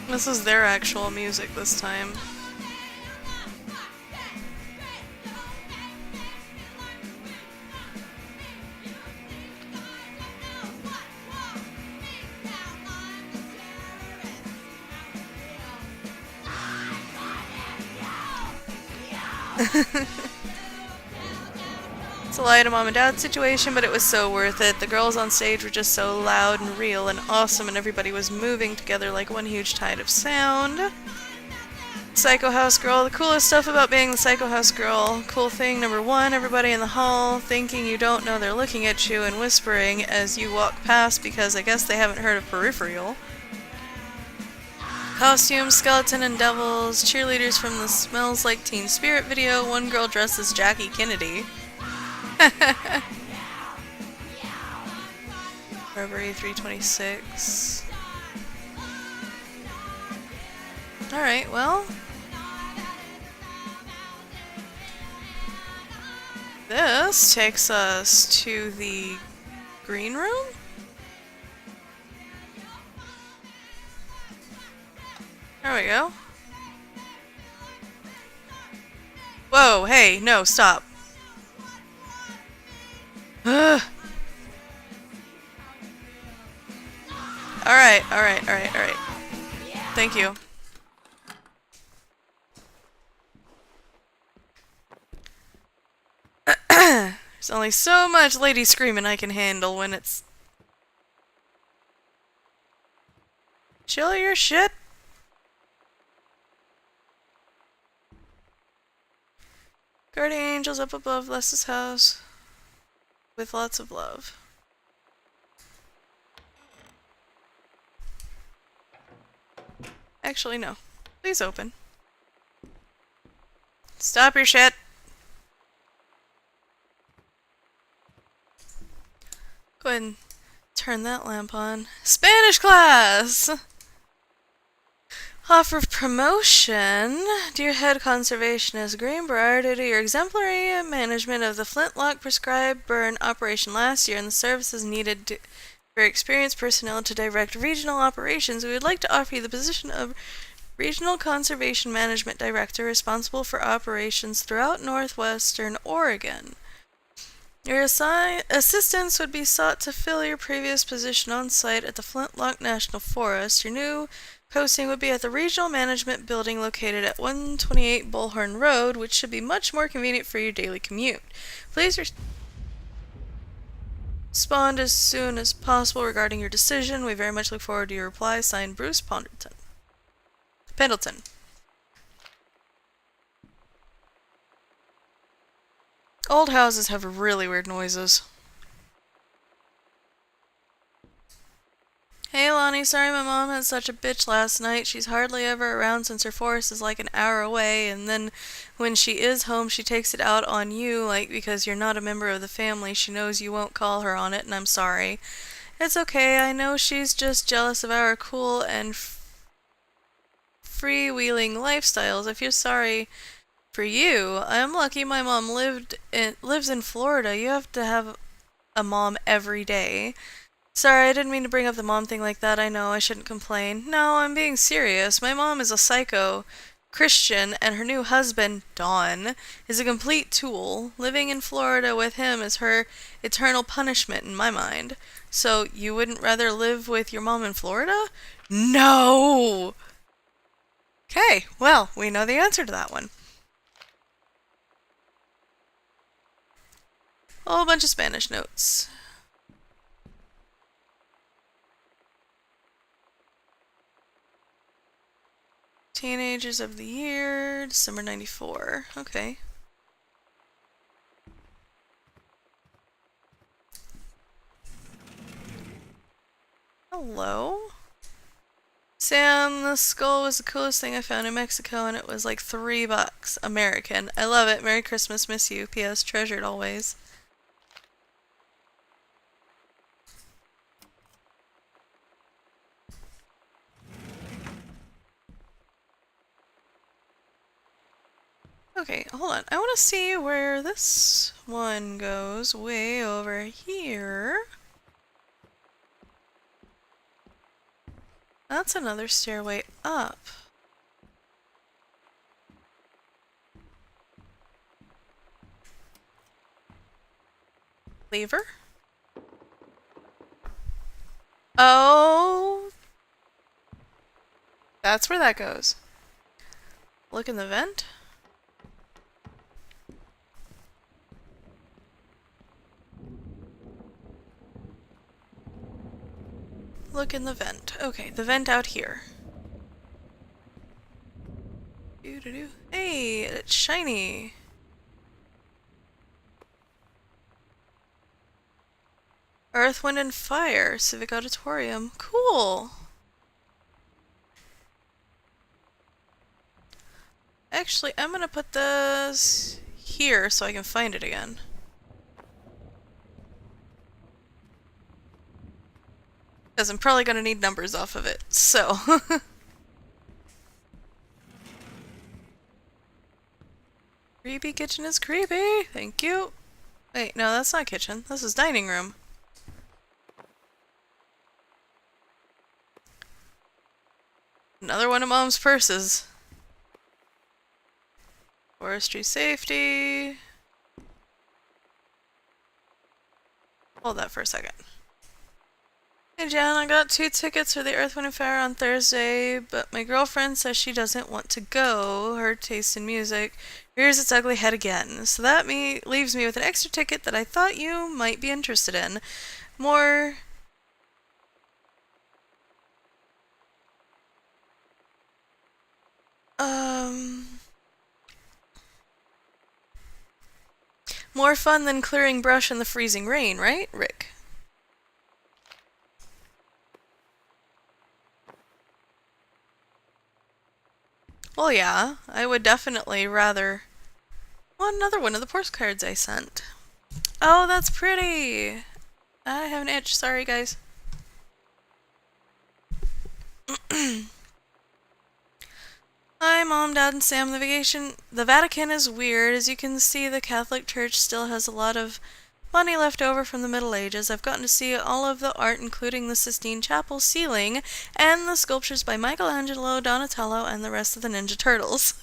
Speaker 1: This is their actual music this time. It's a lie to mom and dad situation, but it was so worth it. The girls on stage were just so loud and real and awesome, and everybody was moving together like one huge tide of sound. Psycho House Girl. The coolest stuff about being the Psycho House Girl. Cool thing number one, everybody in the hall thinking you don't know they're looking at you and whispering as you walk past because I guess they haven't heard of Peripheral. Costumes, skeleton and devils, cheerleaders from the Smells Like Teen Spirit video, one girl dressed as Jackie Kennedy. February 326. Alright, well. This takes us to the green room? There we go. Whoa, hey, no, stop. Ugh. Alright. Thank you. There's only so much lady screaming I can handle when it's... Chill your shit. Guardian angels up above Les's house with lots of love. Actually, no. Please open. Stop your shit! Go ahead and turn that lamp on. Spanish class! Offer of promotion. Dear Head Conservationist Greenbrier, due to your exemplary management of the Flintlock prescribed burn operation last year and the services needed for experienced personnel to direct regional operations, we would like to offer you the position of Regional Conservation Management Director responsible for operations throughout northwestern Oregon. Your assistance would be sought to fill your previous position on site at the Flintlock National Forest. Your new posting would be at the Regional Management Building located at 128 Bullhorn Road, which should be much more convenient for your daily commute. Please respond as soon as possible regarding your decision. We very much look forward to your reply. Signed, Bruce Pendleton. Old houses have really weird noises. Hey Lonnie, sorry my mom had such a bitch last night. She's hardly ever around since her forest is like an hour away, and then when she is home she takes it out on you, like because you're not a member of the family. She knows you won't call her on it, and I'm sorry. It's okay, I know she's just jealous of our cool and freewheeling lifestyles. I feel sorry for you. I'm lucky my mom lives in Florida. You have to have a mom every day. Sorry, I didn't mean to bring up the mom thing like that. I know, I shouldn't complain. No, I'm being serious. My mom is a psycho Christian, and her new husband, Don, is a complete tool. Living in Florida with him is her eternal punishment in my mind. So, you wouldn't rather live with your mom in Florida? No! Okay, well, we know the answer to that one. A whole bunch of Spanish notes. Teenagers of the Year, December 94. Okay. Hello? Sam, the skull was the coolest thing I found in Mexico, and it was like $3 American. I love it. Merry Christmas, miss you. P.S. Treasured always. Okay, hold on. I want to see where this one goes. Way over here. That's another stairway up. Lever? Oh! That's where that goes. Look in the vent. Look in the vent. Okay, the vent out here. Doo-doo-doo. Hey, it's shiny. Earth, Wind, and Fire, Civic Auditorium. Cool. Actually, I'm gonna put this here so I can find it again. Because I'm probably gonna need numbers off of it, so. Creepy kitchen is creepy. Thank you. Wait, no, that's not kitchen. This is dining room. Another one of Mom's purses. Forestry safety. Hold that for a second. Hey Jan, I got 2 tickets for the Earth, Wind & Fire on Thursday, but my girlfriend says she doesn't want to go. Her taste in music rears its ugly head again. So that leaves me with an extra ticket that I thought you might be interested in. More fun than clearing brush in the freezing rain, right, Rick? Well, yeah, I would definitely rather... Well, another one of the postcards I sent. Oh, that's pretty! I have an itch, sorry guys. Hi, Mom, Dad, and Sam. The Vatican is weird. As you can see, the Catholic Church still has a lot of money left over from the Middle Ages. I've gotten to see all of the art, including the Sistine Chapel ceiling, and the sculptures by Michelangelo, Donatello, and the rest of the Ninja Turtles.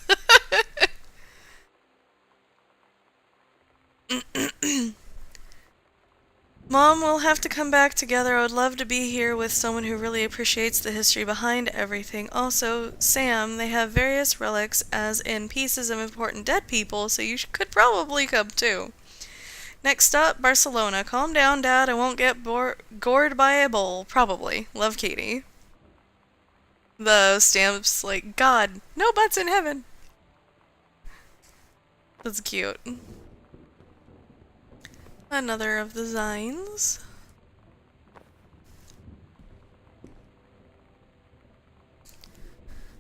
Speaker 1: Mom, we'll have to come back together. I would love to be here with someone who really appreciates the history behind everything. Also, Sam, they have various relics, as in pieces of important dead people, so you could probably come too. Next stop, Barcelona. Calm down, Dad. I won't get gored by a bull. Probably. Love, Katie. The stamp's like, God, no butts in heaven. That's cute. Another of the Zines.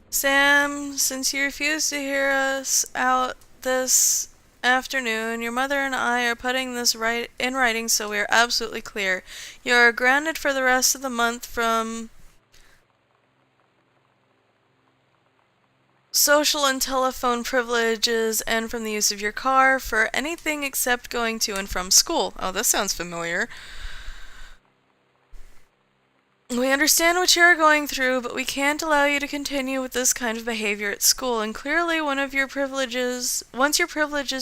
Speaker 1: Sam, since you refuse to hear us out this afternoon, your mother and I are putting this in writing so we are absolutely clear. You are grounded for the rest of the month from social and telephone privileges and from the use of your car for anything except going to and from school. Oh, this sounds familiar. We understand what you are going through, but we can't allow you to continue with this kind of behavior at school, and clearly once your privileges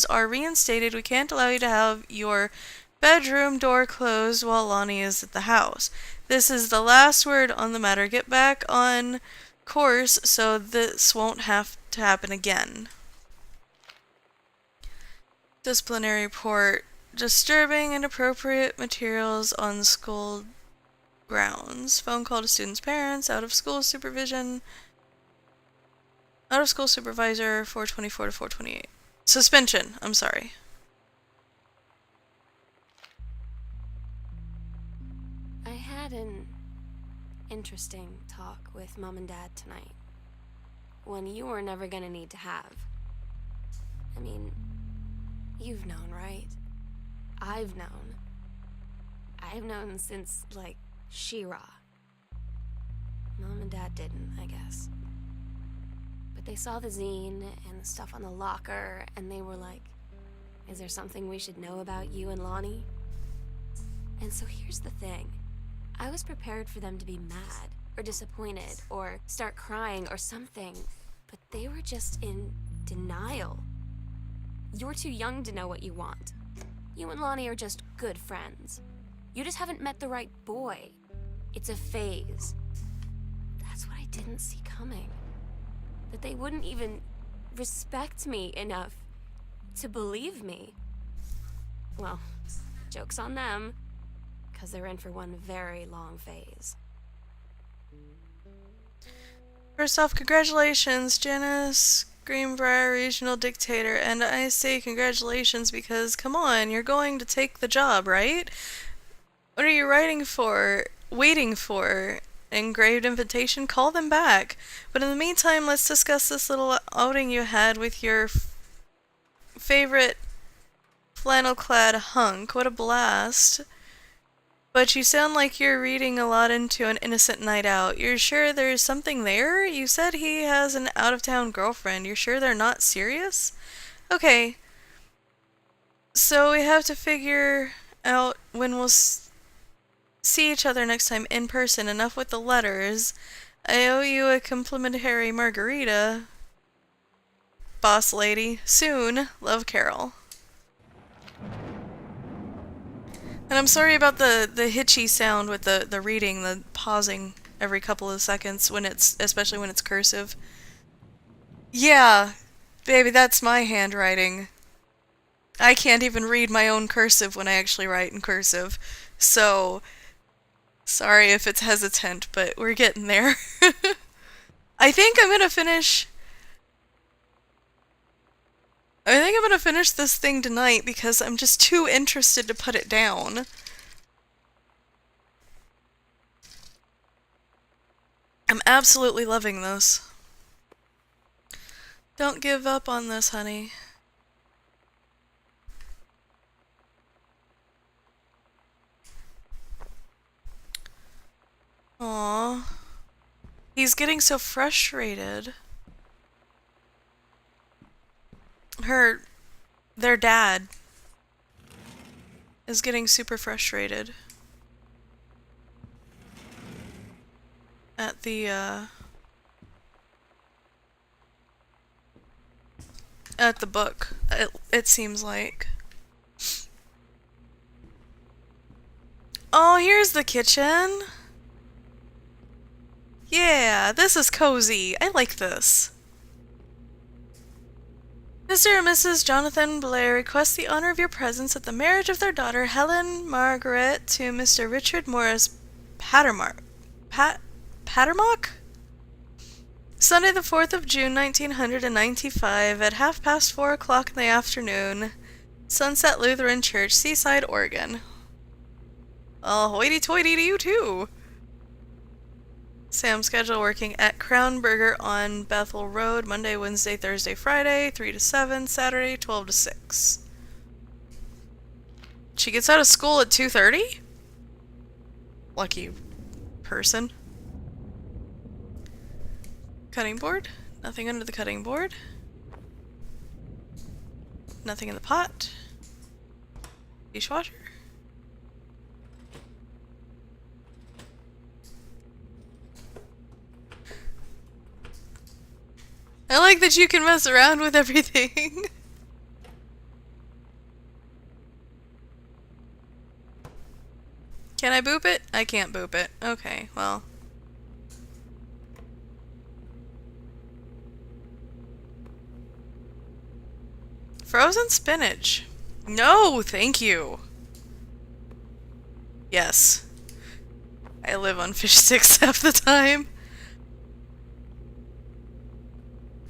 Speaker 1: are reinstated, we can't allow you to have your bedroom door closed while Lonnie is at the house. This is the last word on the matter. Get back on course so this won't have to happen again. Disciplinary report. Disturbing and inappropriate materials on school grounds. Phone call to students' parents. Out of school supervisor 424 to 428. Suspension. I'm sorry.
Speaker 3: I had an interesting talk with Mom and Dad tonight. One you were never gonna need to have. I mean, you've known, right? I've known. I've known since, like, She-Ra. Mom and Dad didn't, I guess. But they saw the zine and the stuff on the locker, and they were like, is there something we should know about you and Lonnie? And so here's the thing. I was prepared for them to be mad, or disappointed, or start crying, or something. But they were just in denial. You're too young to know what you want. You and Lonnie are just good friends. You just haven't met the right boy. It's a phase. That's what I didn't see coming. That they wouldn't even respect me enough to believe me. Well, joke's on them, because they're in for one very long phase.
Speaker 1: First off, congratulations, Janice, Greenbrier Regional Dictator, and I say congratulations because, come on, you're going to take the job, right? What are you waiting for? Engraved invitation? Call them back. But in the meantime, let's discuss this little outing you had with your favorite flannel-clad hunk. What a blast. But you sound like you're reading a lot into an innocent night out. You're sure there's something there? You said he has an out-of-town girlfriend. You're sure they're not serious? Okay. So we have to figure out when we'll see each other next time in person. Enough with the letters. I owe you a complimentary margarita, boss lady. Soon. Love, Carol. And I'm sorry about the hitchy sound with the reading, the pausing every couple of seconds when especially when it's cursive. Yeah, baby, that's my handwriting. I can't even read my own cursive when I actually write in cursive. So, sorry if it's hesitant, but we're getting there. I think I'm gonna finish this thing tonight because I'm just too interested to put it down. I'm absolutely loving this. Don't give up on this, honey. Aww. He's getting so frustrated. Their dad is getting super frustrated at the book, it seems like. Oh, here's the kitchen. Yeah, this is cozy. I like this. Mr. and Mrs. Jonathan Blair request the honor of your presence at the marriage of their daughter Helen Margaret to Mr. Richard Morris Pattermock? Sunday the 4th of June 1995 at 4:30 in the afternoon. Sunset Lutheran Church, Seaside, Oregon. Oh, hoity-toity to you too! Sam schedule working at Crown Burger on Bethel Road, Monday, Wednesday, Thursday, Friday, 3 to 7, Saturday, 12 to 6. She gets out of school at 2:30? Lucky person. Cutting board? Nothing under the cutting board. Nothing in the pot. Dishwasher. I like that you can mess around with everything. Can I boop it? I can't boop it. Okay, well. Frozen spinach. No, thank you. Yes. I live on fish sticks half the time.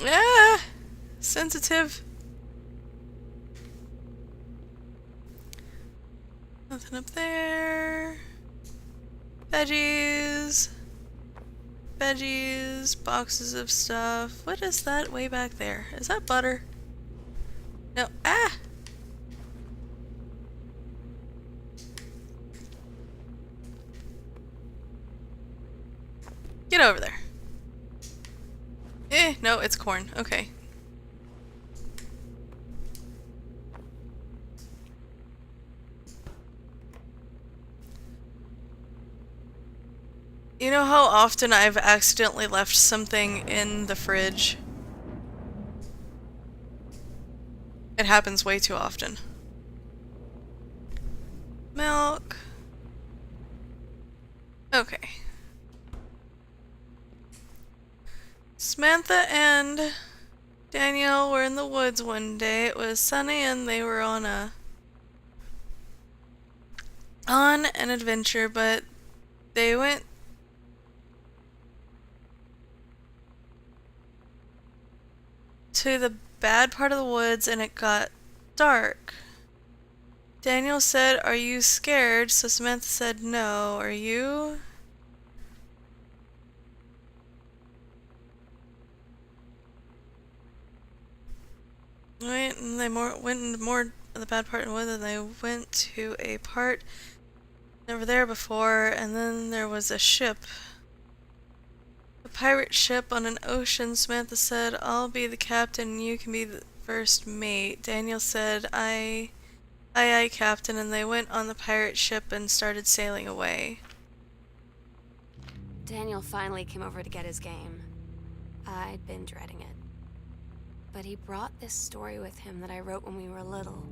Speaker 1: Ah, sensitive. Nothing up there. Veggies. Veggies, boxes of stuff. What is that way back there? Is that butter? No. Ah! Get over there. No, it's corn. Okay. You know how often I've accidentally left something in the fridge? It happens way too often. Milk. Okay. Samantha and Danielle were in the woods one day. It was sunny and they were on an adventure, but they went to the bad part of the woods and it got dark. Daniel said, "Are you scared?" So Samantha said, "No. Are you?" Right, and they went into more of the bad part of the woods, and they went to a part never there before, and then there was a ship. A pirate ship on an ocean. Samantha said, "I'll be the captain and you can be the first mate." Daniel said, Aye, aye, captain," and they went on the pirate ship and started sailing away.
Speaker 3: Daniel finally came over to get his game. I'd been dreading it. But he brought this story with him that I wrote when we were little.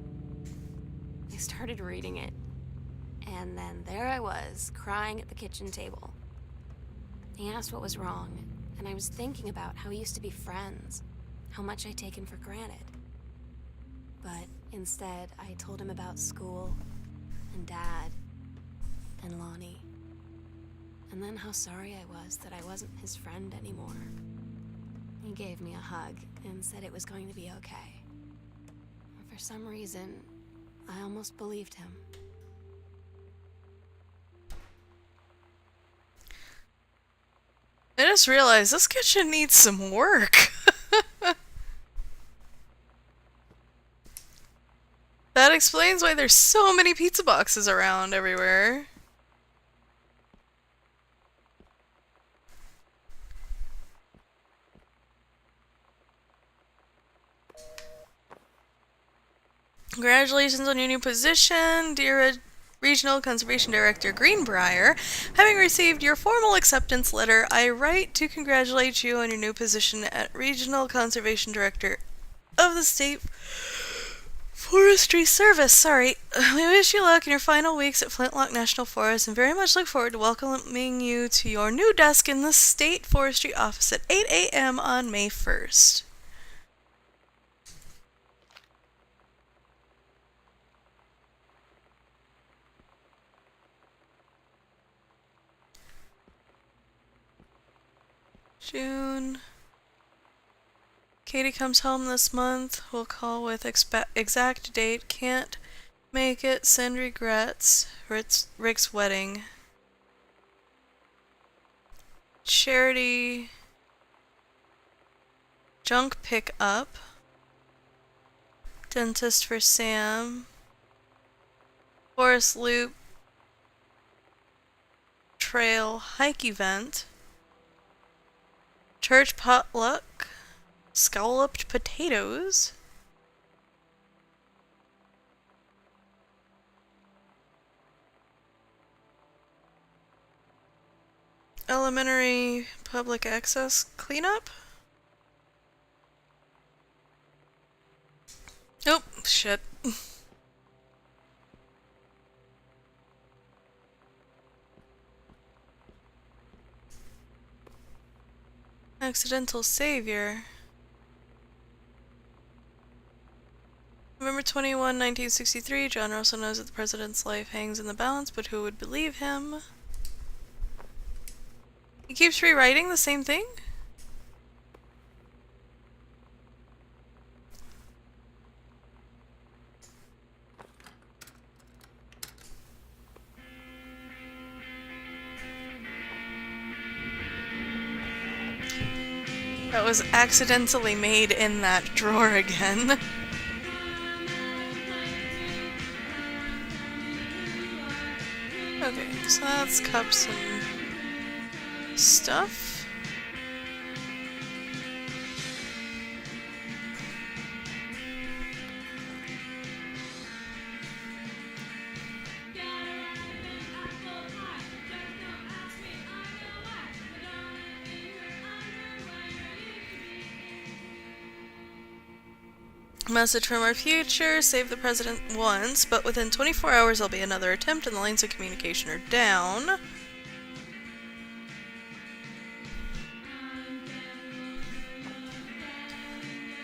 Speaker 3: I started reading it, and then there I was, crying at the kitchen table. He asked what was wrong, and I was thinking about how we used to be friends, how much I'd taken for granted. But instead, I told him about school, and Dad, and Lonnie, and then how sorry I was that I wasn't his friend anymore. He gave me a hug and said it was going to be okay. For some reason, I almost believed him.
Speaker 1: I just realized this kitchen needs some work. explains why there's so many pizza boxes around everywhere. Congratulations on your new position, dear Regional Conservation Director Greenbrier. Having received your formal acceptance letter, I write to congratulate you on your new position at Regional Conservation Director of the State Forestry Service. Sorry. We wish you luck in your final weeks at Flintlock National Forest and very much look forward to welcoming you to your new desk in the State Forestry Office at 8 a.m. on May 1st. June. Katie comes home this month. We'll call with exact date. Can't make it. Send regrets. Rick's wedding. Charity. Junk pickup. Dentist for Sam. Forest Loop. Trail hike event. Church potluck. Scalloped potatoes. Elementary public access cleanup. Oh, shit. Accidental savior. November 21, 1963, John Russell knows that the president's life hangs in the balance, but who would believe him? He keeps rewriting the same thing? That was accidentally made in that drawer again. Okay, so that's cups and stuff. Message from our future, save the president once, but within 24 hours there'll be another attempt and the lines of communication are down.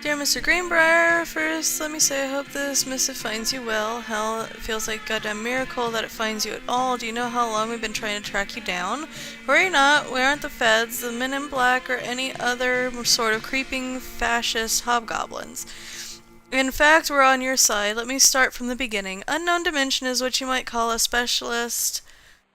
Speaker 1: Dear Mr. Greenbrier, first let me say I hope this missive finds you well. Hell, it feels like a goddamn miracle that it finds you at all. Do you know how long we've been trying to track you down? Worry not, we aren't the feds, the men in black, or any other sort of creeping fascist hobgoblins. In fact, we're on your side. Let me start from the beginning. Unknown Dimension is what you might call a specialist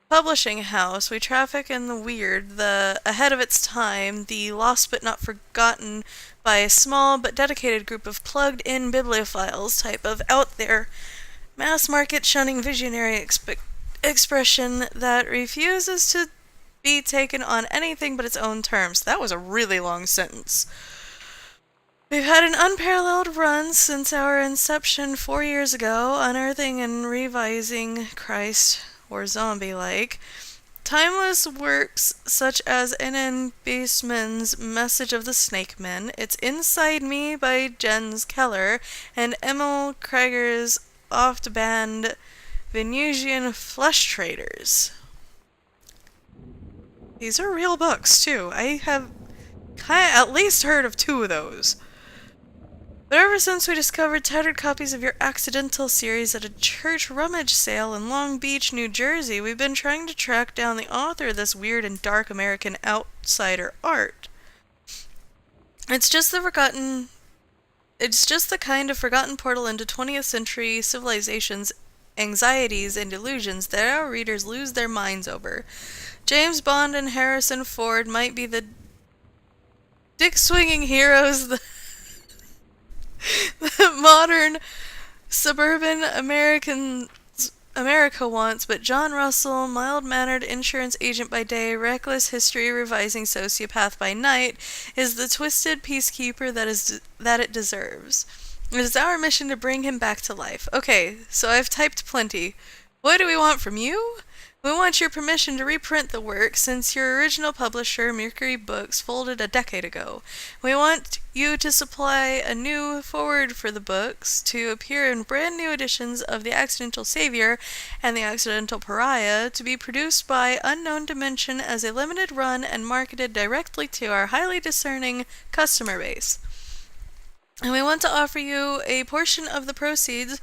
Speaker 1: publishing house. We traffic in the weird, the ahead of its time, the lost but not forgotten by a small but dedicated group of plugged-in bibliophiles type of out-there, mass-market shunning visionary expression that refuses to be taken on anything but its own terms. That was a really long sentence. We've had an unparalleled run since our inception 4 years ago, unearthing and revising Christ, or zombie-like, timeless works such as N.N. Baseman's Message of the Snake Men, It's Inside Me by Jens Keller, and Emil Krieger's oft-banned Venusian Flesh Traders. These are real books, too. I have at least heard of 2 of those. But ever since we discovered tattered copies of your Accidental series at a church rummage sale in Long Beach, New Jersey, we've been trying to track down the author of this weird and dark American outsider art. It's just the kind of forgotten portal into 20th century civilization's anxieties and delusions that our readers lose their minds over. James Bond and Harrison Ford might be the dick-swinging heroes that modern suburban America wants, but John Russell, mild-mannered insurance agent by day, reckless history-revising sociopath by night, is the twisted peacekeeper that it deserves. It is our mission to bring him back to life. Okay, so I've typed plenty. What do we want from you? We want your permission to reprint the work since your original publisher, Mercury Books, folded a decade ago. We want you to supply a new foreword for the books to appear in brand new editions of The Accidental Savior and The Accidental Pariah to be produced by Unknown Dimension as a limited run and marketed directly to our highly discerning customer base. And we want to offer you a portion of the proceeds,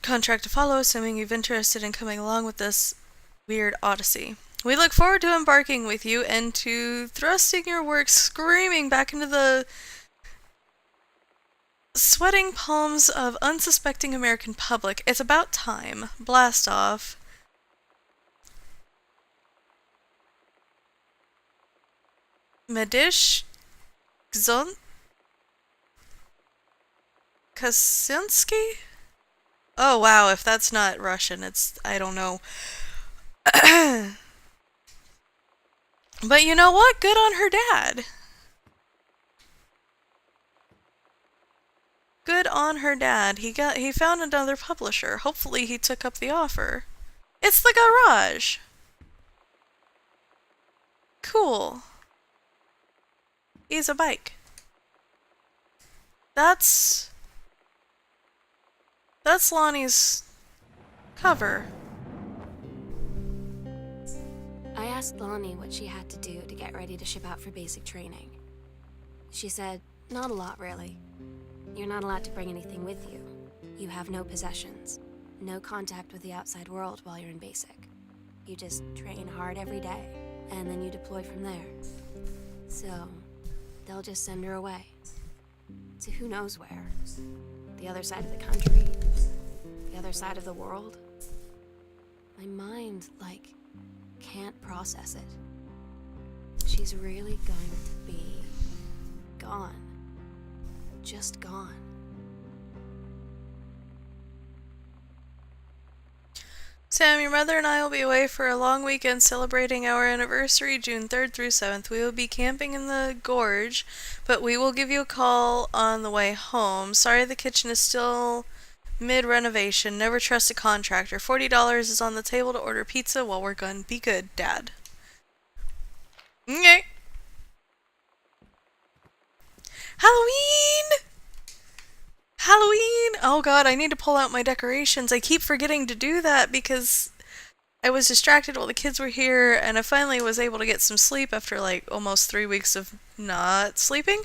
Speaker 1: contract to follow, assuming you're interested in coming along with this weird odyssey. We look forward to embarking with you and to thrusting your work screaming back into the sweating palms of unsuspecting American public. It's about time. Blast off. Medish Gzon Kaczynski? Oh wow, if that's not Russian, it's, I don't know. But you know what? Good on her dad. Good on her dad. He found another publisher. Hopefully he took up the offer. It's the garage. Cool. He's a bike. That's Lonnie's cover.
Speaker 3: I asked Lonnie what she had to do to get ready to ship out for basic training. She said, not a lot, really. You're not allowed to bring anything with you. You have no possessions, no contact with the outside world while you're in basic. You just train hard every day, and then you deploy from there. So, they'll just send her away. To who knows where. The other side of the country. The other side of the world. My mind, can't process it. She's really going to be gone. Just gone.
Speaker 1: Sam, your mother and I will be away for a long weekend celebrating our anniversary, June 3rd through 7th. We will be camping in the gorge, but we will give you a call on the way home. Sorry the kitchen is still mid-renovation. Never trust a contractor. $40 is on the table to order pizza while we're gone. Be good, Dad. Okay. Halloween! Halloween! Oh god, I need to pull out my decorations. I keep forgetting to do that because I was distracted while the kids were here, and I finally was able to get some sleep after almost 3 weeks of not sleeping.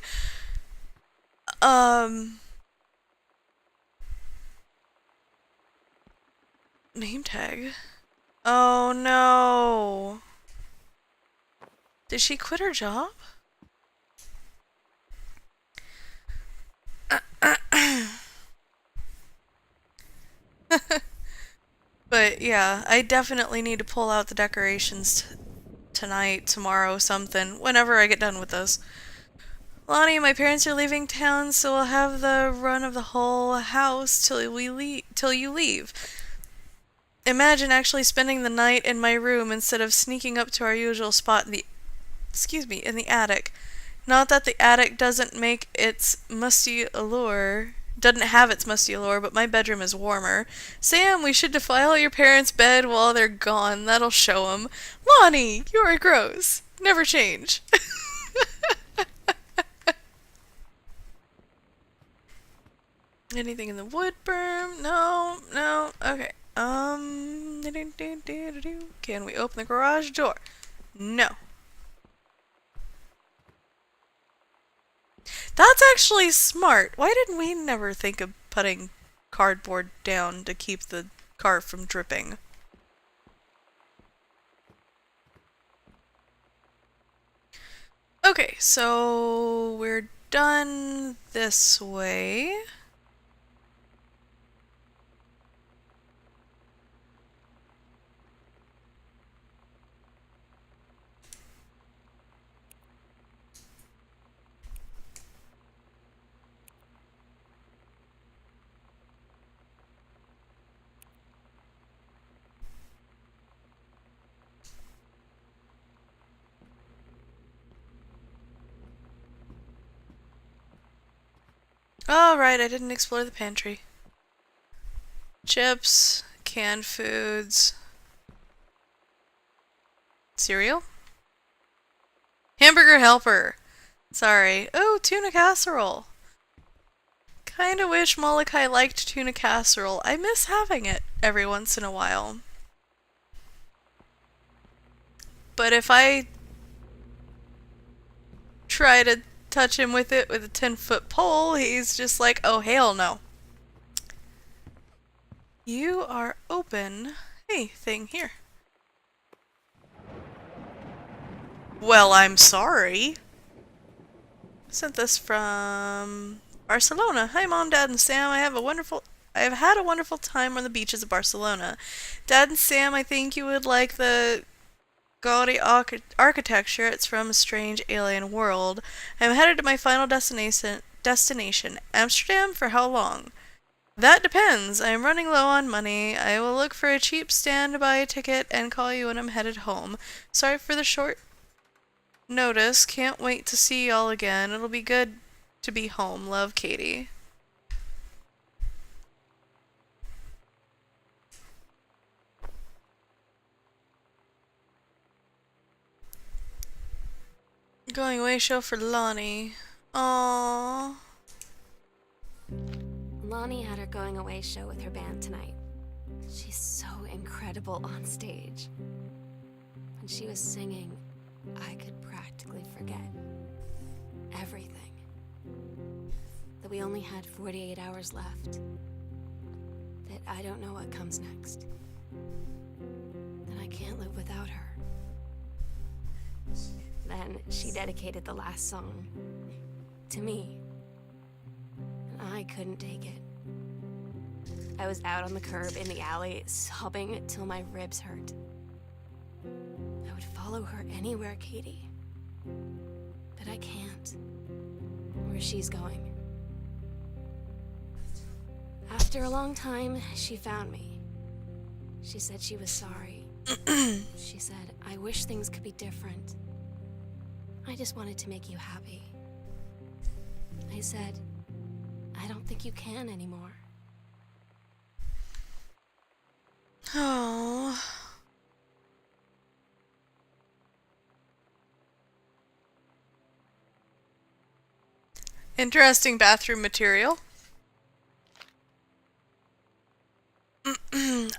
Speaker 1: Name tag. Oh no. Did she quit her job? But yeah, I definitely need to pull out the decorations tonight, tomorrow, something, whenever I get done with those. Lonnie, my parents are leaving town, so we'll have the run of the whole house till you leave. Imagine actually spending the night in my room instead of sneaking up to our usual spot in the attic. Not that the attic doesn't have its musty allure, but my bedroom is warmer. Sam, we should defile your parents' bed while they're gone. That'll show 'em. Lonnie, you are gross. Never change. Anything in the wood berm? No. Okay. Can we open the garage door? No. That's actually smart. Why didn't we never think of putting cardboard down to keep the car from dripping? Okay, so we're done this way. Oh, right, I didn't explore the pantry. Chips, canned foods, cereal? Hamburger helper! Sorry. Oh, tuna casserole! Kinda wish Molokai liked tuna casserole. I miss having it every once in a while. But if I try to touch him with it with a 10-foot pole, he's just like, oh, hell no. You are open. Hey, thing here. Well, I'm sorry. Sent this from Barcelona. Hi, Mom, Dad, and Sam. I have had a wonderful time on the beaches of Barcelona. Dad and Sam, I think you would like the gaudy architecture. It's from a strange alien world. I'm headed to my final destination, Amsterdam. For how long? That depends. I am running low on money. I will look for a cheap standby ticket and call you when I'm headed home. Sorry for the short notice. Can't wait to see y'all again. It'll be good to be home. Love, Katie. Going away show for Lonnie. Aww.
Speaker 3: Lonnie had her going away show with her band tonight. She's so incredible on stage. When she was singing, I could practically forget everything. That we only had 48 hours left. That I don't know what comes next. That I can't live without her. Then she dedicated the last song to me. And I couldn't take it. I was out on the curb in the alley, sobbing till my ribs hurt. I would follow her anywhere, Katie. But I can't. Where she's going. After a long time, she found me. She said she was sorry. She said, I wish things could be different. I just wanted to make you happy. I said, I don't think you can anymore.
Speaker 1: Oh. Interesting bathroom material.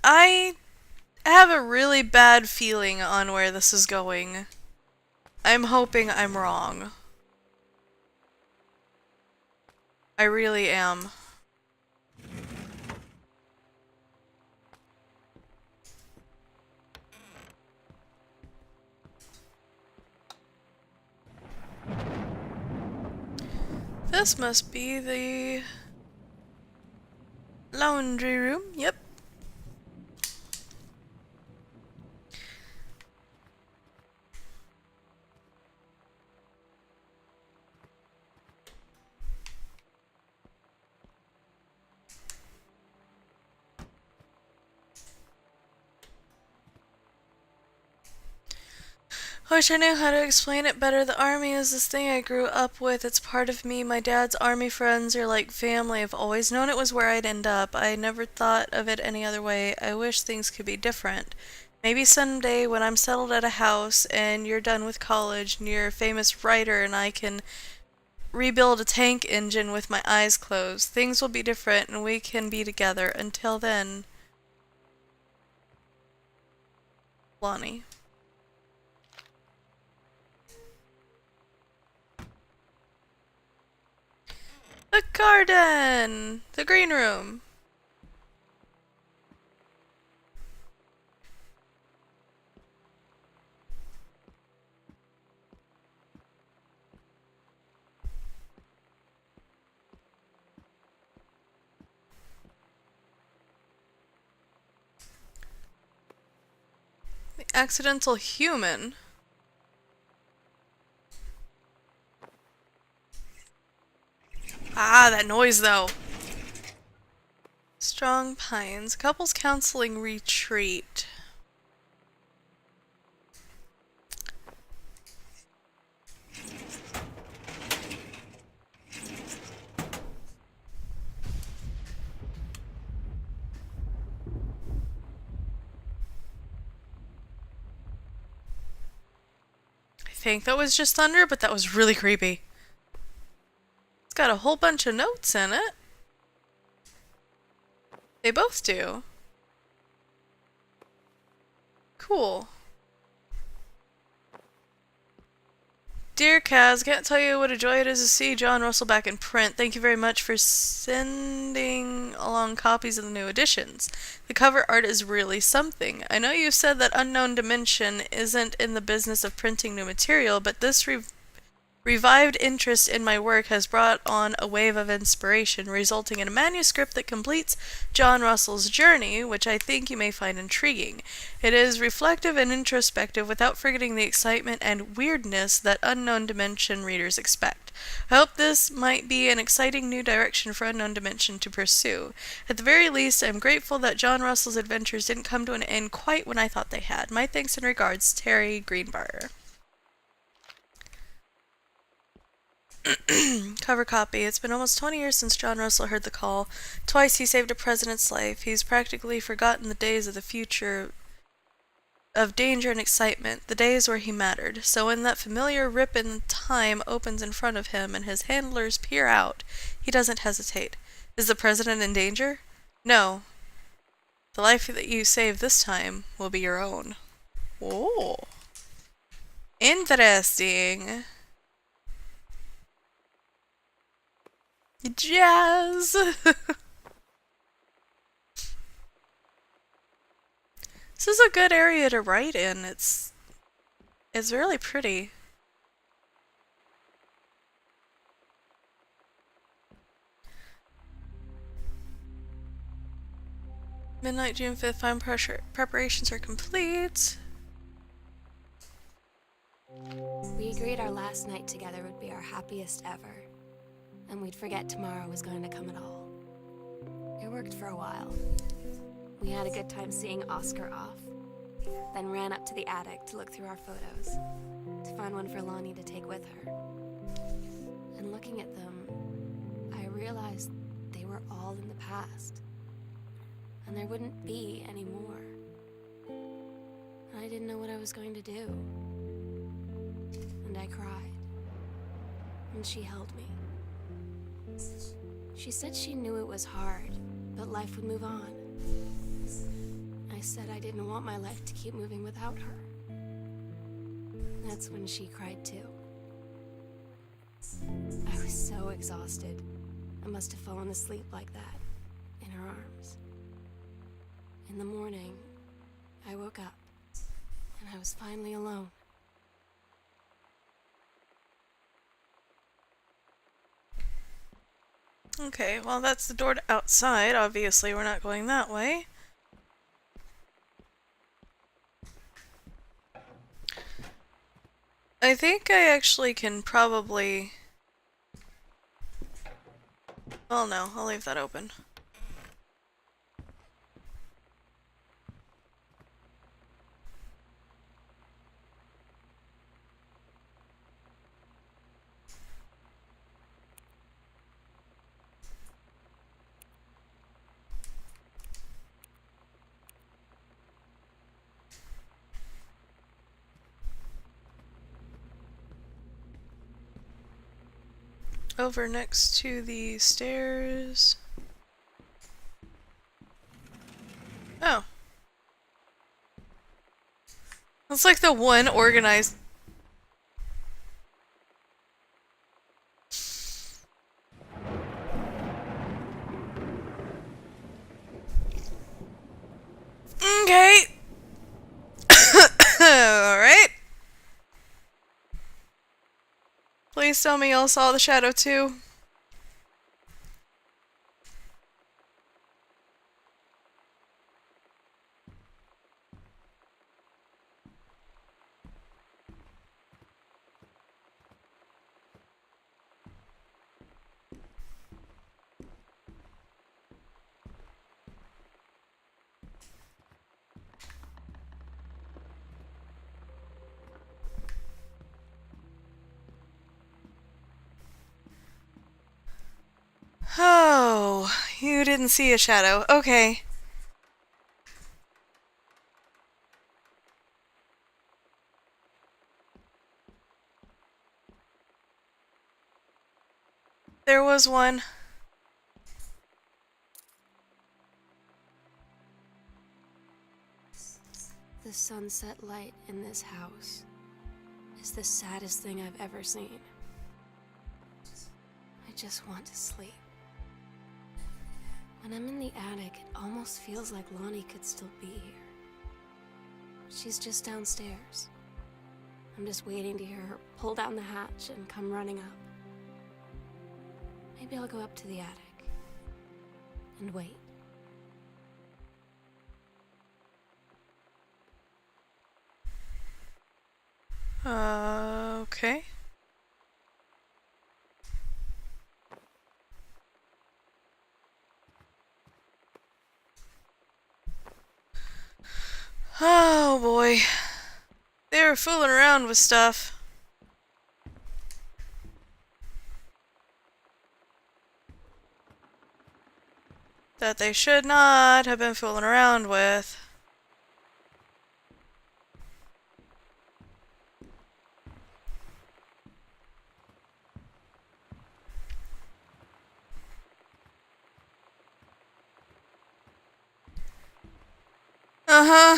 Speaker 1: I have a really bad feeling on where this is going. I'm hoping I'm wrong. I really am. This must be the laundry room. Yep. Wish I knew how to explain it better. The army is this thing I grew up with. It's part of me. My dad's army friends are like family. I've always known it was where I'd end up. I never thought of it any other way. I wish things could be different. Maybe someday when I'm settled at a house and you're done with college and you're a famous writer and I can rebuild a tank engine with my eyes closed, things will be different and we can be together. Until then, Lonnie. The garden! The green room! The accidental human. Ah, that noise though. Strong Pines. Couples counseling retreat. think that was just thunder, but that was really creepy. It's got a whole bunch of notes in it. They both do. Cool. Dear Kaz, can't tell you what a joy it is to see John Russell back in print. Thank you very much for sending along copies of the new editions. The cover art is really something. I know you said that Unknown Dimension isn't in the business of printing new material, but this revived interest in my work has brought on a wave of inspiration, resulting in a manuscript that completes John Russell's journey, which I think you may find intriguing. It is reflective and introspective without forgetting the excitement and weirdness that Unknown Dimension readers expect. I hope this might be an exciting new direction for Unknown Dimension to pursue. At the very least, I am grateful that John Russell's adventures didn't come to an end quite when I thought they had. My thanks and regards, Terry Greenbrier. Cover copy. It's been almost 20 years since John Russell heard the call. Twice he saved a president's life. He's practically forgotten the days of the future of danger and excitement, the days where he mattered. So when that familiar rip in time opens in front of him and his handlers peer out, he doesn't hesitate. Is the president in danger? No. The life that you save this time will be your own. Oh. Interesting. Jazz! This is a good area to write in. It's really pretty. Midnight, June 5th, final preparations are complete.
Speaker 3: We agreed our last night together would be our happiest ever, and we'd forget tomorrow was going to come at all. It worked for a while. We had a good time seeing Oscar off, then ran up to the attic to look through our photos, to find one for Lonnie to take with her. And looking at them, I realized they were all in the past, and there wouldn't be any more. And I didn't know what I was going to do. And I cried, and she held me. She said she knew it was hard, but life would move on. I said I didn't want my life to keep moving without her. That's when she cried too. I was so exhausted. I must have fallen asleep like that, in her arms. In the morning, I woke up, and I was finally alone.
Speaker 1: Okay, well that's the door to outside. Obviously we're not going that way. I think I actually can probably... Well, no, I'll leave that open. Over next to the stairs. Oh. That's like the one organized... Okay. Alright. Please tell me y'all saw the shadow too. Oh, you didn't see a shadow. Okay. there was one.
Speaker 3: The sunset light in this house is the saddest thing I've ever seen. I just want to sleep. When I'm in the attic, it almost feels like Lonnie could still be here. She's just downstairs. I'm just waiting to hear her pull down the hatch and come running up. Maybe I'll go up to the attic and wait.
Speaker 1: Okay. Oh boy. They were fooling around with stuff. That they should not have been fooling around with. Uh-huh.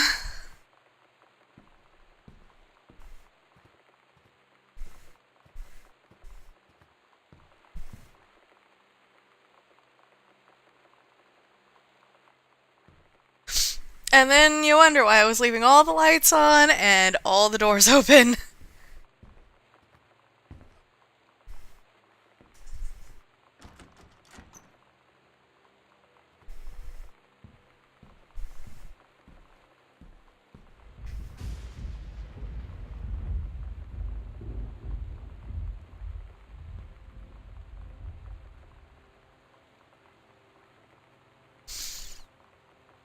Speaker 1: And then you wonder why I was leaving all the lights on and all the doors open.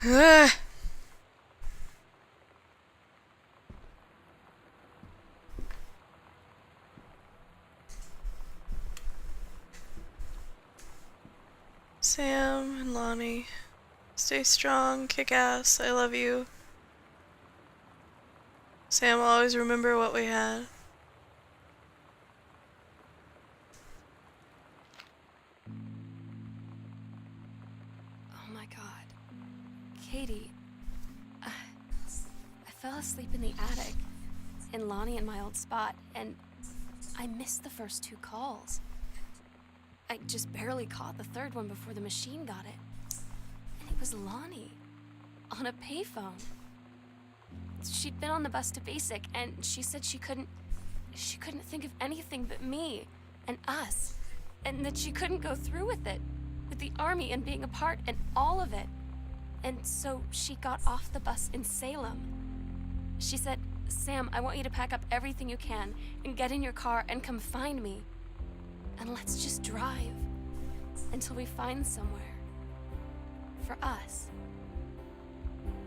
Speaker 1: Ugh. Sam and Lonnie, stay strong, kick ass, I love you. Sam will always remember what we had.
Speaker 3: Oh my god. Katie, I fell asleep in the attic, in Lonnie and my old spot, and I missed the first 2 calls. I just barely caught the third one before the machine got it. And it was Lonnie, on a payphone. She'd been on the bus to Basic, and she said she couldn't think of anything but me and us, and that she couldn't go through with it, with the army and being apart and all of it. And so she got off the bus in Salem. She said, "Sam, I want you to pack up everything you can and get in your car and come find me. And let's just drive until we find somewhere for us."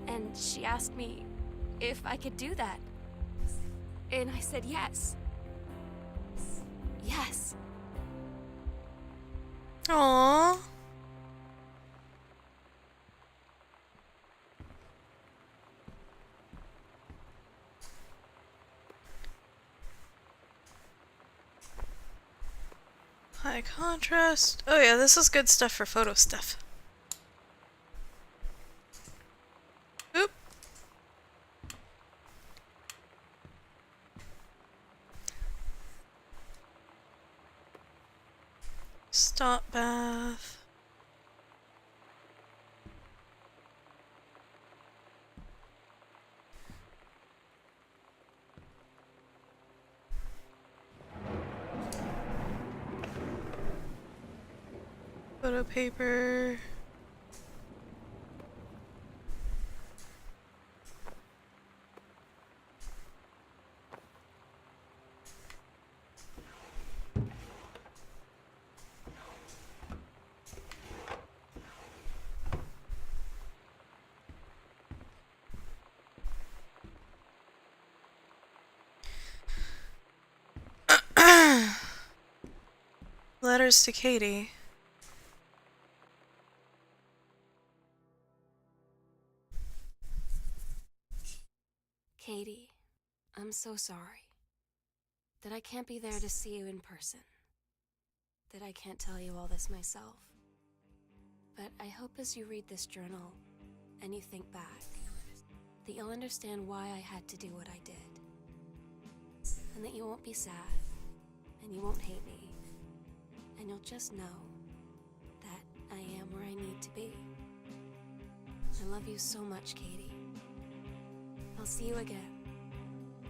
Speaker 3: And she asked me if I could do that. And I said yes. Yes.
Speaker 1: Aww. High contrast. Oh yeah, this is good stuff for photo stuff. Oop. Stop bath. Photo paper. Letters to Katie.
Speaker 3: Katie, I'm so sorry that I can't be there to see you in person. that I can't tell you all this myself. But I hope as you read this journal and you think back, that you'll understand why I had to do what I did. And that you won't be sad, and you won't hate me, and you'll just know that I am where I need to be. I love you so much, Katie. I'll see you again,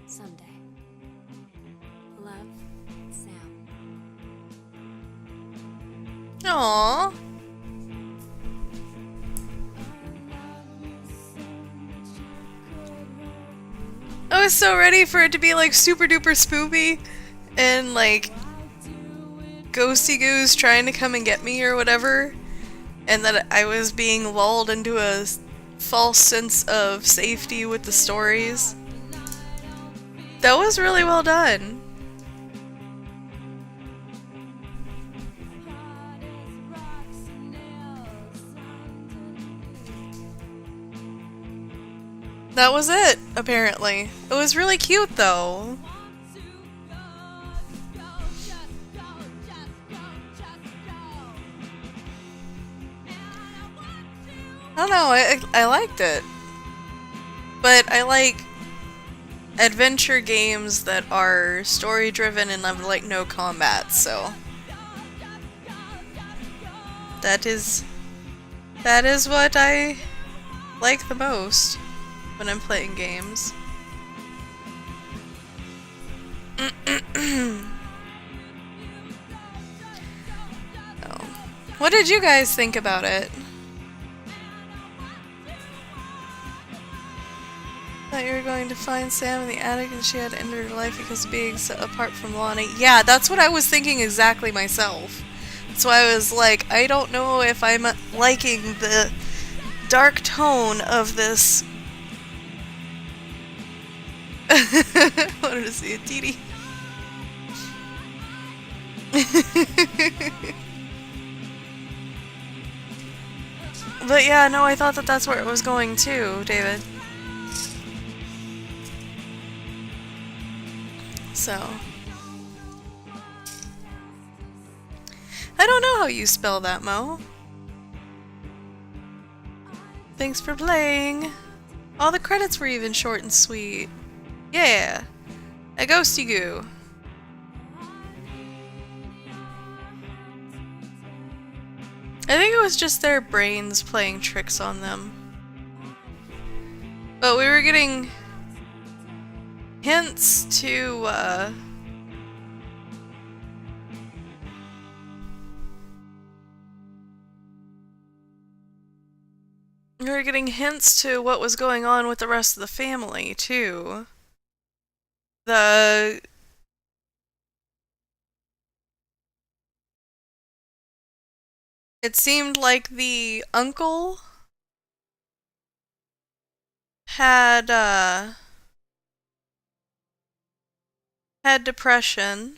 Speaker 3: someday. Love, Sam.
Speaker 1: Aww. I was so ready for it to be like super duper spoopy and like Ghosty Goose trying to come and get me or whatever, and that I was being lulled into a false sense of safety with the stories. That was really well done. That was it, apparently. It was really cute, though. I don't know, I liked it. But I like adventure games that are story-driven and have, like, no combat, so... That is what I like the most when I'm playing games. Oh. What did you guys think about it? Thought you were going to find Sam in the attic and she had to end her life because of being set apart from Lonnie. Yeah, that's what I was thinking exactly myself. That's why I was like, I don't know if I'm liking the dark tone of this. I wanted to see a TD. But yeah, no, I thought that that's where it was going too, David. So. I don't know how you spell that, Mo. Thanks for playing. All the credits were even short and sweet. Yeah, a ghosty goo. I think it was just their brains playing tricks on them. But we were getting hints to, we were getting hints to what was going on with the rest of the family, too. It seemed like the uncle had depression.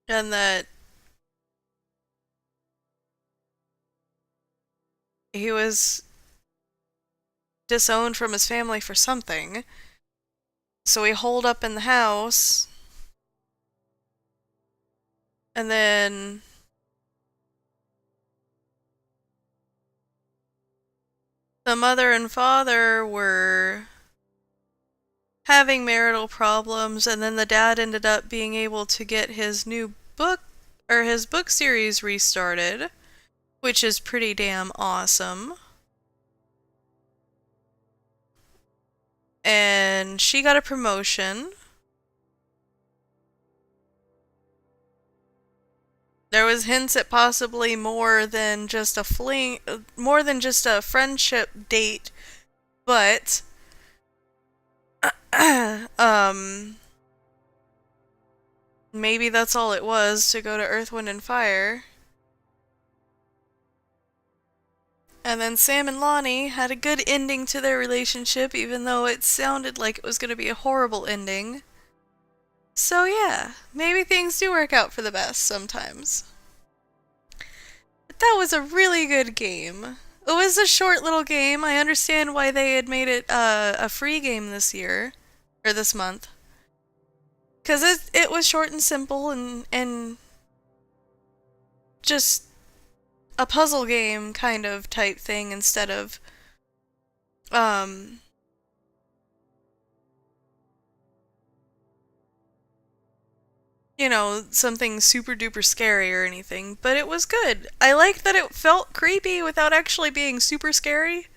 Speaker 1: And that he was disowned from his family for something. So he holed up in the house. And then the mother and father were having marital problems, and then the dad ended up being able to get his new book, or his book series restarted, which is pretty damn awesome. And she got a promotion. There was hints at possibly more than just a fling, more than just a friendship date, but maybe that's all it was, to go to Earth, Wind, and Fire. And then Sam and Lonnie had a good ending to their relationship, even though it sounded like it was going to be a horrible ending. So yeah, maybe things do work out for the best sometimes. But that was a really good game. It was a short little game. I understand why they had made it a free game this year. or this month. Because it was short and simple and just a puzzle game kind of type thing instead of, you know, something super duper scary or anything. But it was good. I liked that it felt creepy without actually being super scary.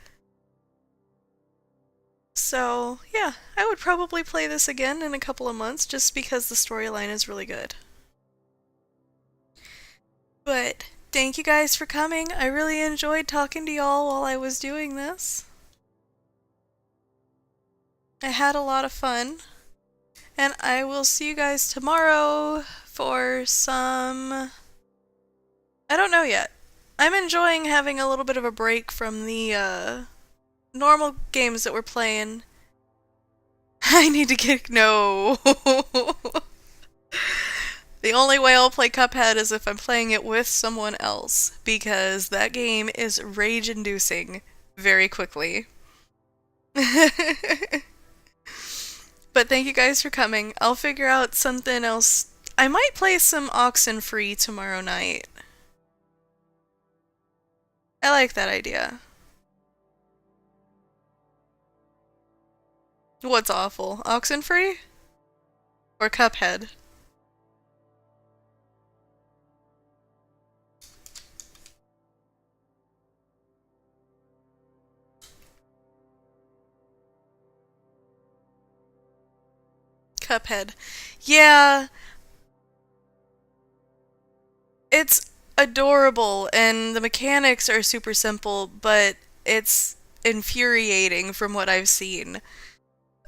Speaker 1: So, yeah, I would probably play this again in a couple of months just because the storyline is really good. But thank you guys for coming. I really enjoyed talking to y'all while I was doing this. I had a lot of fun. And I will see you guys tomorrow for some... I don't know yet. I'm enjoying having a little bit of a break from the, normal games that we're playing. I need to get... No! The only way I'll play Cuphead is if I'm playing it with someone else, because that game is rage-inducing very quickly. But thank you guys for coming. I'll figure out something else. I might play some Oxenfree tomorrow night. I like that idea. What's awful? Oxenfree? Or Cuphead? Cuphead. Yeah. It's adorable and the mechanics are super simple, but it's infuriating from what I've seen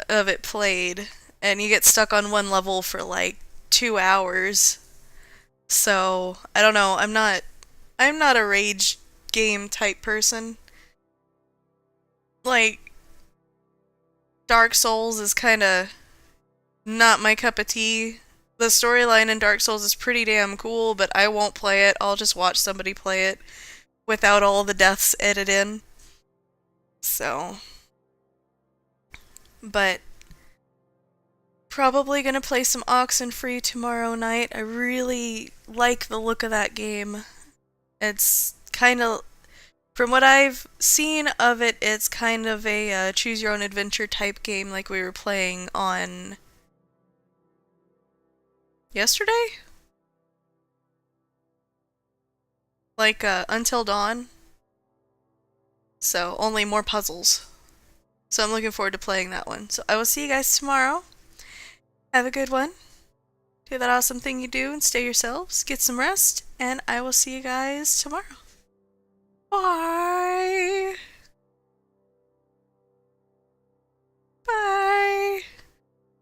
Speaker 1: of it played. And you get stuck on one level for like 2 hours. So, I don't know, I'm not a rage game type person. Like, Dark Souls is kinda not my cup of tea. The storyline in Dark Souls is pretty damn cool, but I won't play it. I'll just watch somebody play it without all the deaths edited in. So. But probably gonna play some Oxenfree tomorrow night. I really like the look of that game. It's kind of, from what I've seen of it, it's kind of a choose your own adventure type game like we were playing on yesterday? Like Until Dawn. So only more puzzles. So I'm looking forward to playing that one. So I will see you guys tomorrow. Have a good one. Do that awesome thing you do and stay yourselves. Get some rest. And I will see you guys tomorrow. Bye. Bye.